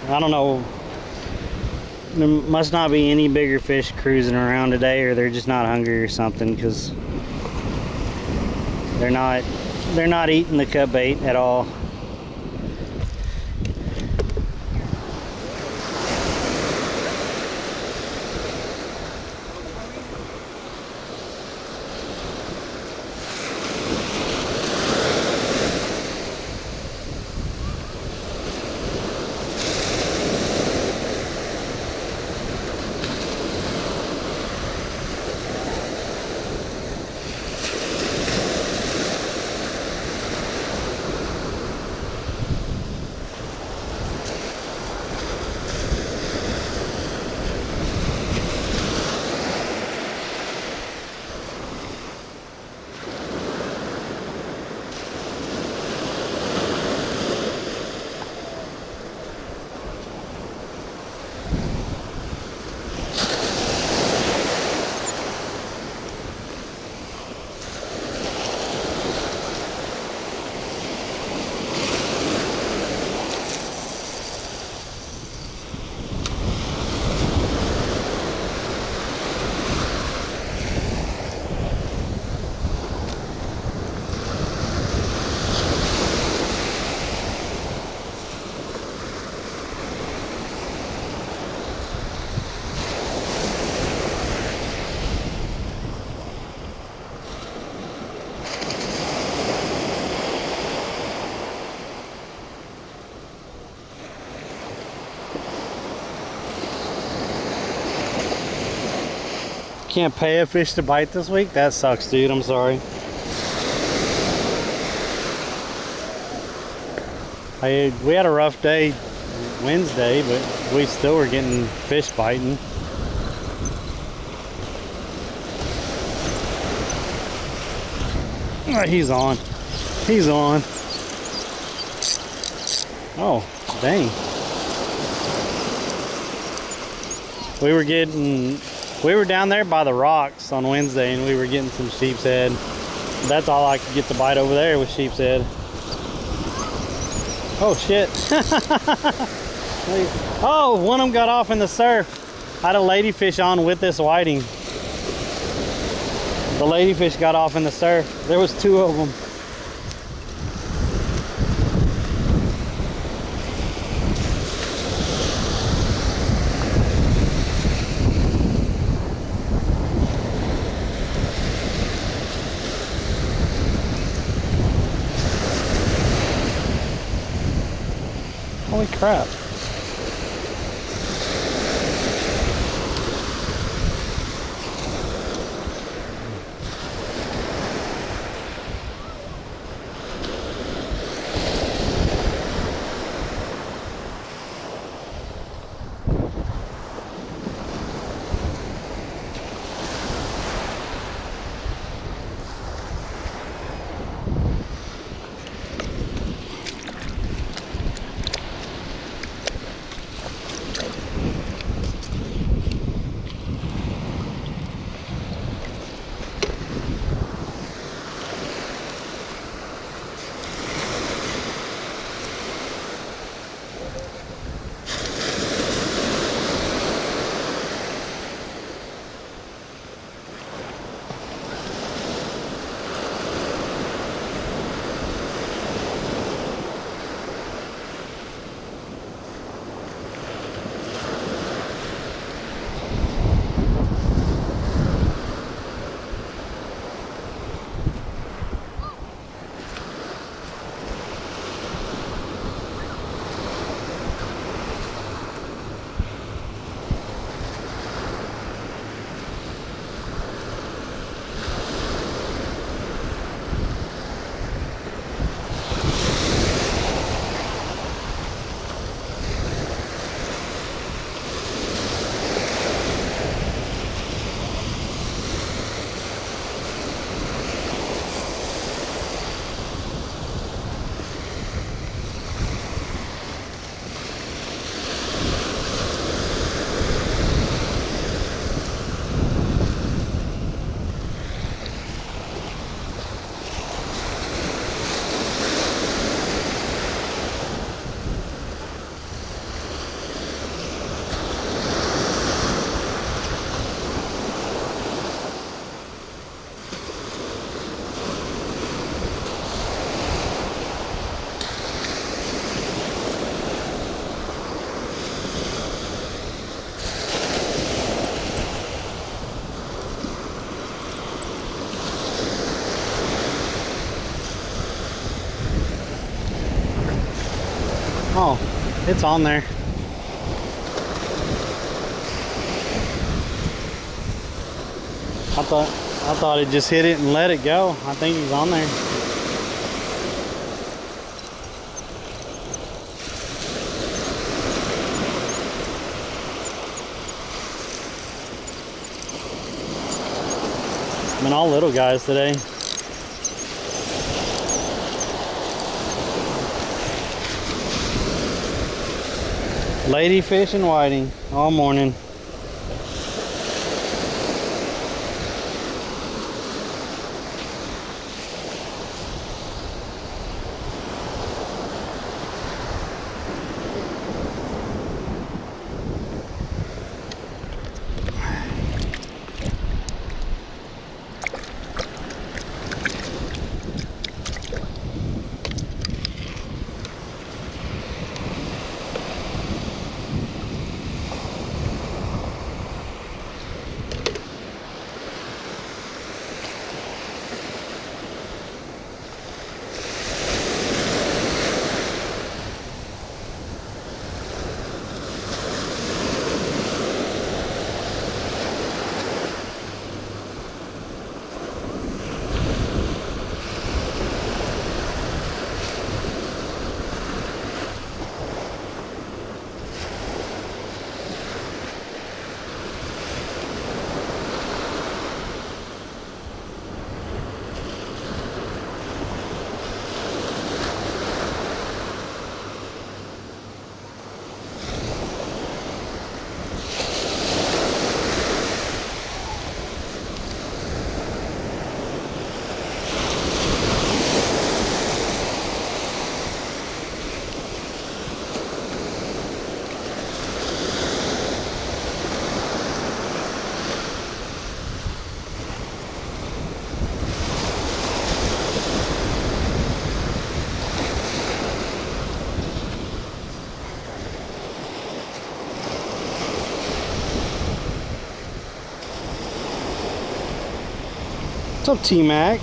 I don't know. There must not be any bigger fish cruising around today, or they're just not hungry or something, because they're not eating the cut bait at all. can't pay a fish to bite this week? That sucks, dude. I'm sorry. We had a rough day Wednesday, but we still were getting fish biting. Oh, he's on. He's on. Oh, dang. We were down there by the rocks on Wednesday and we were getting some sheep's head. That's all I could get to bite over there was sheep's head. Oh shit. Oh, one of them got off in the surf. I had a ladyfish on with this whiting. The ladyfish got off in the surf. There was 2 of them. Holy crap. Oh, it's on there. I thought it just hit it and let it go. I think he's on there. It's been all little guys today. Ladyfish and whiting all morning. What's up, T-Mac?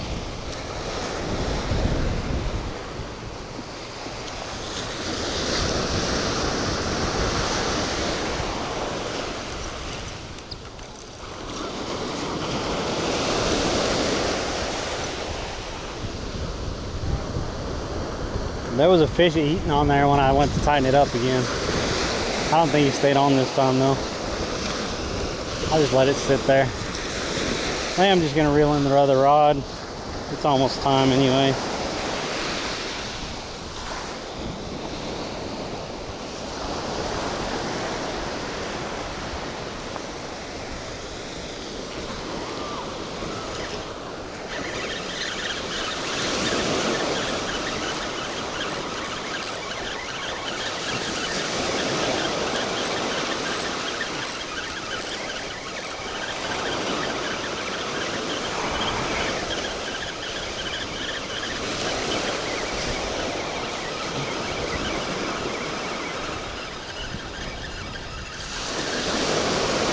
There was a fish eating on there when I went to tighten it up again. I don't think he stayed on this time though. I just let it sit there. I think I'm just gonna reel in the other rod. It's almost time anyway.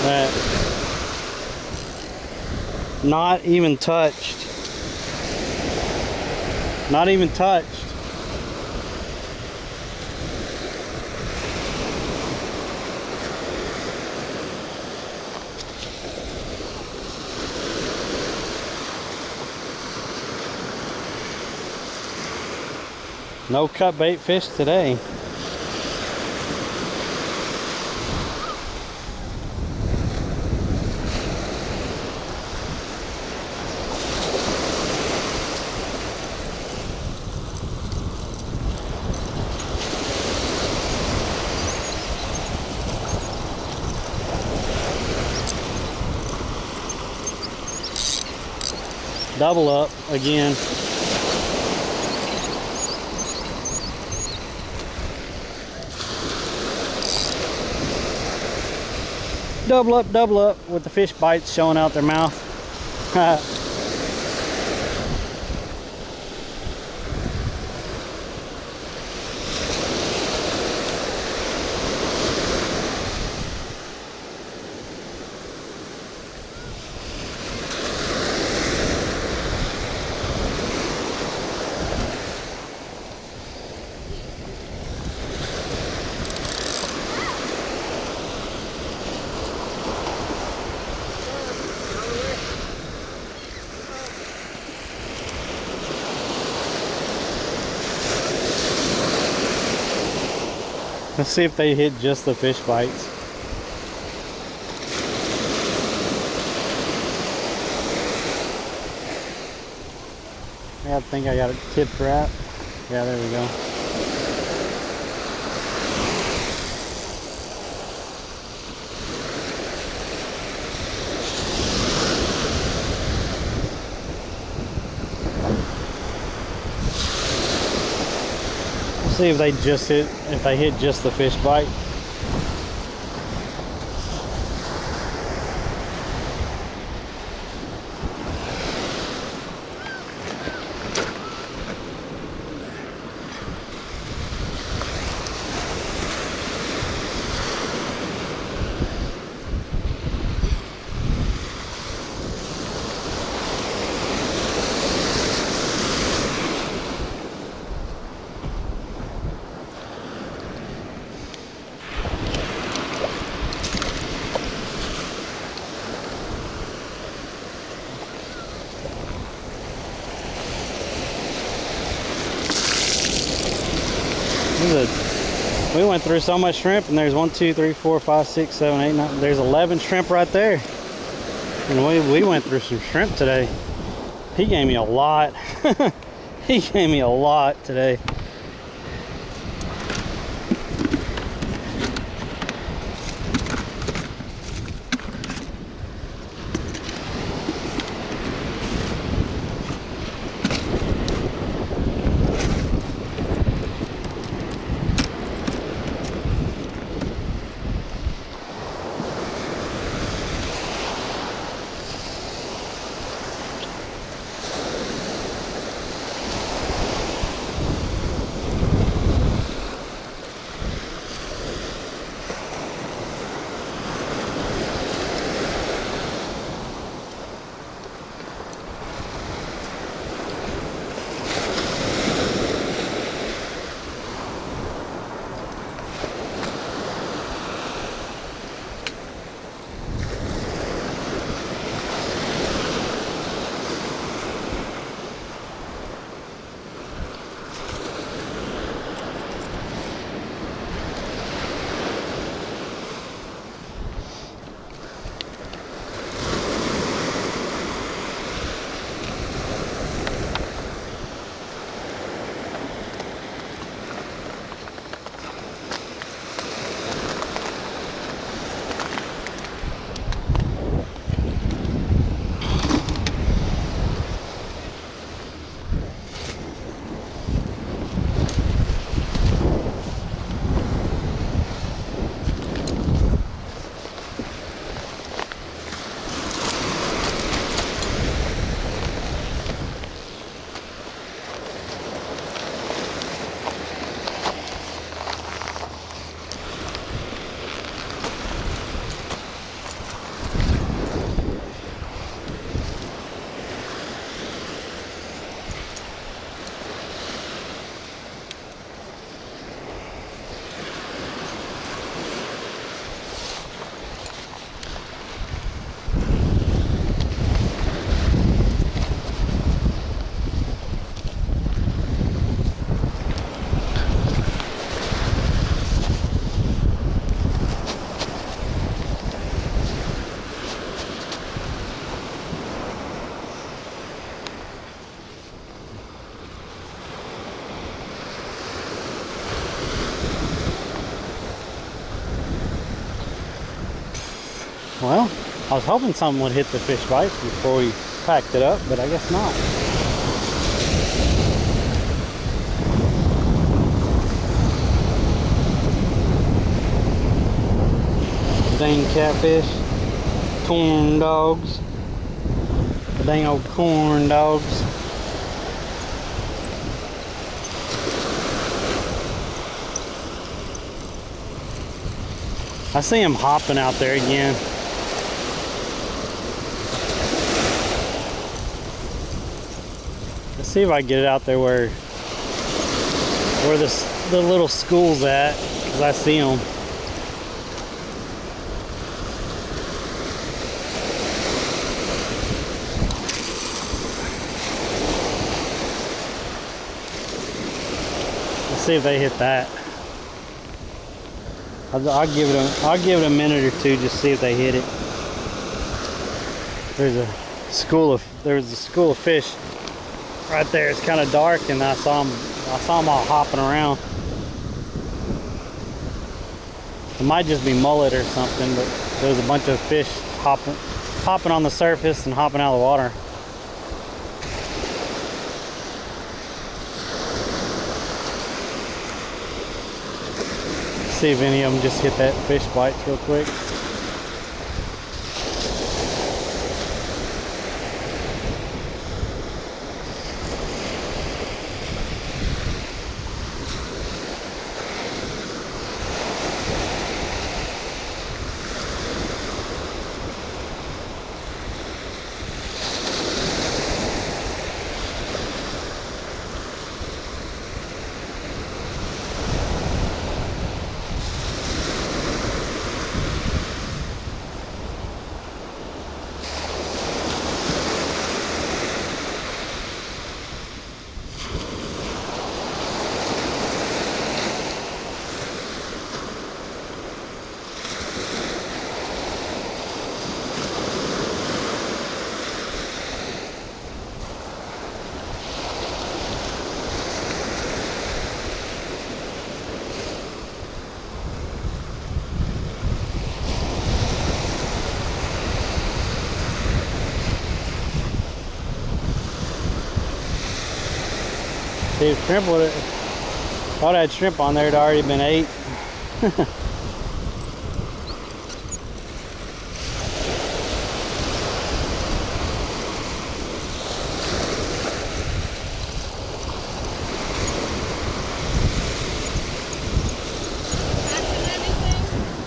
That not even touched. Not even touched. No cut bait fish today. Double up again. Double up with the fish bites showing out their mouth. Let's see if they hit just the fish bites. Yeah, I think I got a tip wrap. Yeah, there we go. See if they hit just the fish bite. We went through so much shrimp, and there's 1, 2, 3, 4, 5, 6, 7, 8, 9. There's 11 shrimp right there. And we went through some shrimp today. He gave me a lot. He gave me a lot today. Well, I was hoping something would hit the fish bites before we packed it up, but I guess not. Dang catfish, corn dogs, the dang old corn dogs. I see him hopping out there again. Let's see if I can get it out there where the little school's at, because I see them. Let's see if they hit that. I'll give it a minute or two, just see if they hit it. There's a school of fish right there. It's kind of dark, and I saw them all hopping around. It might just be mullet or something, but there's a bunch of fish hopping on the surface and hopping out of the water. See if any of them just hit that fish bites real quick. See, if shrimp would have, thought I had shrimp on there, it'd already been ate.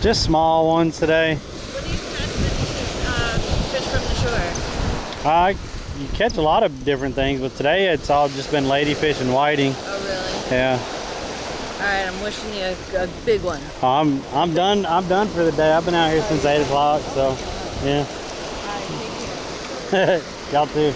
Just small ones today. What do you catch when you fish from the shore? You catch a lot of different things, but today it's all just been ladyfish and whiting. Oh, really? Yeah. All right, I'm wishing you a big one. I'm done. I'm done for the day. I've been out here since 8 o'clock, so yeah. All right, take care. Y'all too.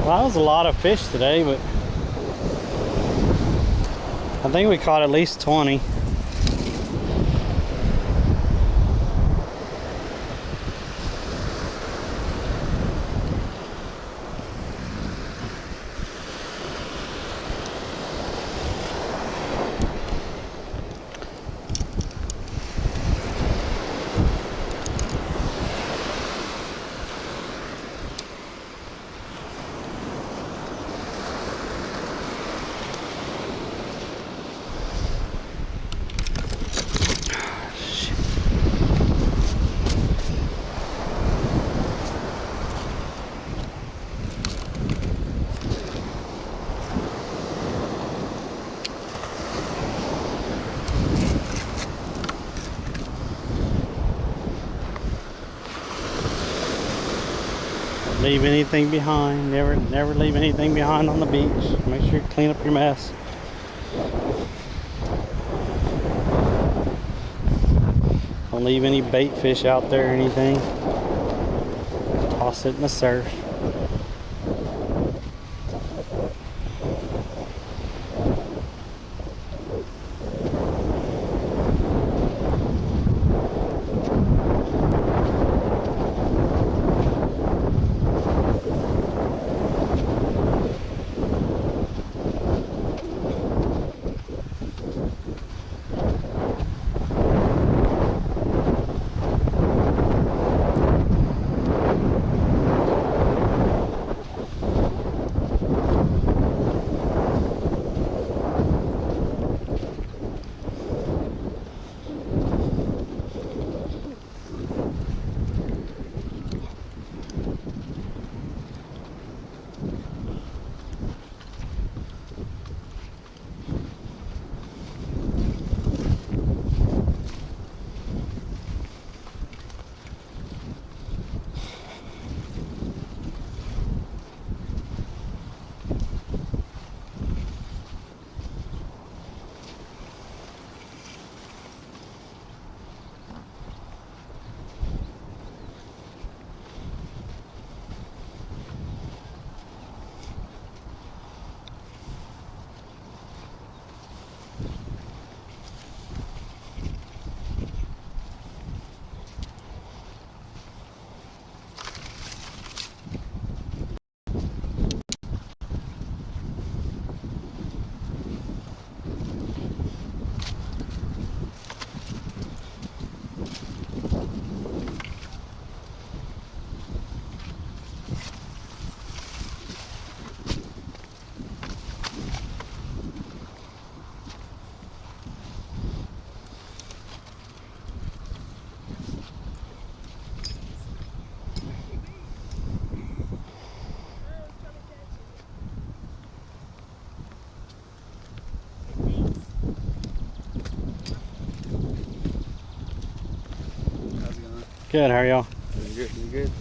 Well, that was a lot of fish today, but I think we caught at least 20. leave anything behind. Never leave anything behind on the beach. Make sure you clean up your mess. Don't leave any bait fish out there or anything. Toss it in the surf. Good, how are y'all? Good, good.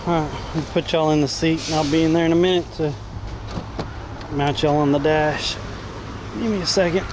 Alright, I'll put y'all in the seat and I'll be in there in a minute to mount y'all on the dash. Give me a second.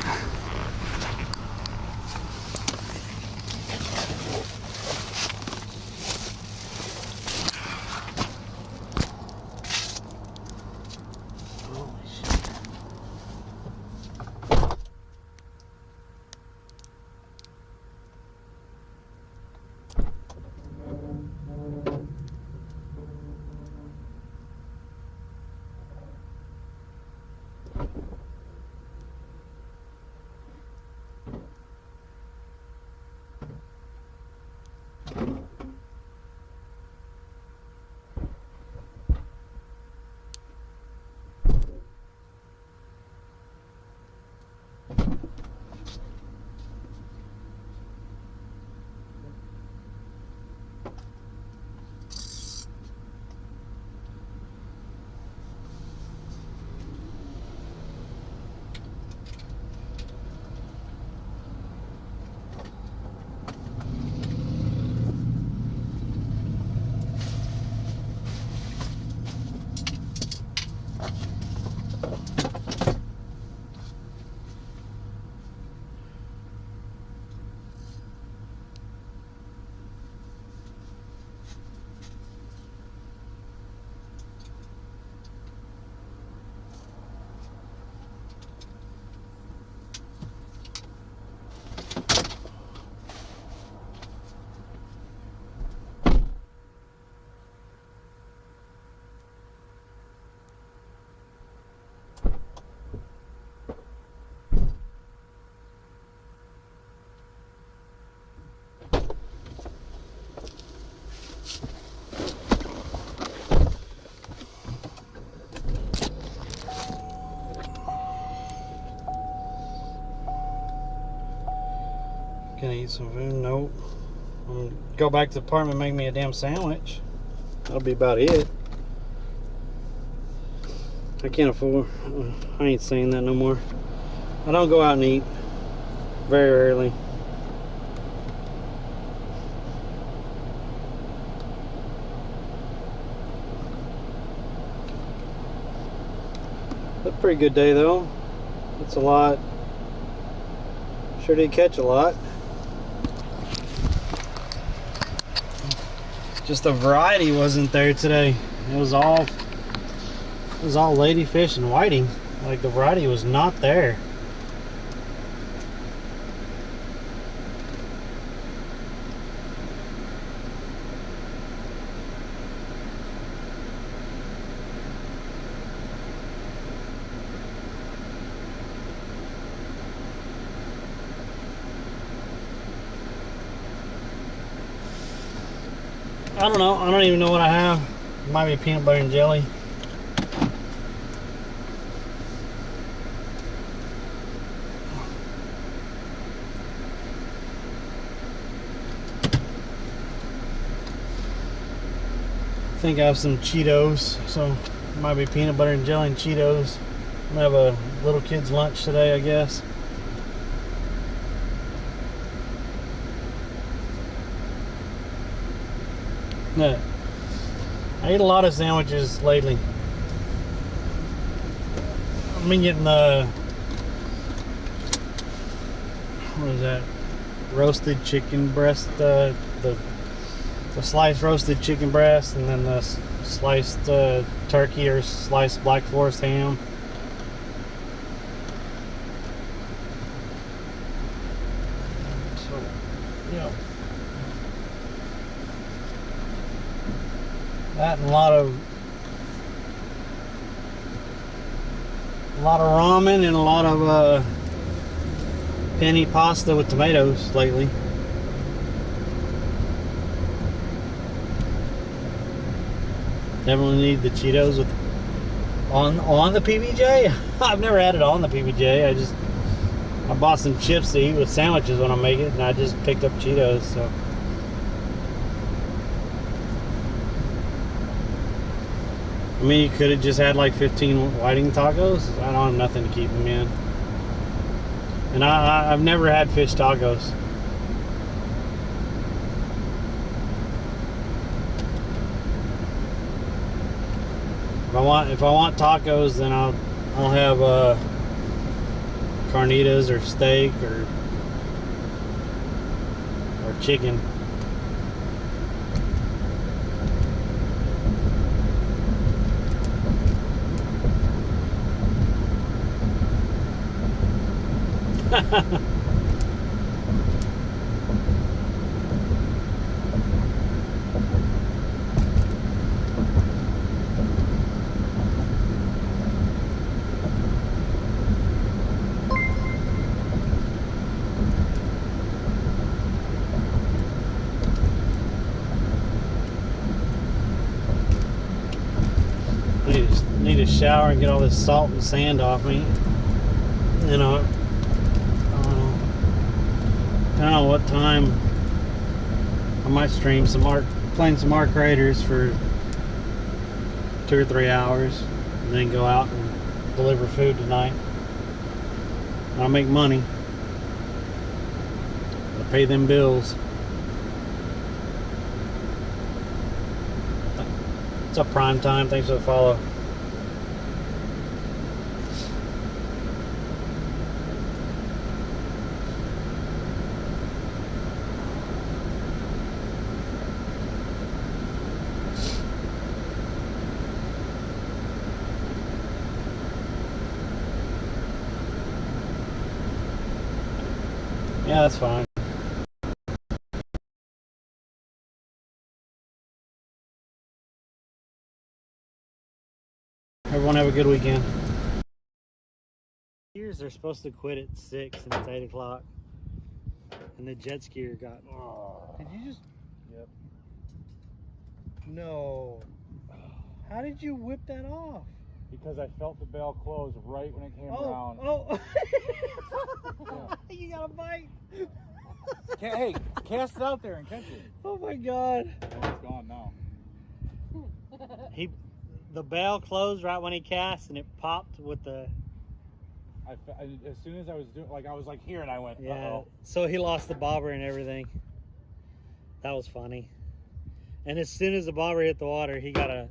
eat some food. Nope. Go back to the apartment and make me a damn sandwich. That'll be about it. I can't afford. I ain't saying that no more. I don't go out and eat. Very rarely. That's a pretty good day though. That's a lot. Sure did catch a lot. Just the variety wasn't there today. It was all ladyfish and whiting. Like the variety was not there. I don't know. I don't even know what I have. It might be peanut butter and jelly. I think I have some Cheetos, so it might be peanut butter and jelly and Cheetos. I'm gonna have a little kid's lunch today, I guess. Yeah. I eat a lot of sandwiches lately. I've been getting the, what is that? Roasted chicken breast, the sliced roasted chicken breast, and then the sliced turkey or sliced Black Forest ham. So, yeah. That and a lot of ramen and a lot of penny pasta with tomatoes lately. Definitely need the Cheetos with on the PBJ. I've never had it on the PBJ. I bought some chips to eat with sandwiches when I make it, and I just picked up Cheetos. So. I mean, you could have just had like 15 whiting tacos. I don't have nothing to keep them in. And I've never had fish tacos. If I want tacos, then I'll have carnitas or steak or chicken. Need to shower and get all this salt and sand off me. You know, I don't know what time. I might stream playing some Arc Raiders for 2 or 3 hours, and then go out and deliver food tonight. I'll make money. I'll pay them bills. What's up, Prime Time? Thanks for the follow. Yeah, that's fine. Everyone have a good weekend. Skiers are supposed to quit at 6 and it's 8 o'clock. And the jet skier got... Did you just... Yep. No. How did you whip that off? Because I felt the bell close right when it came around. Oh. Yeah. You got a bite. Hey, cast it out there and catch it. Oh my God. Oh, it's gone now. The bail closed right when he cast, and it popped with the. As soon as I was doing, like, I was like here, and I went, Yeah. uh-oh. So he lost the bobber and everything. That was funny. And as soon as the bobber hit the water, he got a